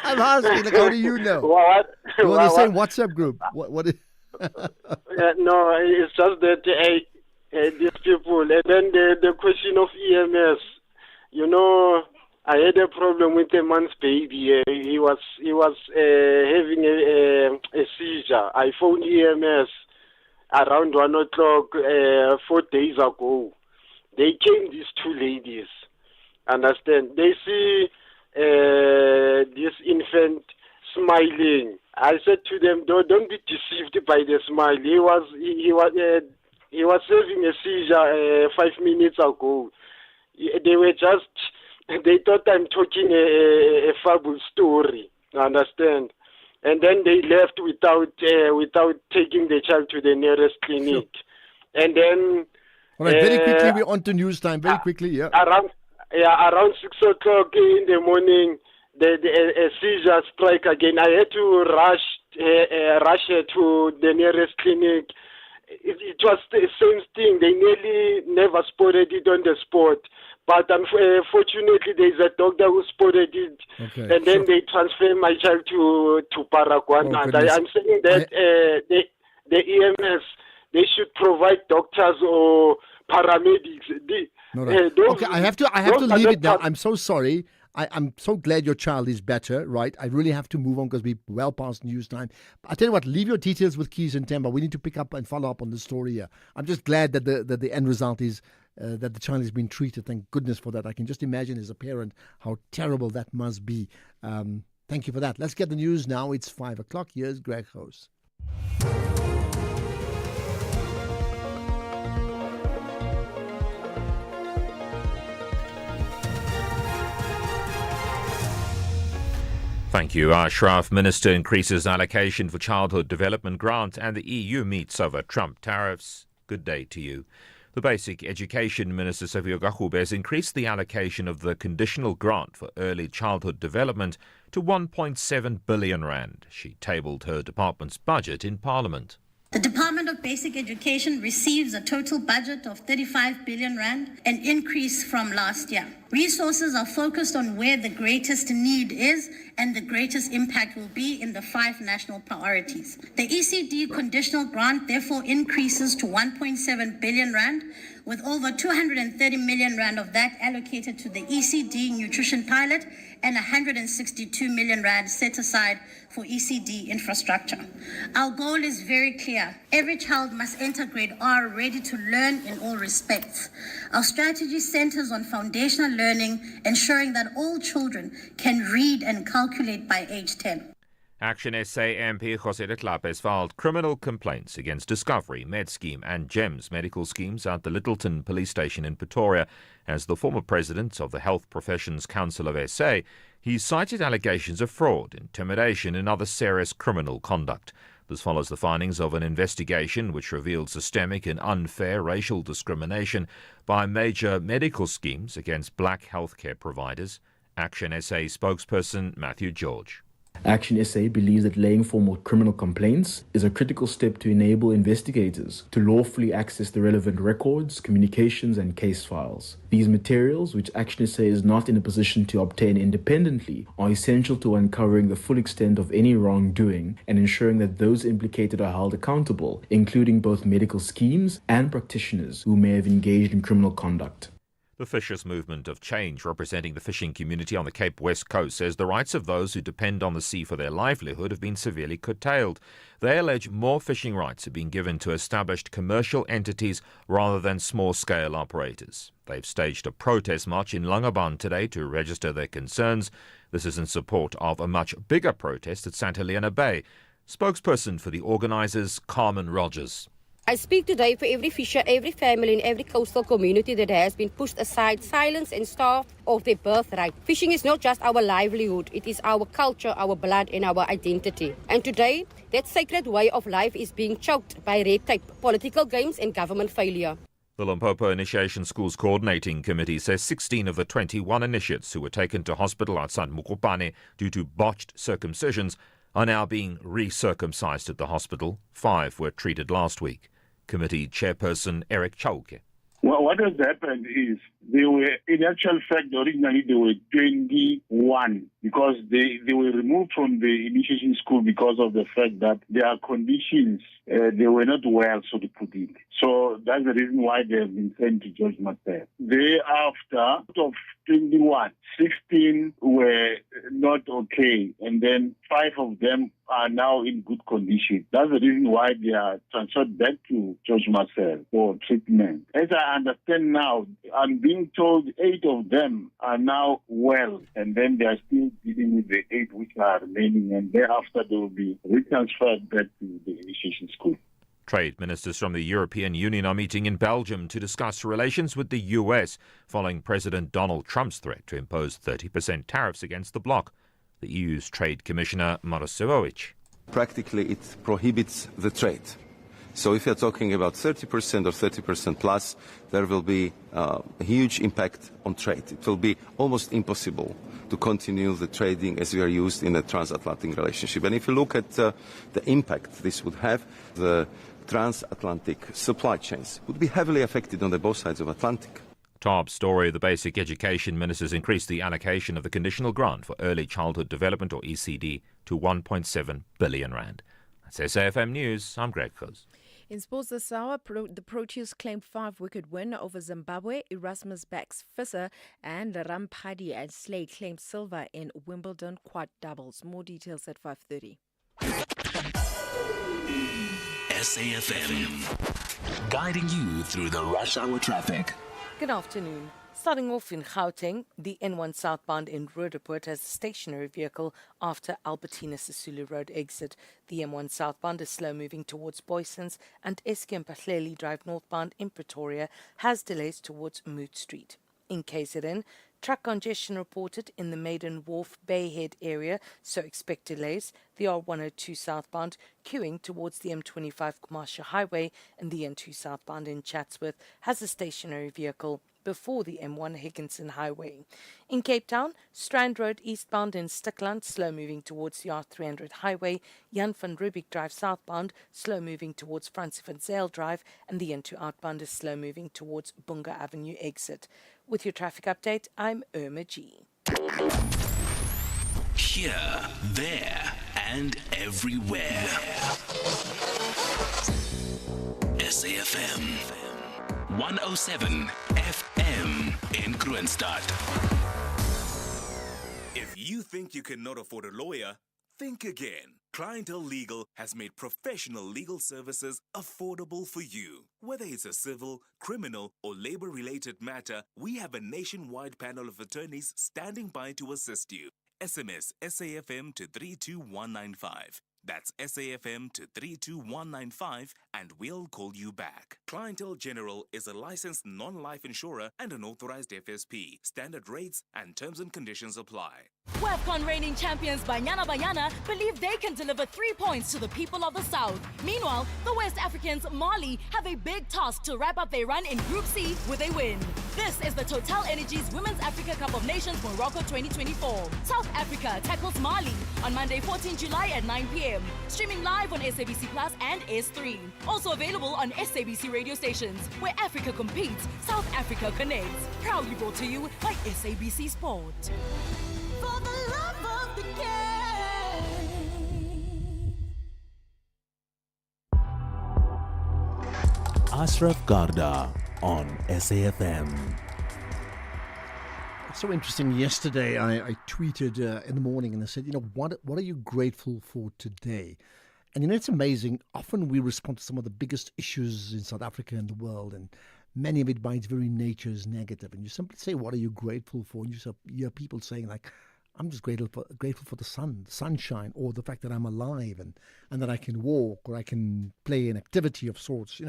I'm asking, like, how do you know? What? You're on the same WhatsApp group. What is... No, it's just that these people, and then the question of EMS. you know, I had a problem with a man's baby. He was having a seizure. I phoned EMS around 1 o'clock 4 days ago. They came, these two ladies. Understand? They see this infant smiling. I said to them, don't be deceived by the smile. He was having a seizure 5 minutes ago. They thought I'm talking a fable story. Understand? And then they left without taking the child to the nearest clinic. Sure. And then all right, very quickly, we're on to news time. Very quickly, yeah. Around 6 o'clock in the morning, the seizure strike again. I had to rush her to the nearest clinic. It was the same thing. They nearly never spotted it on the spot. But unfortunately, there's a doctor who spotted it, and then they transfer my child to Paraguay. I'm saying that the EMS, they should provide doctors or paramedics. I have to leave it now. I'm so sorry. I'm so glad your child is better, right? I really have to move on because we're well past news time. I tell you what, leave your details with Keys and Temba. We need to pick up and follow up on the story here. I'm just glad that the end result is that the child has been treated. Thank goodness for that. I can just imagine as a parent how terrible that must be. Thank you for that. Let's get the news now. It's 5 o'clock. Here's Greg House. Thank you, Ashraf. Minister increases allocation for childhood development grant and the EU meets over Trump tariffs. Good day to you. The Basic Education Minister, Siphiwe Gaqube, has increased the allocation of the conditional grant for early childhood development to 1.7 billion rand. She tabled her department's budget in Parliament. The Department of Basic Education receives a total budget of 35 billion rand, an increase from last year. Resources are focused on where the greatest need is and the greatest impact will be in the 5 national priorities. The ECD conditional grant therefore increases to 1.7 billion rand, with over 230 million rand of that allocated to the ECD nutrition pilot and 162 million rand set aside for ECD infrastructure. Our goal is very clear. Every child must enter grade R ready to learn in all respects. Our strategy centers on foundational learning, ensuring that all children can read and calculate by age 10. Action SA MP José de Klapp has filed criminal complaints against Discovery, MedScheme and GEMS medical schemes at the Littleton police station in Pretoria. As the former president of the Health Professions Council of SA, he cited allegations of fraud, intimidation and other serious criminal conduct. This follows the findings of an investigation which revealed systemic and unfair racial discrimination by major medical schemes against black healthcare providers. Action SA spokesperson Matthew George. Action SA believes that laying formal criminal complaints is a critical step to enable investigators to lawfully access the relevant records, communications and case files. These materials, which Action SA is not in a position to obtain independently, are essential to uncovering the full extent of any wrongdoing and ensuring that those implicated are held accountable, including both medical schemes and practitioners who may have engaged in criminal conduct. The Fishers Movement of Change, representing the fishing community on the Cape West Coast, says the rights of those who depend on the sea for their livelihood have been severely curtailed. They allege more fishing rights have been given to established commercial entities rather than small-scale operators. They've staged a protest march in Langebaan today to register their concerns. This is in support of a much bigger protest at St. Helena Bay. Spokesperson for the organisers, Carmen Rogers. I speak today for every fisher, every family in every coastal community that has been pushed aside, silenced and starved of their birthright. Fishing is not just our livelihood, it is our culture, our blood and our identity. And today, that sacred way of life is being choked by red tape, political games and government failure. The Limpopo Initiation Schools Coordinating Committee says 16 of the 21 initiates who were taken to hospital outside Mokopane due to botched circumcisions are now being recircumcised at the hospital. 5 were treated last week. Committee Chairperson Eric Chauke. Well, what has happened is they were, in actual fact, originally they were 21 because they were removed from the initiation school because of the fact that their conditions, they were not well, so to put it. So that's the reason why they have been sent to George Marcel. Thereafter, out of 21, 16 were not okay, and then 5 of them are now in good condition. That's the reason why they are transferred back to George Marcel for treatment. As I understand now, I'm being told 8 of them are now well, and then they are still dealing with the 8 which are remaining, and thereafter they will be retransferred back to the initiation school. Trade ministers from the European Union are meeting in Belgium to discuss relations with the US following President Donald Trump's threat to impose 30% tariffs against the bloc. The EU's Trade Commissioner, Maroš. Practically, it prohibits the trade. So if you're talking about 30% or 30% plus, there will be a huge impact on trade. It will be almost impossible to continue the trading as we are used in a transatlantic relationship. And if you look at the impact this would have, the transatlantic supply chains would be heavily affected on both sides of Atlantic. Top story, the Basic Education Ministers increased the allocation of the Conditional Grant for Early Childhood Development, or ECD, to 1.7 billion rand. That's SAFM News. I'm Greg Coz. In sports this hour, the Proteas claimed 5-wicket win over Zimbabwe. Erasmus backs Fisher, and Rampadi and Slade claimed silver in Wimbledon quad doubles. More details at 5:30. SAFM, guiding you through the rush hour traffic. Good afternoon. Starting off in Gauteng, the N1 southbound in Roodepoort has a stationary vehicle after Albertina Sisulu Road exit. The M1 southbound is slow moving towards Boysons, and Eskom Pahleli Drive northbound in Pretoria has delays towards Moot Street. In KZN, truck congestion reported in the Maiden Wharf Bayhead area, so expect delays. The R102 southbound queuing towards the M25 Commercial Highway, and the N2 southbound in Chatsworth has a stationary vehicle before the M1 Higginson Highway. In Cape Town, Strand Road eastbound in Stickland, slow moving towards the R300 Highway, Jan van Riebeeck Drive southbound, slow moving towards Francis van Zyl Drive, and the N2 outbound is slow moving towards Bunga Avenue exit. With your traffic update, I'm Irma G. Here, there, and everywhere. SAFM 107 FM in Kroonstad. If you think you cannot afford a lawyer, think again. Clientele Legal has made professional legal services affordable for you. Whether it's a civil, criminal, or labor-related matter, we have a nationwide panel of attorneys standing by to assist you. SMS SAFM to 32195. That's SAFM to 32195 and we'll call you back. Clientele General is a licensed non-life insurer and an authorized FSP. Standard rates and terms and conditions apply. WAFCON reigning champions Banyana Banyana believe they can deliver 3 points to the people of the South. Meanwhile, the West Africans Mali have a big task to wrap up their run in Group C with a win. This is the Total Energies Women's Africa Cup of Nations Morocco 2024. South Africa tackles Mali on Monday 14 July at 9 p.m. Streaming live on SABC Plus and S3. Also available on SABC radio stations. Where Africa competes, South Africa connects. Proudly brought to you by SABC Sport. For the love of the game. Ashraf Garda on SAFM. It's so interesting. Yesterday, I tweeted in the morning and I said, what are you grateful for today? And it's amazing. Often we respond to some of the biggest issues in South Africa and the world, and many of it by its very nature is negative. And you simply say, what are you grateful for? And you hear people saying, like, I'm just grateful for the sun, the sunshine, or the fact that I'm alive and that I can walk or I can play an activity of sorts,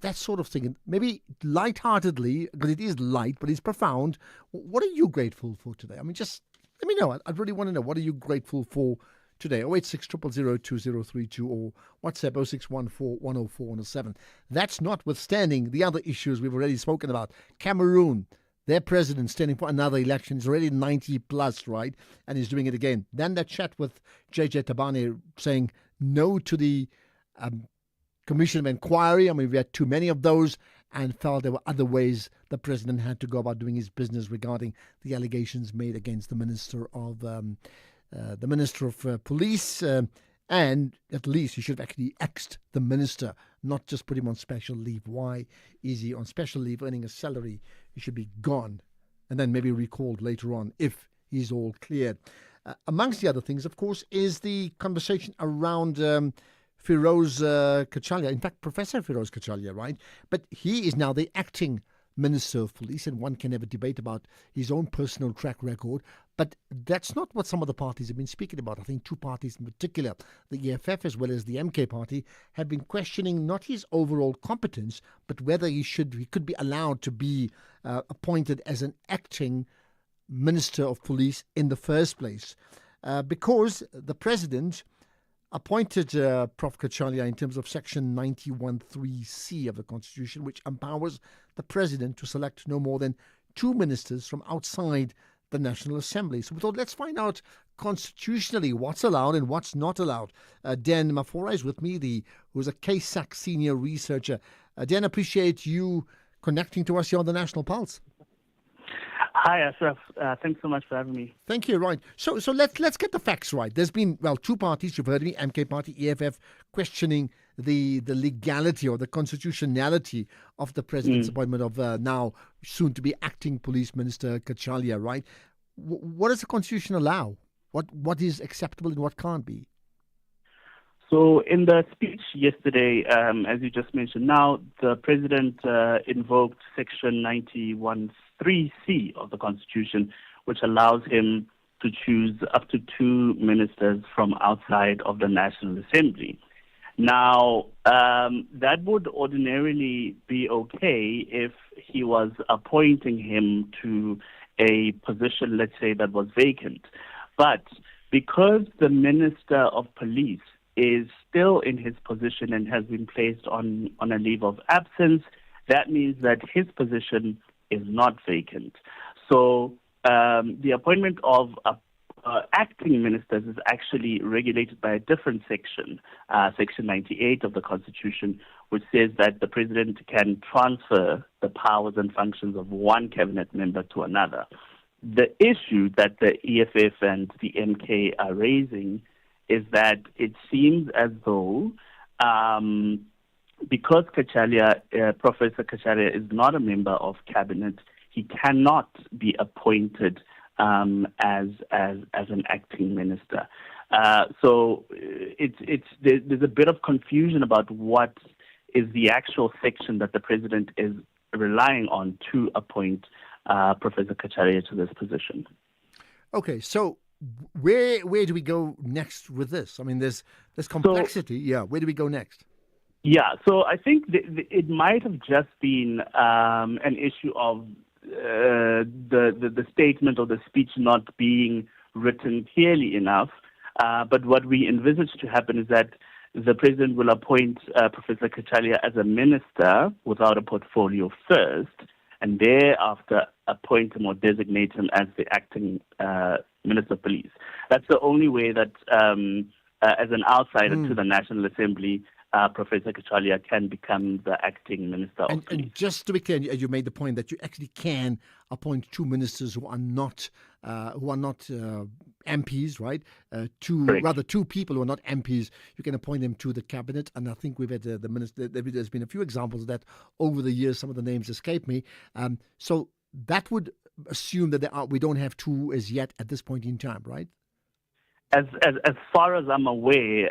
that sort of thing. And maybe lightheartedly, because it is light, but it's profound. What are you grateful for today? I mean, just let me know. I'd really want to know. What are you grateful for today? 086 000 2032 or WhatsApp 0614 104 107. That's notwithstanding the other issues we've already spoken about. Cameroon, their president standing for another election. He's already 90 plus, right? And he's doing it again. Then that chat with JJ Tabane saying no to the Commission of Inquiry. I mean, we had too many of those. and felt there were other ways the president had to go about doing his business regarding the allegations made against the Minister of Police. And at least he should have actually axed the minister, not just put him on special leave. Why is he on special leave earning a salary? He should be gone and then maybe recalled later on if he's all cleared. Amongst the other things, of course, is the conversation around Feroz Kachalia. In fact, Professor Feroz Kachalia, right? But he is now the acting Minister of Police, and one can have a debate about his own personal track record. But that's not what some of the parties have been speaking about. I think two parties in particular, the EFF as well as the MK party, have been questioning not his overall competence, but whether he could be allowed to be appointed as an acting Minister of Police in the first place. Because the President appointed Prof. Kachalia in terms of Section 91(3)(c) of the Constitution, which empowers the President to select no more than 2 ministers from outside the National Assembly. So we thought, let's find out constitutionally what's allowed and what's not allowed. Dan Mafora is with me, who's a KSAC senior researcher. Dan, appreciate you connecting to us here on the National Pulse. Hi, Ashraf. Thanks so much for having me. Thank you. Right. So let's get the facts right. There's been, two parties, you've heard me, MK Party, EFF, questioning the legality or the constitutionality of the President's appointment of now soon-to-be acting Police Minister Kachalia, right? What does the Constitution allow? What is acceptable and what can't be? So in the speech yesterday, as you just mentioned now, the President invoked Section 91(3)(c) of the Constitution, which allows him to choose up to 2 ministers from outside of the National Assembly. Now, that would ordinarily be okay if he was appointing him to a position, let's say, that was vacant. But because the Minister of Police is still in his position and has been placed on a leave of absence, that means that his position is not vacant. So the appointment of acting ministers is actually regulated by a different section, Section 98 of the Constitution, which says that the President can transfer the powers and functions of one cabinet member to another. The issue that the EFF and the MK are raising is that it seems as though because Professor Kachalia is not a member of cabinet, he cannot be appointed as an acting minister. So there's a bit of confusion about what is the actual section that the President is relying on to appoint Professor Kachalia to this position. Okay, so where do we go next with this? I mean, there's complexity. Where do we go next? Yeah, so I think it might have just been an issue of the statement or the speech not being written clearly enough. But what we envisage to happen is that the President will appoint Professor Kachalia as a minister without a portfolio first, and thereafter appoint him or designate him as the acting Minister of Police. That's the only way that, as an outsider to the National Assembly, Professor Kachalia can become the acting Minister of Police. And just to be clear, you made the point that you actually can appoint 2 ministers who are not MPs, right? Two people who are not MPs. You can appoint them to the cabinet, and I think we've had the minister. There's been a few examples of that over the years. Some of the names escape me. So that would assume that we don't have 2 as yet at this point in time, right? As far as I'm aware,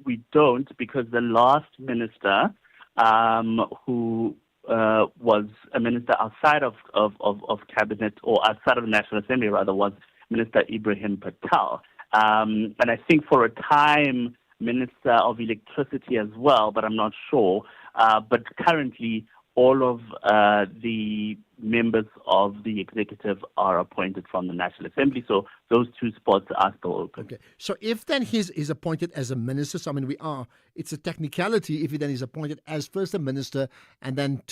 we don't, because the last minister who was a minister outside of cabinet, or outside of the National Assembly rather, was Minister Ibrahim Patel. And I think for a time, Minister of Electricity as well, but I'm not sure. But currently, all of the members of the executive are appointed from the National Assembly, so those 2 spots are still open. Okay, so if then he's appointed as a minister, so I mean it's a technicality if he then is appointed as first a minister and then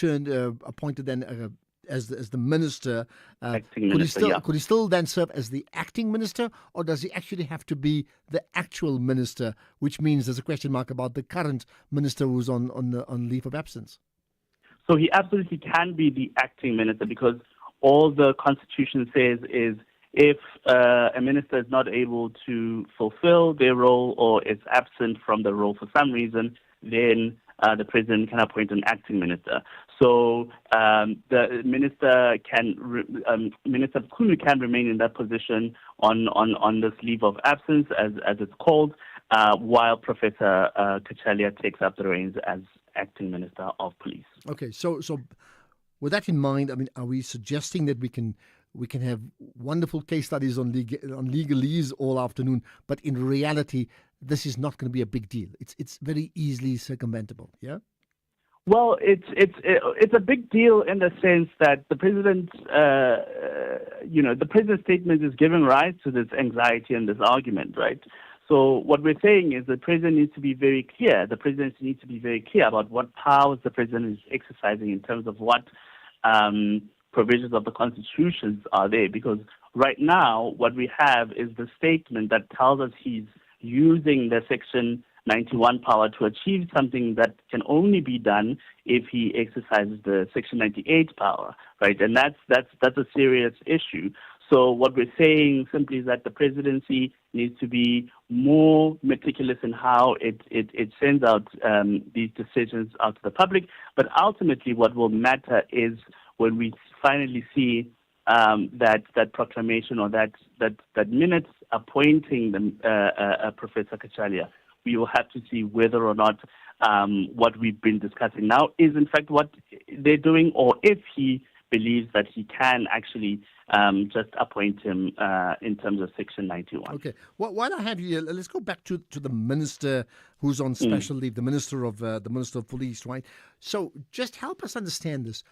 appointed then as the minister, could he still then serve as the acting minister, or does he actually have to be the actual minister, which means there's a question mark about the current minister who's on leave of absence? So he absolutely can be the acting minister, because all the Constitution says is if a minister is not able to fulfill their role or is absent from the role for some reason, then the president can appoint an acting minister. So the minister Minister Kunu can remain in that position on this leave of absence, as it's called, while Professor Cachalia takes up the reins as acting minister of police. Okay, so with that in mind, I mean, are we suggesting that we can have wonderful case studies on legalese all afternoon, but in reality, this is not going to be a big deal? It's very easily circumventable. Yeah. Well, it's a big deal in the sense that the president, the president's statement is giving rise to this anxiety and this argument, right? So what we're saying is the president needs to be very clear. The president needs to be very clear about what powers the president is exercising in terms of what provisions of the Constitution are there. Because right now, what we have is the statement that tells us he's using the Section 91 power to achieve something that can only be done if he exercises the Section 98 power, right? And that's a serious issue. So what we're saying simply is that the presidency needs to be more meticulous in how it sends out these decisions out to the public. But ultimately, what will matter is when we finally see that proclamation or that minutes appointing Professor Cachalia. We will have to see whether or not what we've been discussing now is in fact what they're doing, or if he believes that he can actually just appoint him in terms of Section 91. Okay. While I have you, let's go back to the minister who's on special leave, the Minister of Police, right? So just help us understand this.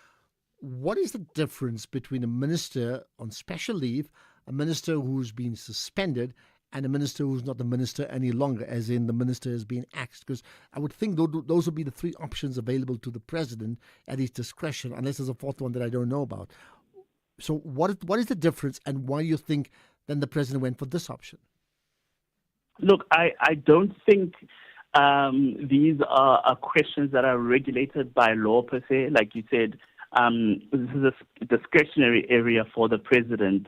What is the difference between a minister on special leave, a minister who's been suspended, and a minister who's not the minister any longer, as in the minister has been axed? Because I would think those would be the three options available to the president at his discretion, unless there's a fourth one that I don't know about. So what is the difference, and why do you think then the president went for this option? Look, I don't think these are questions that are regulated by law per se. Like you said, this is a discretionary area for the president,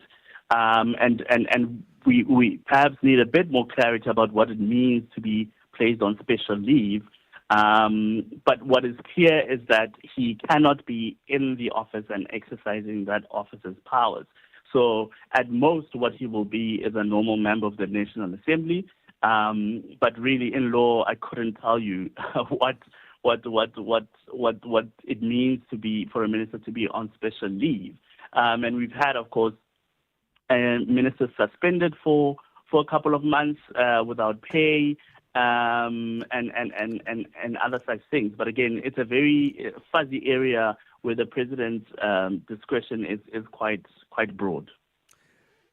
and we perhaps need a bit more clarity about what it means to be placed on special leave. But what is clear is that he cannot be in the office and exercising that office's powers. So at most, what he will be is a normal member of the National Assembly. But really, in law, I couldn't tell you what it means to be for a minister to be on special leave. And we've had, of course, ministers suspended for a couple of months without pay, and other such things. But again, it's a very fuzzy area where the president's discretion is quite broad.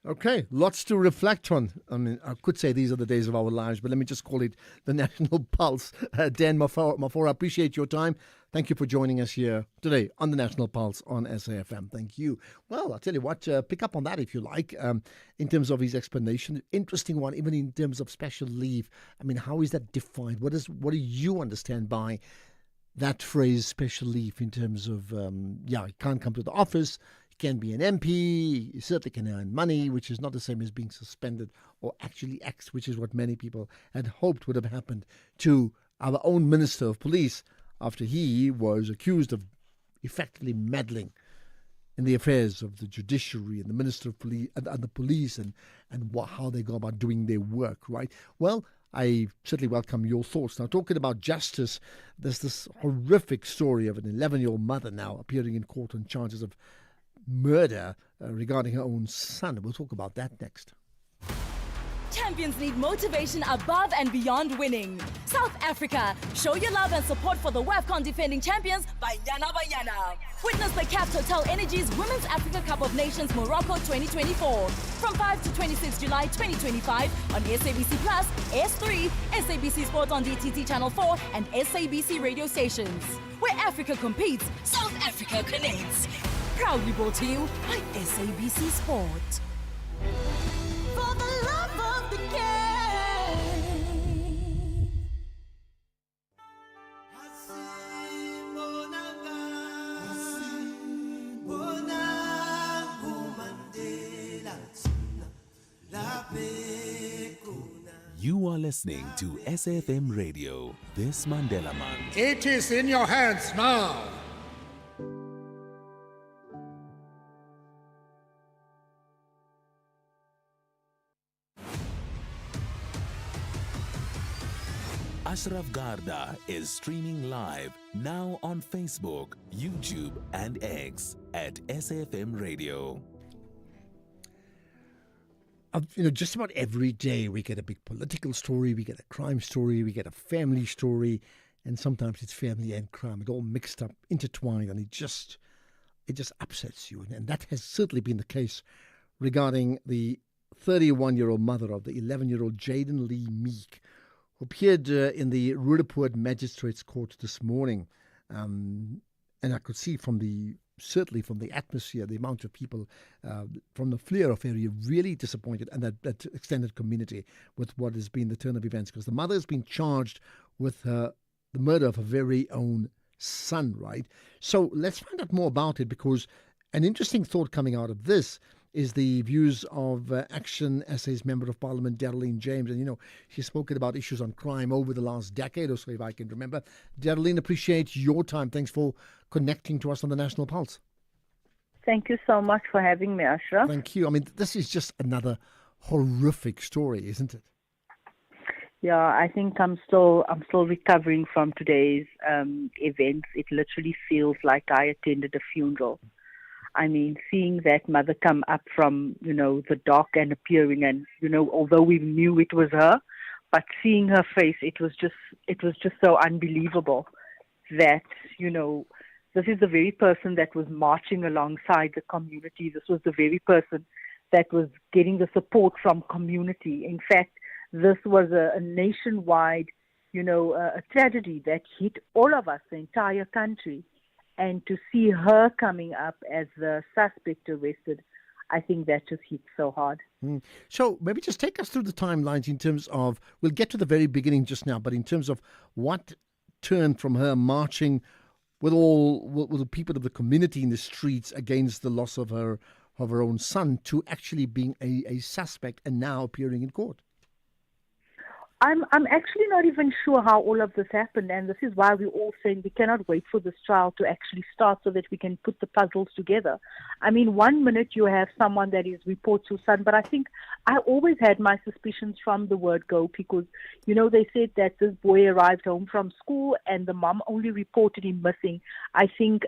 Okay, lots to reflect on. I mean, I could say these are the days of our lives, but let me just call it the National Pulse. Dan Mafora, appreciate your time. Thank you for joining us here today on the National Pulse on SAFM. Thank you. Well, I'll tell you what, pick up on that if you like, in terms of his explanation. Interesting one, even in terms of special leave. I mean, how is that defined? What do you understand by that phrase, special leave, in terms of, he can't come to the office, he can be an MP, he certainly can earn money, which is not the same as being suspended or actually axed, which is what many people had hoped would have happened to our own Minister of Police after he was accused of effectively meddling in the affairs of the judiciary and the Minister of Police and the police and how they go about doing their work, right? Well, I certainly welcome your thoughts. Now, talking about justice, there's this horrific story of an 11-year-old mother now appearing in court on charges of murder regarding her own son. We'll talk about that next. Champions need motivation above and beyond winning. South Africa, show your love and support for the WAFCON defending champions Banyana Banyana. Witness the CAF Total Energies Women's Africa Cup of Nations Morocco 2024 from 5 to 26 July 2025 on SABC Plus, S3, SABC Sport on DTT Channel 4 and SABC radio stations. Where Africa competes, South Africa connects. Proudly brought to you by SABC Sport. For the love of the game. listening to SAFM Radio, This Mandela Month. It is in your hands now. Ashraf Garda is streaming live now on Facebook, YouTube, and X at SAFM Radio. Just about every day we get a big political story, we get a crime story, we get a family story, and sometimes it's family and crime. It all mixed up, intertwined, and it just upsets you. And that has certainly been the case regarding the 31-year-old mother of the 11-year-old Jaden Lee Meek, who appeared in the Roodepoort Magistrates Court this morning. And I could see certainly from the atmosphere, the amount of people from the Vleerhof area really disappointed, and that extended community with what has been the turn of events, because the mother has been charged with the murder of her very own son, right? So let's find out more about it, because an interesting thought coming out of this is the views of Action SA's Member of Parliament, Daryline James. And, she's spoken about issues on crime over the last decade or so, if I can remember. Daryline, appreciate your time. Thanks for connecting to us on the National Pulse. Thank you so much for having me, Ashraf. Thank you. I mean, this is just another horrific story, isn't it? Yeah, I think I'm still recovering from today's events. It literally feels like I attended a funeral. I mean, seeing that mother come up from, the dark and appearing, and, although we knew it was her, but seeing her face, it was just so unbelievable that, this is the very person that was marching alongside the community. This was the very person that was getting the support from community. In fact, this was a nationwide, a tragedy that hit all of us, the entire country. And to see her coming up as the suspect arrested, I think that just hit so hard. So maybe just take us through the timelines in terms of, we'll get to the very beginning just now, but in terms of what turned from her marching with the people of the community in the streets against the loss of her own son to actually being a suspect and now appearing in court. I'm actually not even sure how all of this happened, and this is why we're all saying we cannot wait for this trial to actually start so that we can put the puzzles together. I mean, 1 minute you have someone that is reports your son, but I think I always had my suspicions from the word go, because, they said that this boy arrived home from school and the mom only reported him missing, I think,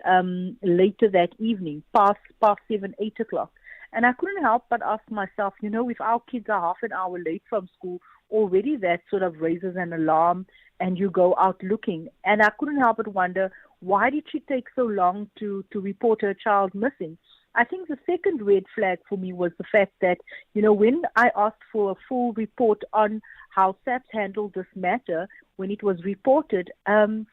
later that evening, past 7, 8 o'clock. And I couldn't help but ask myself, if our kids are half an hour late from school, already that sort of raises an alarm and you go out looking. And I couldn't help but wonder, why did she take so long to report her child missing? I think the second red flag for me was the fact that, when I asked for a full report on how SAPS handled this matter, when it was reported, the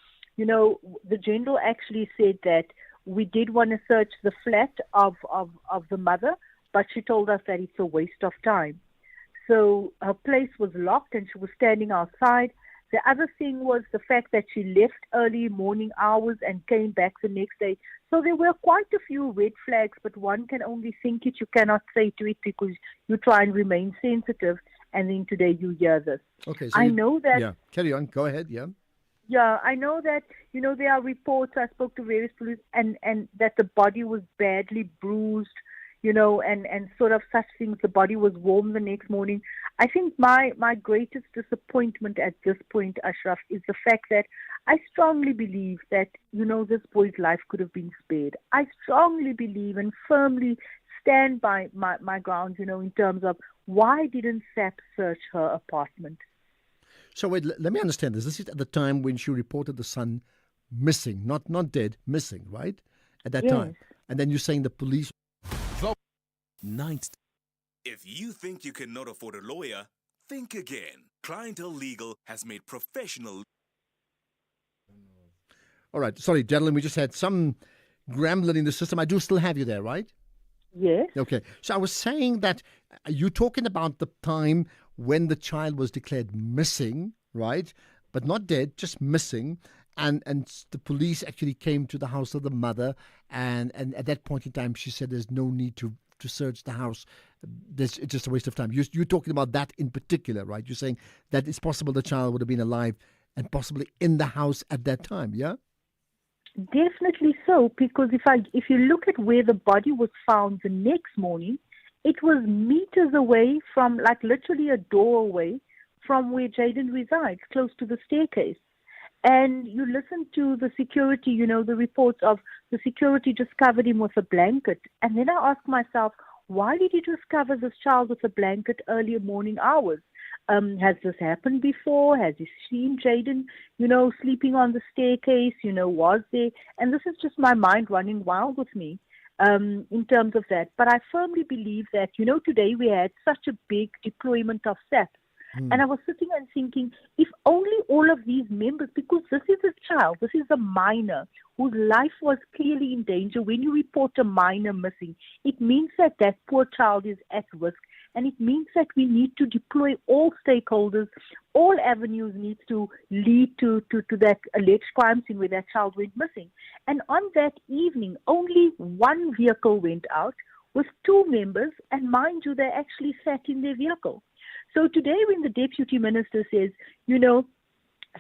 general actually said that we did want to search the flat of the mother, but she told us that it's a waste of time. So her place was locked and she was standing outside. The other thing was the fact that she left early morning hours and came back the next day. So there were quite a few red flags, but one can only think it. You cannot say to it because you try and remain sensitive. And then today you hear this. Okay, so I know that. Yeah, carry on. Go ahead. Yeah. Yeah, I know that, there are reports. I spoke to various police and that the body was badly bruised, and sort of such things. The body was warm the next morning. I think my greatest disappointment at this point, Ashraf, is the fact that I strongly believe that, this boy's life could have been spared. I strongly believe and firmly stand by my grounds, in terms of why didn't SAPS search her apartment? So wait, let me understand this. This is at the time when she reported the son missing, not dead, missing, right? At that time. And then you're saying the police... If you think you cannot afford a lawyer, think again. Clientele Legal has made professional... All right. Sorry, gentlemen, we just had some gremlin in the system. I do still have you there, right? Yes. Okay. So I was saying that you're talking about the time when the child was declared missing, right? But not dead, just missing. And the police actually came to the house of the mother. And at that point in time, she said there's no need to search the house it's just a waste of time. You're talking about that in particular, right? You're saying that it's possible the child would have been alive and possibly in the house at that time, yeah? Definitely so, because if you look at where the body was found the next morning, it was meters away from, like literally a door away from where Jaden resides, close to the staircase. And you listen to the security, the reports of the security just covered him with a blanket. And then I ask myself, why did he just cover this child with a blanket early morning hours? Has this happened before? Has he seen Jaden, sleeping on the staircase? Was there? And this is just my mind running wild with me in terms of that. But I firmly believe that, today we had such a big deployment of SAPs. And I was sitting and thinking, if only all of these members, because this is a child, this is a minor whose life was clearly in danger. When you report a minor missing, it means that that poor child is at risk. And it means that we need to deploy all stakeholders, all avenues need to lead to that alleged crime scene where that child went missing. And on that evening, only one vehicle went out with 2 members, and mind you, they actually sat in their vehicle. So today when the Deputy Minister says,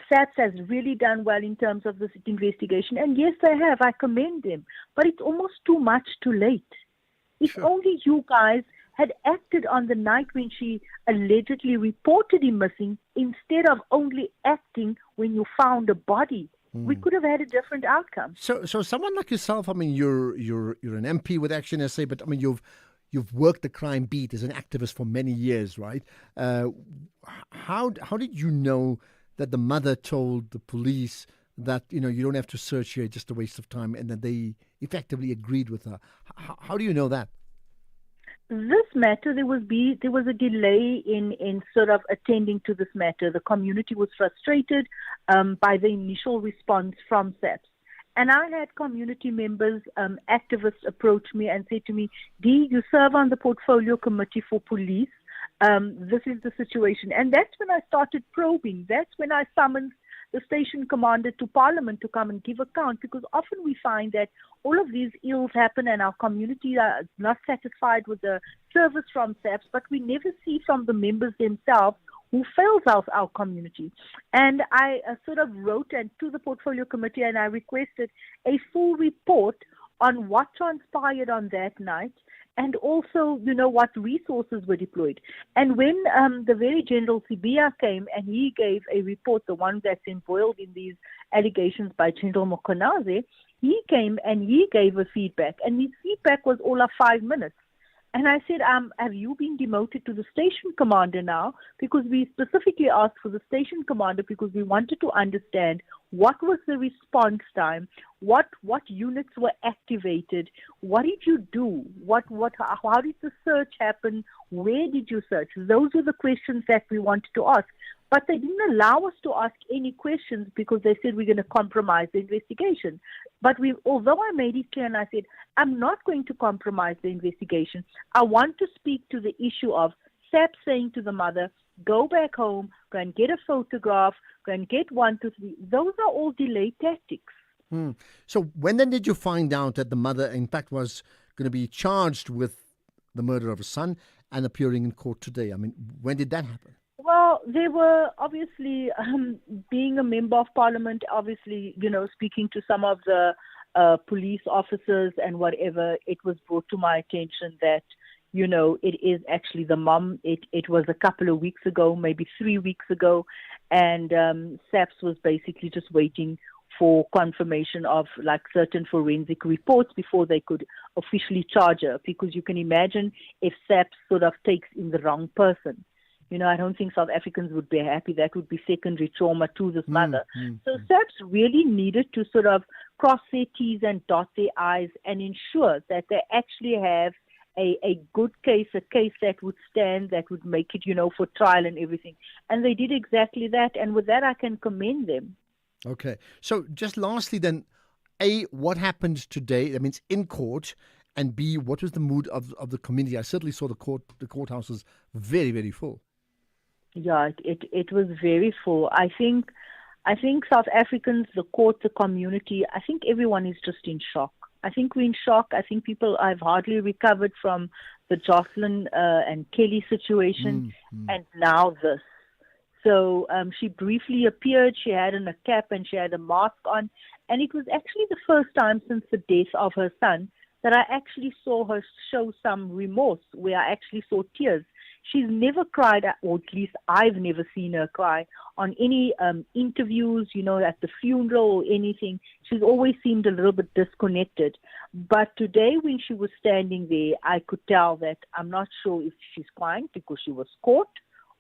SAPS has really done well in terms of this investigation, and yes, they have, I commend them, but it's almost too much too late. If only you guys had acted on the night when she allegedly reported him missing, instead of only acting when you found a body, we could have had a different outcome. So someone like yourself, I mean, you're an MP with Action SA, but I mean, you've worked the crime beat as an activist for many years, right? How did you know that the mother told the police that, you don't have to search here, just a waste of time, and that they effectively agreed with her? How do you know that? This matter, there was a delay in sort of attending to this matter. The community was frustrated by the initial response from SAPS. And I had community members, activists approach me and say to me, Dee, you serve on the portfolio committee for police. This is the situation. And that's when I started probing. That's when I summoned the station commander to Parliament to come and give account, because often we find that all of these ills happen and our community are not satisfied with the service from SAPS, but we never see from the members themselves who fails our community. And I sort of wrote to the portfolio committee, and I requested a full report on what transpired on that night, and also, what resources were deployed. And when the very General Sibia came and he gave a report, the one that's embroiled in these allegations by General Mokonaze, he came and he gave a feedback. And his feedback was all of 5 minutes. And I said, have you been demoted to the station commander now? Because we specifically asked for the station commander because we wanted to understand what was the response time, what units were activated, what did you do, how did the search happen, where did you search? Those were the questions that we wanted to ask. But they didn't allow us to ask any questions because they said we're going to compromise the investigation. But although I made it clear and I said, I'm not going to compromise the investigation, I want to speak to the issue of SAP saying to the mother, go back home, go and get a photograph, go and get 1, 2, 3. Those are all delay tactics. So when then did you find out that the mother, in fact, was going to be charged with the murder of her son and appearing in court today? I mean, when did that happen? Well, they were obviously, being a member of parliament, obviously, speaking to some of the police officers and whatever, it was brought to my attention that, it is actually the mom. It was a couple of weeks ago, maybe 3 weeks ago, and SAPS was basically just waiting for confirmation of like certain forensic reports before they could officially charge her, because you can imagine if SAPS sort of takes in the wrong person. I don't think South Africans would be happy. That would be secondary trauma to this mother. So SAPS really needed to sort of cross their T's and dot their I's and ensure that they actually have a good case, a case that would stand, that would make it, for trial and everything. And they did exactly that. And with that, I can commend them. Okay. So just lastly then, A, what happened today? That means in court. And B, what was the mood of the community? I certainly saw the courthouse was very, very full. Yeah, it was very full. I think South Africans, the court, the community, I think everyone is just in shock. I think we're in shock. I think I've hardly recovered from the Jocelyn and Kelly situation, and now this. So she briefly appeared. She had on a cap and she had a mask on. And it was actually the first time since the death of her son that I actually saw her show some remorse, where I actually saw tears. She's never cried, or at least I've never seen her cry on any interviews, at the funeral or anything. She's always seemed a little bit disconnected. But today when she was standing there, I could tell that I'm not sure if she's crying because she was caught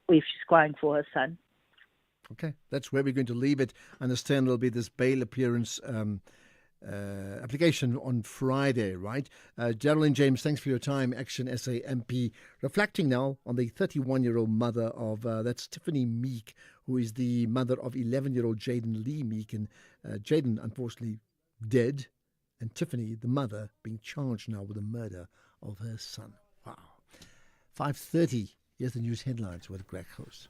or if she's crying for her son. Okay, that's where we're going to leave it. I understand there'll be this bail appearance application on Friday, right? Geraldine James, thanks for your time. Action SA MP, reflecting now on the 31-year-old mother of, that's Tiffany Meek, who is the mother of 11-year-old Jaden Lee Meek. And Jaden, unfortunately, dead. And Tiffany, the mother, being charged now with the murder of her son. Wow. 5:30. Here's the news headlines with Greg Host.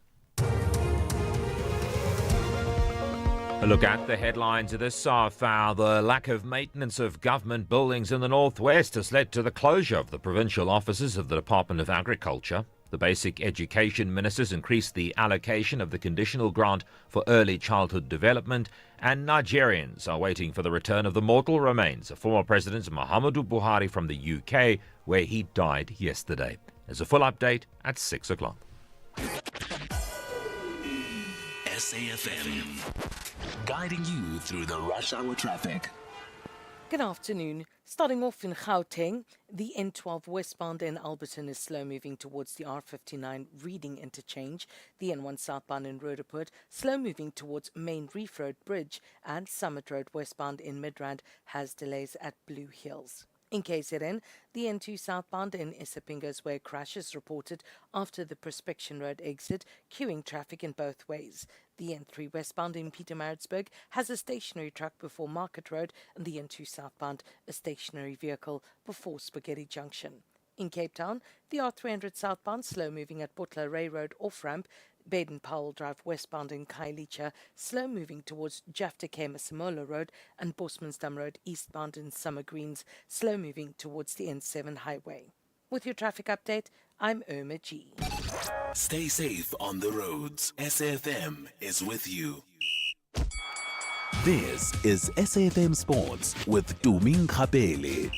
A look at the headlines of this hour. The lack of maintenance of government buildings in the northwest has led to the closure of the provincial offices of the Department of Agriculture. The Basic Education Ministers increased the allocation of the conditional grant for early childhood development, and Nigerians are waiting for the return of the mortal remains of former President Muhammadu Buhari from the UK, where he died yesterday. There's a full update at 6 o'clock. SAFM, guiding you through the rush hour traffic. Good afternoon. Starting off in Gauteng, the N12 westbound in Alberton is slow moving towards the R59 Reading interchange. The N1 southbound in Roodepoort slow moving towards Main Reef Road Bridge, and Summit Road westbound in Midrand has delays at Blue Hills. In KZN, the N2 southbound in Isipingo Way crash is reported after the Prospection Road exit, queuing traffic in both ways. The N3 westbound in Pietermaritzburg has a stationary truck before Market Road, and the N2 southbound a stationary vehicle before Spaghetti Junction. In Cape Town, the R300 southbound slow moving at Butler Ray Road off-ramp, Baden-Powell Drive westbound in Khayelitsha, slow moving towards Jafta Masemola Road, and Bosmansdam Road eastbound in Summer Greens, slow moving towards the N7 highway. With your traffic update, I'm Irma G. Stay safe on the roads. SAFM is with you. This is SAFM Sports with Tuming Kapele.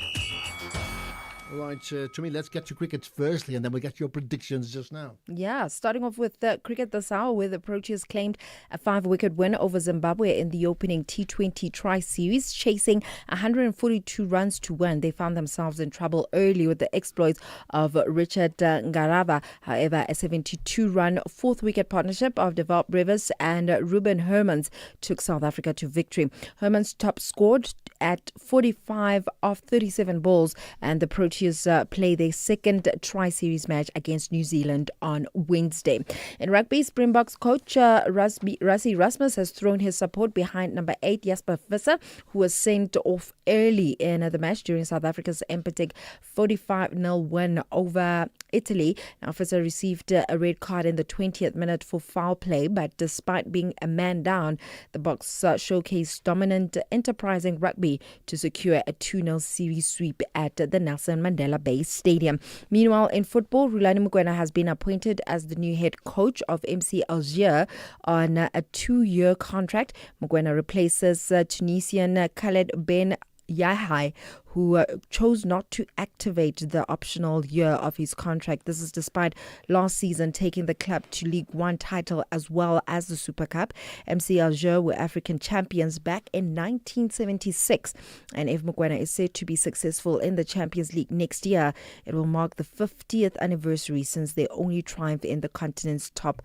All right, Tumi, let's get to cricket firstly, and then we'll get your predictions just now. Yeah, starting off with cricket this hour, where the Proteas claimed a 5-wicket win over Zimbabwe in the opening T20 Tri-Series, chasing 142 runs to win. They found themselves in trouble early with the exploits of Richard Ngarava. However, a 72-run fourth-wicket partnership of Develop Rivers and Ruben Hermans took South Africa to victory. Hermans top scored at 45 of 37 balls, and the Proteas play their second Tri-Series match against New Zealand on Wednesday. In rugby, Springboks coach Rassie Erasmus has thrown his support behind number 8 Jasper Visser, who was sent off early in the match during South Africa's emphatic 45-0 win over Italy. Now, Visser received a red card in the 20th minute for foul play, but despite being a man down, the Boks showcased dominant, enterprising rugby to secure a 2-0 series sweep at the Nelson Mandela Bay Stadium. Meanwhile, in football, Rulani Mokoena has been appointed as the new head coach of MC Alger on a 2-year contract. Mokoena replaces Tunisian Khaled Ben Yahai, who chose not to activate the optional year of his contract. This is despite last season taking the club to League One title as well as the Super Cup. MC Alger were African champions back in 1976, and if Mokoena is said to be successful in the Champions League next year, it will mark the 50th anniversary since their only triumph in the continent's top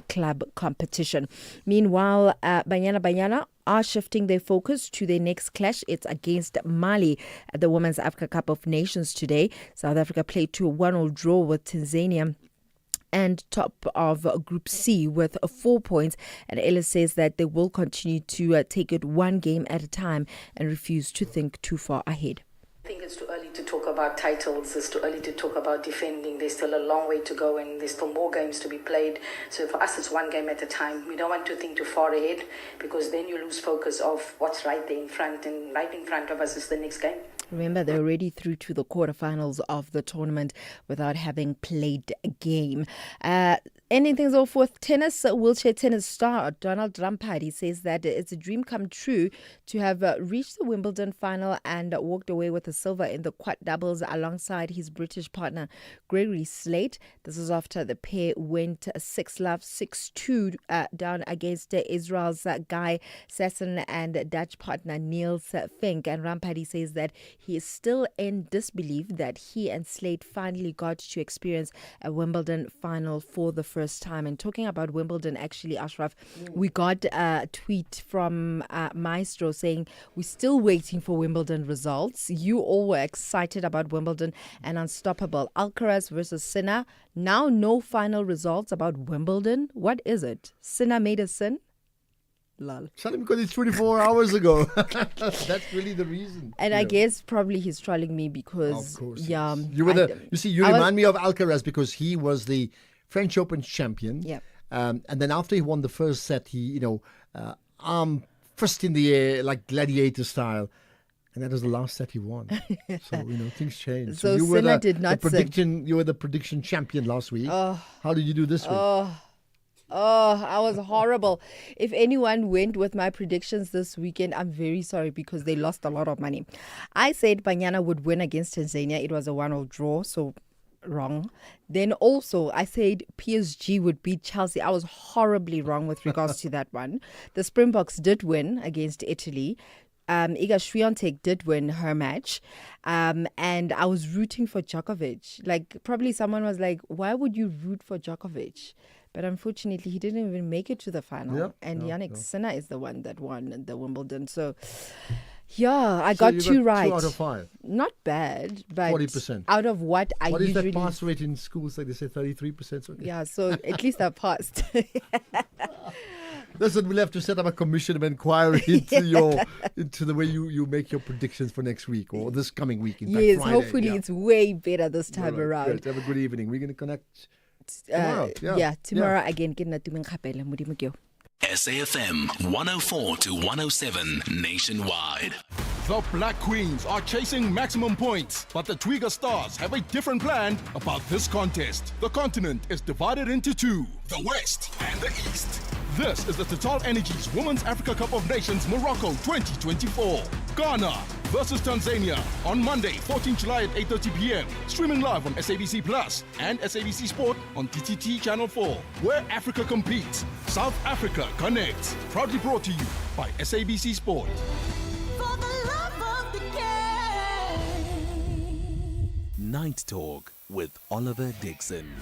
club competition. Meanwhile, Banyana are shifting their focus to their next clash. It's against Mali at the Women's Africa Cup of Nations today. South Africa played to a 1-1 draw with Tanzania and top of Group C with 4 points. And Ellis says that they will continue to take it one game at a time and refuse to think too far ahead. I think it's too early to talk about titles. It's too early to talk about defending. There's still a long way to go and there's still more games to be played. So for us, it's one game at a time. We don't want to think too far ahead because then you lose focus of what's right there in front, and right in front of us is the next game. Remember, they're already through to the quarterfinals of the tournament without having played a game. Ending things off with tennis, wheelchair tennis star Donald Rampadi says that it's a dream come true to have reached the Wimbledon final and walked away with a silver in the quad doubles alongside his British partner Gregory Slate. This is after the pair went 6-love, 6-2 down against Israel's Guy Sasson and Dutch partner Niels Fink. And Rampadi says that he is still in disbelief that he and Slate finally got to experience a Wimbledon final for the first time. And talking about Wimbledon, actually, Ashraf, we got a tweet from Maestro saying we're still waiting for Wimbledon results. You all were excited about Wimbledon and unstoppable. Alcaraz versus Sinner. Now no final results about Wimbledon. What is it? Sinner made a sin? Lol. Salim, because it's 24 hours ago. That's really the reason. And I guess probably he's trolling me because of course, yeah, you remind me of Alcaraz because he was the French Open champion. Yeah. And then after he won the first set, he arm first in the air like gladiator style. And that was the last set he won. So, things changed. So you were you were the prediction champion last week. How did you do this week? I was horrible. If anyone went with my predictions this weekend, I'm very sorry because they lost a lot of money. I said Banyana would win against Tanzania. It was a 1-1 draw, so wrong. Then also I said PSG would beat Chelsea. I was horribly wrong with regards to that one. The Springboks did win against Italy. Iga Swiatek did win her match, and I was rooting for Djokovic. Like, probably someone was like, why would you root for Djokovic? But unfortunately, he didn't even make it to the final. Yannick Sinner is the one that won the Wimbledon. So, yeah, I got 2 right. 2 out of 5. Not bad, but 40%. out of what I usually... What is that pass rate in schools? Like they say 33%? Okay. Yeah, so at least I passed. Listen, we'll have to set up a commission of inquiry into the way you make your predictions for next week or this coming week. In fact, Friday. Hopefully it's way better this time around. Great. Have a good evening. We're going to connect tomorrow. Tomorrow again. Ke nna Tumeng Kgapela, Modimo ke yo. SAFM 104 to 107 nationwide. The Black Queens are chasing maximum points, but the Twiga Stars have a different plan about this contest. The continent is divided into 2, the West and the East. This is the Total Energies Women's Africa Cup of Nations Morocco 2024. Ghana versus Tanzania on Monday, 14 July at 8:30 p.m. Streaming live on SABC Plus and SABC Sport on TTT Channel 4. Where Africa competes, South Africa connects. Proudly brought to you by SABC Sport. For the love of the game. Night Talk with Oliver Dixon.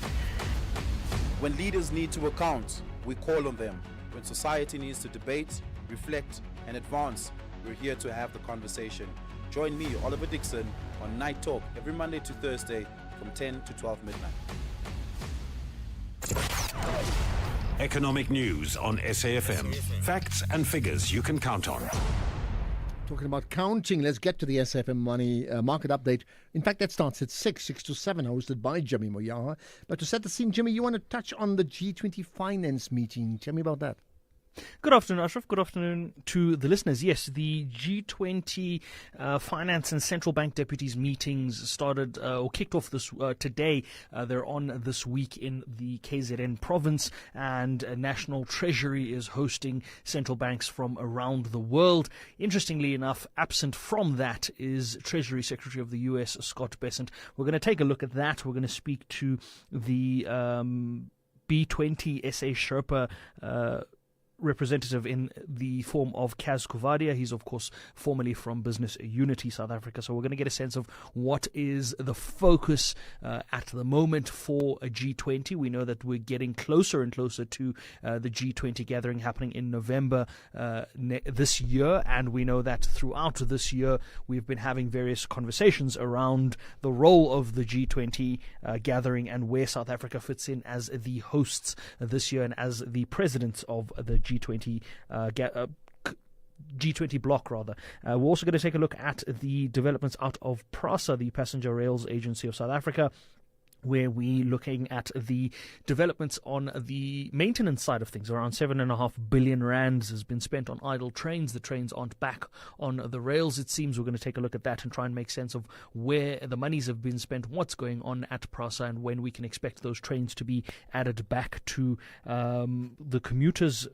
When leaders need to account, we call on them. When society needs to debate, reflect, and advance, we're here to have the conversation. Join me, Oliver Dixon, on Night Talk every Monday to Thursday from 10 to 12 midnight. Economic news on SAFM. Facts and figures you can count on. Talking about counting, let's get to the SAFM Money Market Update. In fact, that starts at 6 to 7, hosted by Jimmy Moyaha. But to set the scene, Jimmy, you want to touch on the G20 finance meeting. Tell me about that. Good afternoon, Ashraf. Good afternoon to the listeners. Yes, the G20 finance and central bank deputies meetings started or kicked off this today. They're on this week in the KZN province, and National Treasury is hosting central banks from around the world. Interestingly enough, absent from that is Treasury Secretary of the US, Scott Bessent. We're going to take a look at that. We're going to speak to the B20 SA Sherpa representative in the form of Kaz Kuvadia. He's, of course, formerly from Business Unity South Africa. So we're going to get a sense of what is the focus at the moment for a G20. We know that we're getting closer and closer to the G20 gathering happening in November this year. And we know that throughout this year, we've been having various conversations around the role of the G20 gathering and where South Africa fits in as the hosts this year and as the presidents of the G20 G20 bloc, rather. We're also going to take a look at the developments out of PRASA, the Passenger Rails Agency of South Africa, where we're looking at the developments on the maintenance side of things. Around 7.5 billion rands has been spent on idle trains. The trains aren't back on the rails, it seems. We're going to take a look at that and try and make sense of where the monies have been spent, what's going on at PRASA, and when we can expect those trains to be added back to the commuters'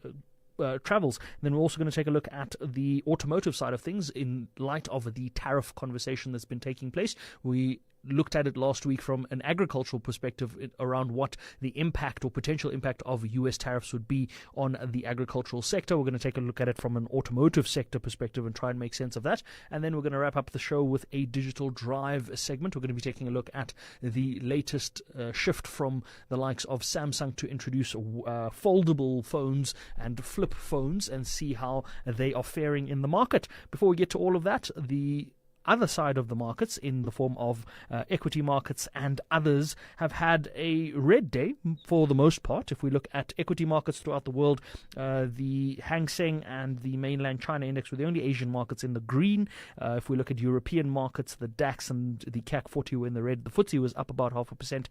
travels. And then we're also going to take a look at the automotive side of things in light of the tariff conversation that's been taking place. We looked at it last week from an agricultural perspective around what the impact or potential impact of US tariffs would be on the agricultural sector. We're going to take a look at it from an automotive sector perspective and try and make sense of that. And then we're going to wrap up the show with a digital drive segment. We're going to be taking a look at the latest shift from the likes of Samsung to introduce foldable phones and flip phones and see how they are faring in the market. Before we get to all of that, the other side of the markets, in the form of equity markets and others, have had a red day for the most part. If we look at equity markets throughout the world, the Hang Seng and the mainland China index were the only Asian markets in the green. If we look at European markets, the DAX and the CAC 40 were in the red. The FTSE was up about 0.5%,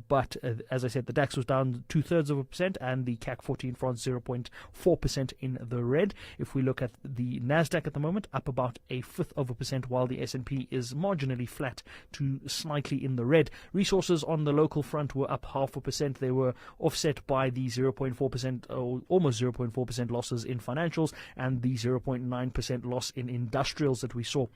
but as I said, the DAX was down 0.2% and the CAC 40 in France 0.4% in the red. If we look at the Nasdaq at the moment, up about 0.1%, while the S&P is marginally flat to slightly in the red. Resources on the local front were up 0.5%. They were offset by the 0.4% or almost 0.4% losses in financials and the 0.9% loss in industrials that we saw.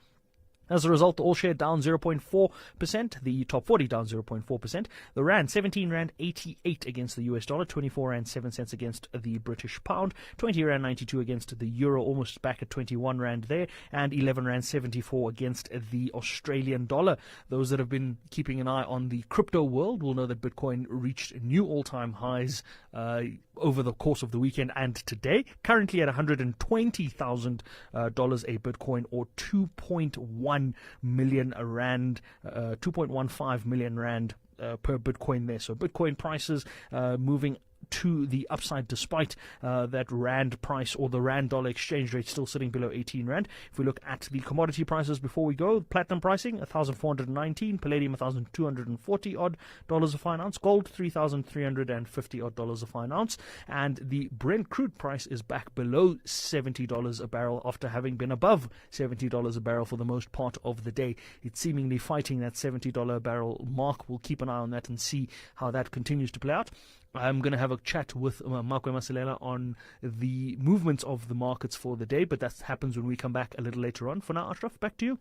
As a result, the all-share down 0.4%, the top 40 down 0.4%. The rand, 17 rand 88 against the US dollar, 24 rand 7 cents against the British pound, 20 rand 92 against the euro, almost back at 21 rand there, and 11 rand 74 against the Australian dollar. Those that have been keeping an eye on the crypto world will know that Bitcoin reached new all-time highs over the course of the weekend and today, currently at $120,000 a Bitcoin, or 2.1 million rand, 2.15 million rand per Bitcoin there. So Bitcoin prices moving to the upside despite that rand price or the rand dollar exchange rate still sitting below 18 rand. If we look at the commodity prices before we go, platinum pricing 1,419, palladium 1,240 odd dollars a fine ounce, gold 3,350 odd dollars a fine ounce, and the Brent crude price is back below $70 a barrel after having been above $70 a barrel for the most part of the day. It's seemingly fighting that $70 a barrel mark. We'll keep an eye on that and see how that continues to play out. I'm going to have a chat with Makwe Masilela on the movements of the markets for the day, but that happens when we come back a little later on. For now, Ashraf, back to you.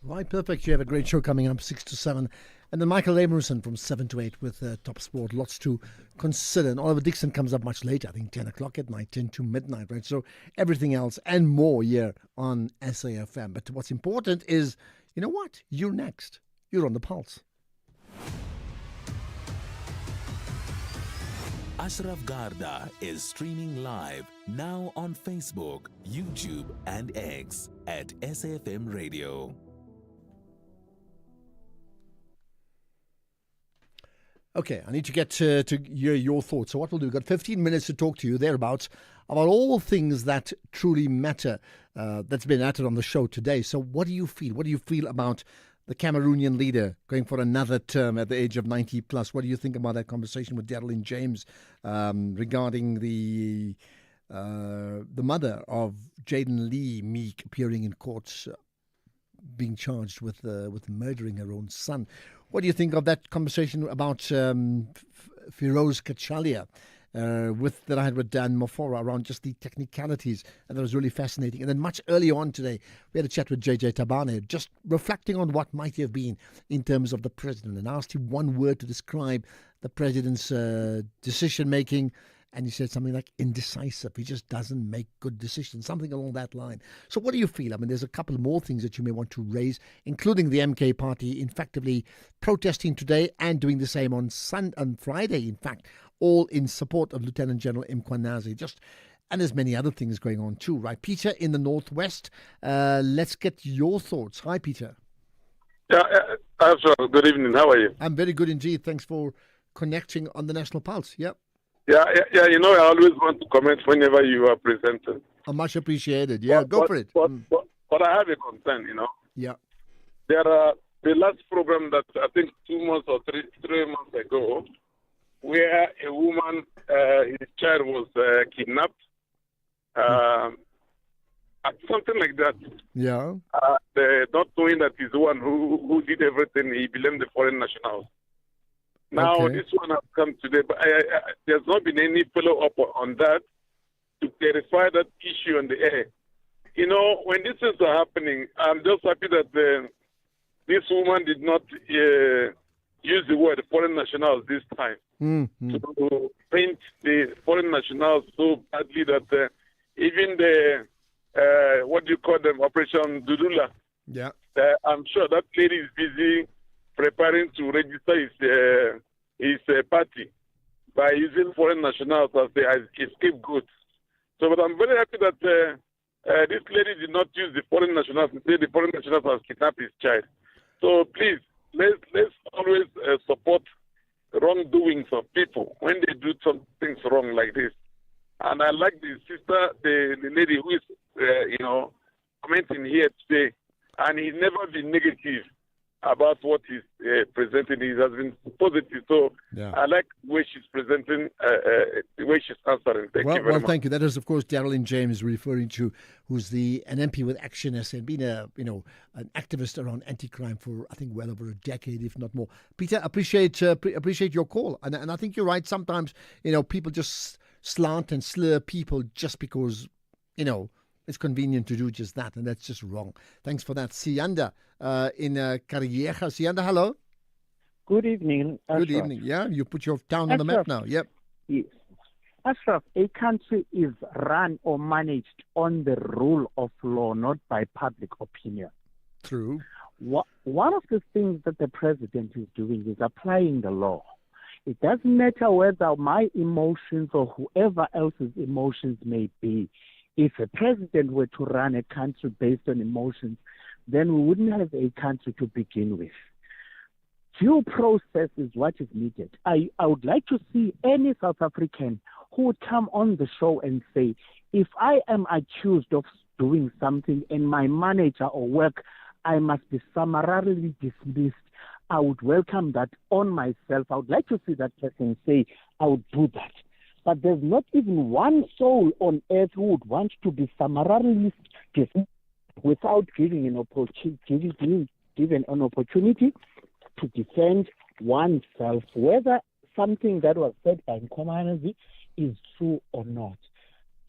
Right, perfect. You have a great show coming up 6 to 7. And then Michael Amerson from 7 to 8 with Top Sport. Lots to consider. And Oliver Dixon comes up much later, I think 10 o'clock at night, 10 to midnight, right? So everything else and more here on SAFM. But what's important is, you know what? You're next. You're on the pulse. Ashraf Garda is streaming live now on Facebook, YouTube and X at SAFM Radio. Okay, I need to get to hear your thoughts. So what we'll do, we've got 15 minutes to talk to you thereabouts about all things that truly matter that's been uttered on the show today. So what do you feel? What do you feel about the Cameroonian leader going for another term at the age of 90 plus? What do you think about that conversation with Daryl James regarding the mother of Jaden Lee Meek appearing in court, being charged with murdering her own son? What do you think of that conversation about Firoz Kachalia that I had with Dan Mofora around just the technicalities? And that was really fascinating. And then much earlier on today, we had a chat with JJ Tabane, just reflecting on what might have been in terms of the president, and asked him one word to describe the president's decision-making. And he said something like indecisive. He just doesn't make good decisions, something along that line. So what do you feel? I mean, there's a couple more things that you may want to raise, including the MK party effectively protesting today and doing the same on Friday, in fact, all in support of Lieutenant General Mkhwanazi. And there's many other things going on too, right? Peter in the Northwest, let's get your thoughts. Hi, Peter. Yeah, good evening. How are you? I'm very good indeed. Thanks for connecting on the National Pulse. Yep. Yeah, you know, I always want to comment whenever you are presented. Much appreciated. Yeah, go for it. But I have a concern, Yeah. There are the last program that I think 2 months or three months ago, where a woman, his child was kidnapped, something like that. Yeah. Not knowing that he's the one who did everything, he blamed the foreign nationals. Now, this one has come today, but there's not been any follow-up on that to clarify that issue on the air. When these things are happening, I'm just happy that this woman did not use the word foreign nationals this time to paint the foreign nationals so badly that even the, what do you call them, Operation Dudula. Yeah. I'm sure that lady is busy preparing to register his party by using foreign nationals as scapegoats. So, but I'm very happy that this lady did not use the foreign nationals to say the foreign nationals has kidnapped his child. So please, let's always support wrongdoings of people when they do some things wrong like this. And I like the sister, the lady who is, commenting here today, and he's never been negative about what he's presenting. He has been positive. So I like the way she's presenting, the way she's answering. Thank you very much. Thank you. That is, of course, Darrell James referring to, who's an MP with Action SA and been an activist around anti-crime for, I think, well over a decade, if not more. Peter, appreciate your call. And I think you're right. Sometimes, people just slant and slur people just because, it's convenient to do just that, and that's just wrong. Thanks for that. Siyanda in Kariyega. Siyanda, hello. Good evening, Ashraf. Good evening. Yeah, you put your town on the map now. Yep. Yes. Ashraf, a country is run or managed on the rule of law, not by public opinion. True. One of the things that the president is doing is applying the law. It doesn't matter whether my emotions or whoever else's emotions may be. If a president were to run a country based on emotions, then we wouldn't have a country to begin with. Due process is what is needed. I would like to see any South African who would come on the show and say, if I am accused of doing something in my manager or work, I must be summarily dismissed. I would welcome that on myself. I would like to see that person say, I would do that. But there's not even one soul on earth who would want to be summarily dismissed without giving an opportunity to defend oneself, whether something that was said by Nkomazi is true or not.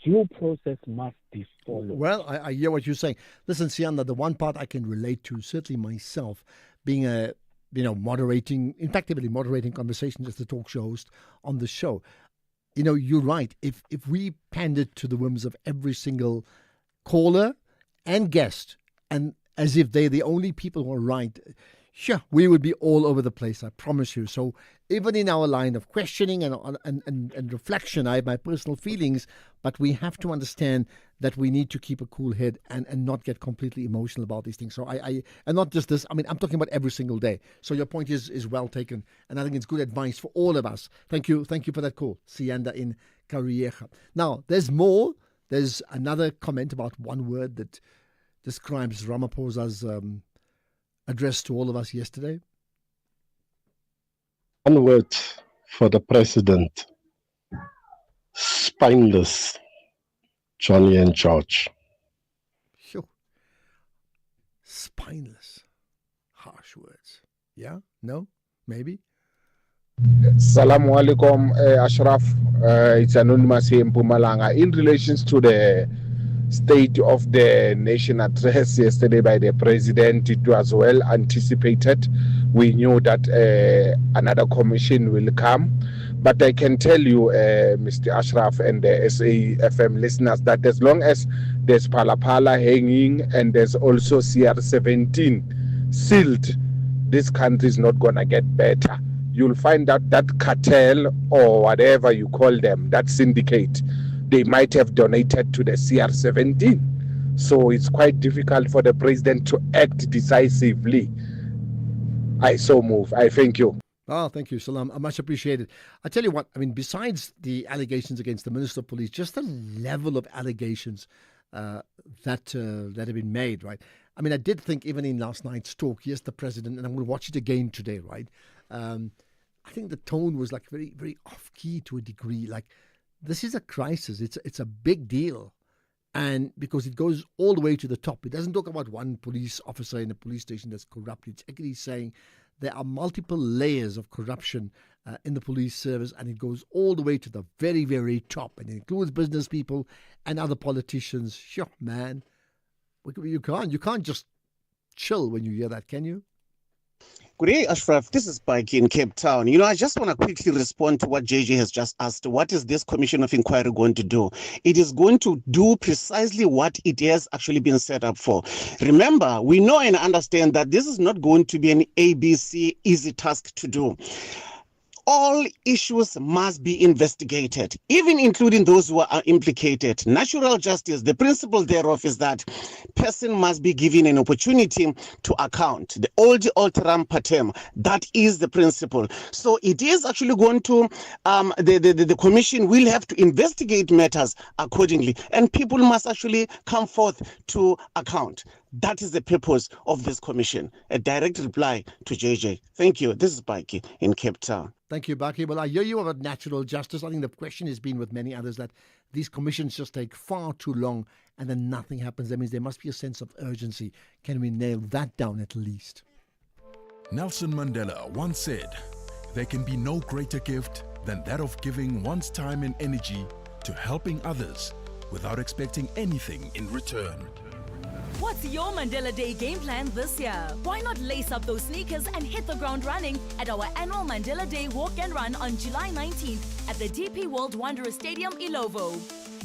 Due process must be followed. Well, I hear what you're saying. Listen, Siyanda, the one part I can relate to, certainly myself, being a moderating conversations as the talk show host on the show. You're right. If we pandered to the whims of every single caller and guest, and as if they're the only people who are right, sure, we would be all over the place, I promise you. So even in our line of questioning and reflection, I have my personal feelings, but we have to understand that we need to keep a cool head and not get completely emotional about these things. So and not just this, I'm talking about every single day. So your point is well taken, and I think it's good advice for all of us. Thank you for that call, Siyanda in Kariyega. Now, there's more. There's another comment about one word that describes Ramaphosa's address to all of us yesterday. One word for the president: spineless. Johnny and George. Sure. Spineless. Harsh words. Yeah? No? Maybe? Assalamu alaikum, Ashraf. It's Anonymous here in Mpumalanga. In relation to the State of the Nation address yesterday by the president, it was well anticipated. We knew that another commission will come. But I can tell you, Mr. Ashraf and the SAFM listeners, that as long as there's Phala hanging and there's also CR17 sealed, this country is not going to get better. You'll find out that cartel or whatever you call them, that syndicate, they might have donated to the CR17. So it's quite difficult for the president to act decisively. I so move. I thank you. Oh, thank you, Salam. I much appreciated. I tell you what, besides the allegations against the Minister of Police, just the level of allegations that had been made, right? I mean, I did think even in last night's talk, yes, the president, and I'm going to watch it again today, right? I think the tone was like very, very off-key to a degree. Like, this is a crisis. It's a big deal. And because it goes all the way to the top. It doesn't talk about one police officer in a police station that's corrupt. It's actually saying there are multiple layers of corruption in the police service, and it goes all the way to the very, very top. And it includes business people and other politicians. Sure, man. You can't just chill when you hear that, can you? Good day, Ashraf. This is Bike in Cape Town. I just want to quickly respond to what JJ has just asked. What is this Commission of Inquiry going to do? It is going to do precisely what it has actually been set up for. Remember, we know and understand that this is not going to be an ABC easy task to do. All issues must be investigated, even including those who are implicated. Natural justice, the principle thereof is that person must be given an opportunity to account. The old alteram patem, that is the principle. So it is actually going to, the commission will have to investigate matters accordingly, and people must actually come forth to account. That is the purpose of this commission. A direct reply to JJ. Thank you. This is Baki in Cape Town. Thank you, Baki. Well, I hear you about natural justice. I think the question has been with many others that these commissions just take far too long and then nothing happens. That means there must be a sense of urgency. Can we nail that down at least? Nelson Mandela once said, "There can be no greater gift than that of giving one's time and energy to helping others without expecting anything in return." What's your Mandela Day game plan this year? Why not lace up those sneakers and hit the ground running at our annual Mandela Day Walk and Run on July 19th at the DP World Wanderers Stadium, Ilovo.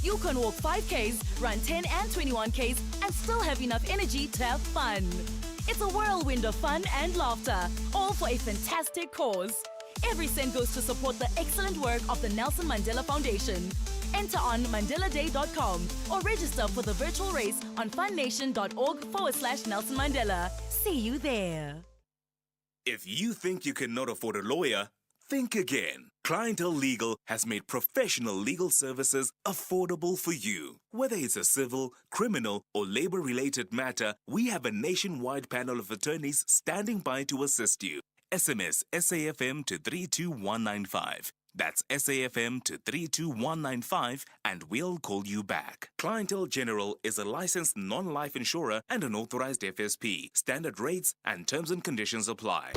You can walk 5Ks, run 10 and 21Ks, and still have enough energy to have fun. It's a whirlwind of fun and laughter, all for a fantastic cause. Every cent goes to support the excellent work of the Nelson Mandela Foundation. Enter on mandeladay.com or register for the virtual race on fundnation.org/Nelson Mandela. See you there. If you think you cannot afford a lawyer, think again. Clientele Legal has made professional legal services affordable for you. Whether it's a civil, criminal, or labor-related matter, we have a nationwide panel of attorneys standing by to assist you. SMS SAFM to 32195. That's SAFM to 32195 and we'll call you back. Clientele General is a licensed non-life insurer and an authorized FSP. Standard rates and terms and conditions apply.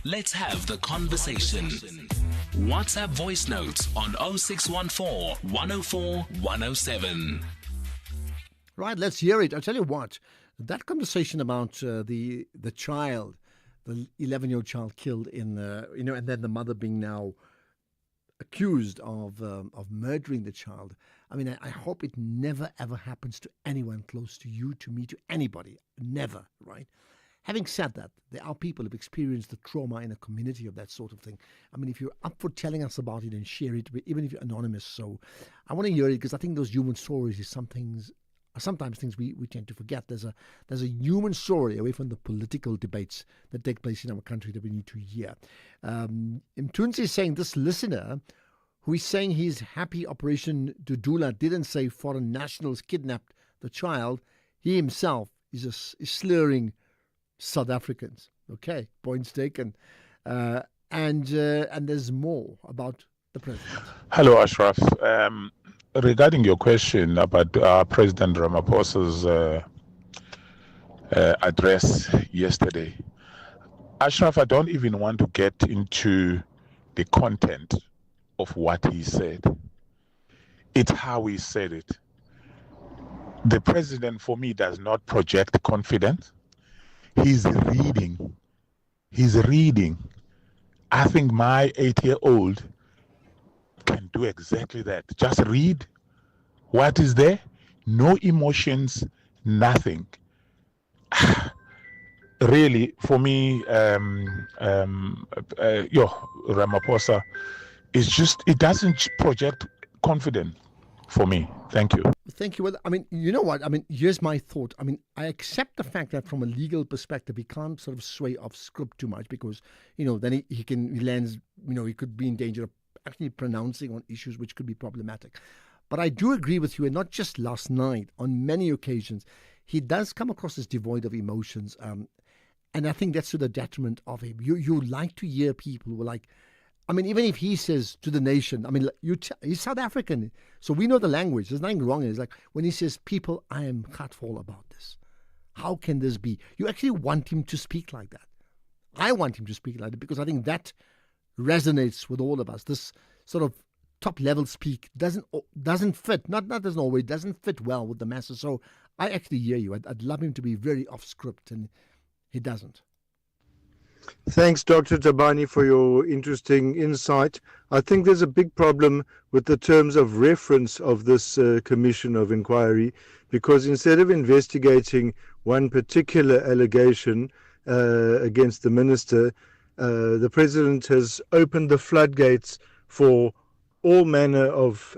Let's have the conversation. WhatsApp voice notes on 0614 104 107. Right, let's hear it. I'll tell you what, that conversation about the child, the 11-year-old child killed in, and then the mother being now accused of murdering the child. I mean, I hope it never, ever happens to anyone close to you, to me, to anybody. Never, right? Having said that, there are people who have experienced the trauma in a community of that sort of thing. I mean, if you're up for telling us about it and share it, even if you're anonymous, so I want to hear it because I think those human stories is sometimes things we tend to forget. There's a human story away from the political debates that take place in our country that we need to hear. Mtunzi is saying this listener who is saying he's happy Operation Dudula didn't say foreign nationals kidnapped the child. He himself is slurring South Africans. Okay, points taken. And there's more about the president. Hello, Ashraf. Regarding your question about President Ramaphosa's address yesterday, Ashraf, I don't even want to get into the content of what he said. It's how he said it. The president, for me, does not project confidence. He's reading. I think my 8-year-old can do exactly that. Just read what is there, no emotions, nothing. Really, for me, Ramaphosa is just, it doesn't project confidence for me. Thank you. Thank you. Well, I mean, you know what? I mean, here's my thought. I mean, I accept the fact that from a legal perspective, he can't sort of sway off script too much because, then he lands, he could be in danger of actually pronouncing on issues which could be problematic. But I do agree with you, and not just last night, on many occasions, he does come across as devoid of emotions. And I think that's to the detriment of him. You like to hear people who are like, I mean, even if he says to the nation, I mean, he's South African, so we know the language. There's nothing wrong. It's like when he says, people, I am hurtful about this. How can this be? You actually want him to speak like that. I want him to speak like that because I think that resonates with all of us. This sort of top level speak doesn't fit. Not doesn't always doesn't fit well with the masses. So I actually hear you. I'd love him to be very off script, and he doesn't. Thanks, Dr. Tabani, for your interesting insight. I think there's a big problem with the terms of reference of this commission of inquiry, because instead of investigating one particular allegation against the minister, the president has opened the floodgates for all manner of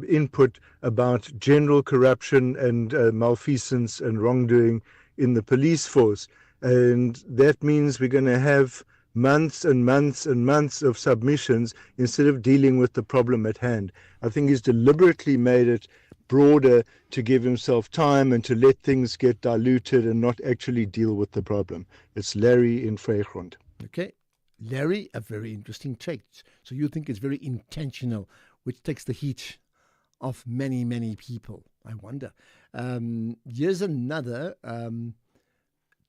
input about general corruption and malfeasance and wrongdoing in the police force. And that means we're going to have months and months and months of submissions instead of dealing with the problem at hand. I think he's deliberately made it broader to give himself time and to let things get diluted and not actually deal with the problem. It's Larry in Vrygrond. Okay. Larry, a very interesting take. So you think it's very intentional, which takes the heat off many, many people. I wonder. Here's another.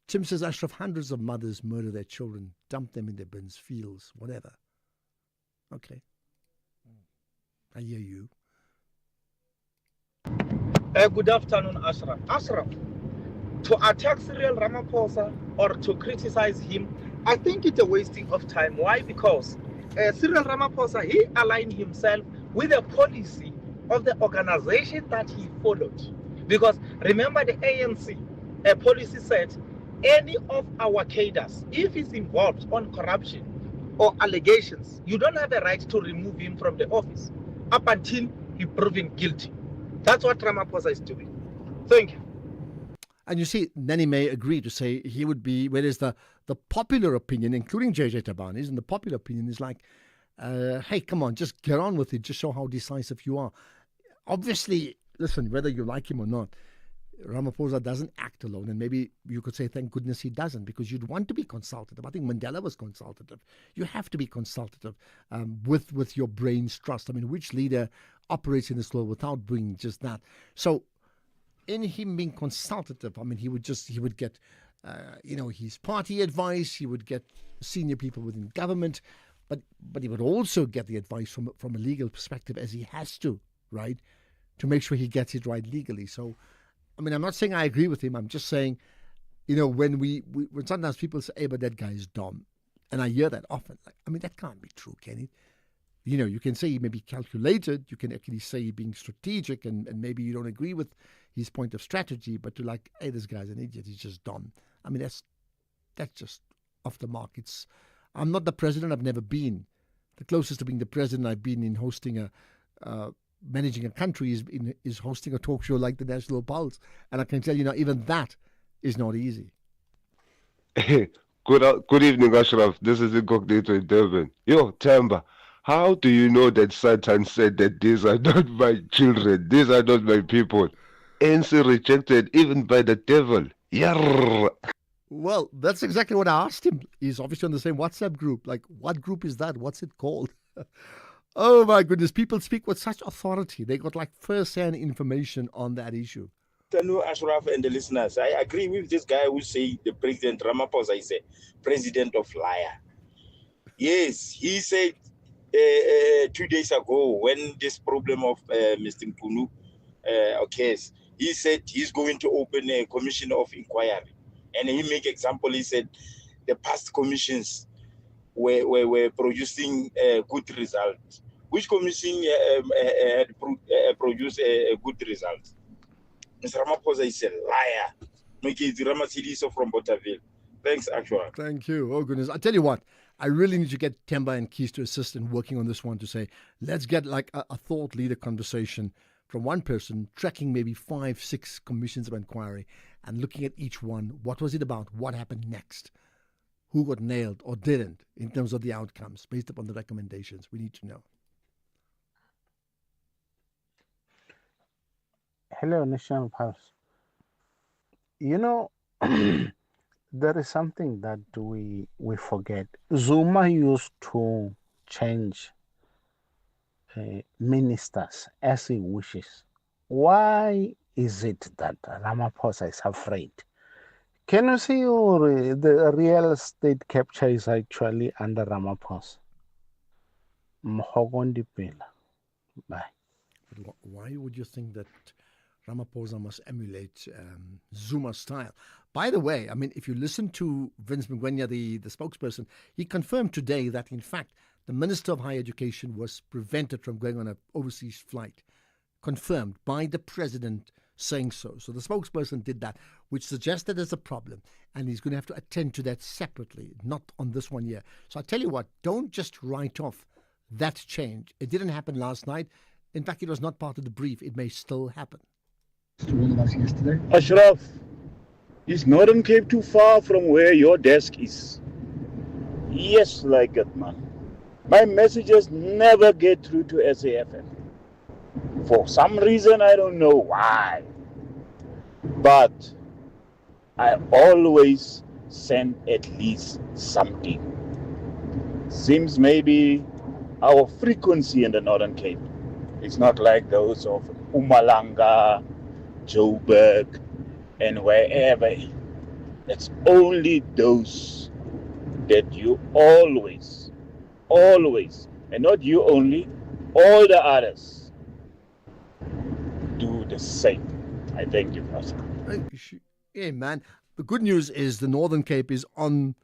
Tim says, Ashraf, hundreds of mothers murder their children, dump them in their bins, fields, whatever. Okay. I hear you. Good afternoon, Ashraf. Ashraf, to attack Cyril Ramaphosa or to criticize him, I think it's a wasting of time. Why? Because Cyril Ramaphosa, he aligned himself with the policy of the organization that he followed. Because remember, the ANC policy said, any of our cadres, if he's involved on corruption or allegations, you don't have a right to remove him from the office up until he's proven guilty. That's what Ramaphosa is doing. Thank you. And you see, Nani may agree to say he would be, whereas the popular opinion, including JJ Tabani's, and the popular opinion is like, hey, come on, just get on with it. Just show how decisive you are. Obviously, listen, whether you like him or not, Ramaphosa doesn't act alone, and maybe you could say, thank goodness he doesn't, because you'd want to be consultative. I think Mandela was consultative. You have to be consultative with your brain's trust. I mean, which leader operates in this world without doing just that? So, in him being consultative, I mean, he would get, his party advice. He would get senior people within government, but he would also get the advice from a legal perspective, as he has to, right, to make sure he gets it right legally. So. I mean, I'm not saying I agree with him. I'm just saying, when when sometimes people say, hey, but that guy is dumb. And I hear that often. Like, I mean, that can't be true, can it? You can say he may be calculated. You can actually say he's being strategic and maybe you don't agree with his point of strategy. But to like, hey, this guy's an idiot. He's just dumb. I mean, that's just off the mark. I'm not the president. I've never been. The closest to being the president I've been in hosting managing a country is hosting a talk show like the National Pulse. And I can tell you even that is not easy. Good evening, Ashraf. This is Incognito in Durban. Yo, Tamba, how do you know that Satan said that these are not my children? These are not my people. ANC rejected even by the devil. Yarr. Well, that's exactly what I asked him. He's obviously on the same WhatsApp group. Like, what group is that? What's it called? Oh my goodness, people speak with such authority. They got like first-hand information on that issue. Hello, Ashraf and the listeners. I agree with this guy who say the President Ramaphosa is a president of liar. Yes, he said 2 days ago when this problem of Mr. Mpunu occurs, he said he's going to open a commission of inquiry. And he make example, he said the past commissions were producing good results. Which commission had produced a good result? Mr. Ramaphosa is a liar. Mekezi Ramasiliso from Botaville. Thanks, actually. Thank you. Oh, goodness. I tell you what, I really need to get Temba and Keys to assist in working on this one to say, let's get like a thought leader conversation from one person, tracking maybe 5-6 commissions of inquiry and looking at each one. What was it about? What happened next? Who got nailed or didn't in terms of the outcomes based upon the recommendations? We need to know. Hello, National Pulse. You know, there is something that we forget. Zuma used to change ministers as he wishes. Why is it that Ramaphosa is afraid? Can you see the real state capture is actually under Ramaphosa? Mhogondi Pela. Bye. Why would you think that Ramaphosa must emulate Zuma's style? By the way, I mean, if you listen to Vince Mngwenya, the spokesperson, he confirmed today that, in fact, the Minister of Higher Education was prevented from going on an overseas flight, confirmed by the President saying so. So the spokesperson did that, which suggests that there's a problem, and he's going to have to attend to that separately, not on this one year. So I tell you what, don't just write off that change. It didn't happen last night. In fact, it was not part of the brief. It may still happen. Ashraf, is Northern Cape too far from where your desk is? Yes, like it, man. My messages never get through to SAFM. For some reason, I don't know why. But I always send at least something. Seems maybe our frequency in the Northern Cape is not like those of Mpumalanga, Joburg, and wherever. It's only those that you always, and not you only, all the others do the same. I thank you, Pastor. Hey, man. The good news is the Northern Cape is on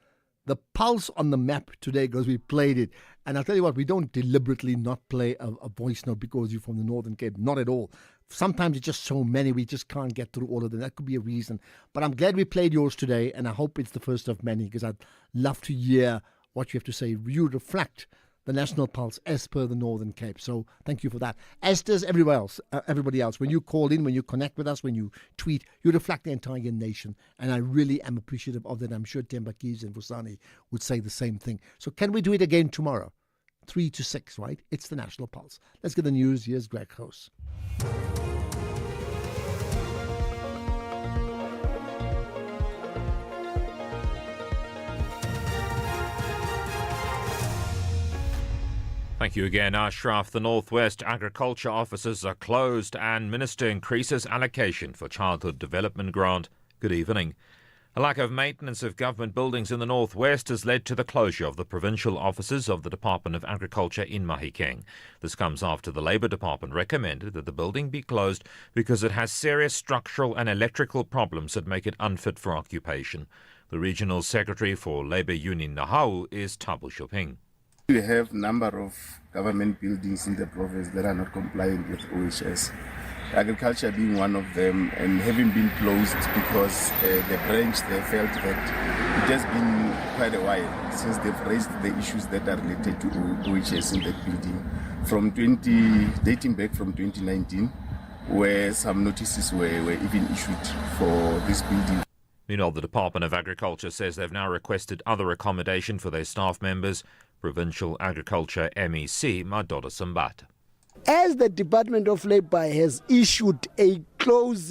the pulse on the map today because we played it. And I'll tell you what, we don't deliberately not play a voice note because you're from the Northern Cape. Not at all. Sometimes it's just so many, we just can't get through all of them. That could be a reason. But I'm glad we played yours today, and I hope it's the first of many because I'd love to hear what you have to say. You reflect the national pulse as per the Northern Cape. So thank you for that. As does everybody else. When you call in, when you connect with us, when you tweet, you reflect the entire nation. And I really am appreciative of that. I'm sure Tembakis and Vusani would say the same thing. So can we do it again tomorrow? 3 to 6, right? It's the National Pulse. Let's get the news. Here's Greg House. Thank you again, Ashraf. The Northwest Agriculture offices are closed and Minister increases allocation for Childhood Development Grant. Good evening. A lack of maintenance of government buildings in the Northwest has led to the closure of the provincial offices of the Department of Agriculture in Mahikeng. This comes after the Labour Department recommended that the building be closed because it has serious structural and electrical problems that make it unfit for occupation. The Regional Secretary for Labour Union Nahau is Thabo Shoping. We have a number of government buildings in the province that are not compliant with OHS. Agriculture being one of them, and having been closed because the branch they felt that it has been quite a while since they've raised the issues that are related to OHS in that building. Dating back from 2019, where some notices were even issued for this building. Meanwhile, the Department of Agriculture says they've now requested other accommodation for their staff members. Provincial Agriculture MEC Madoda Sambata. As the Department of Labour has issued a closing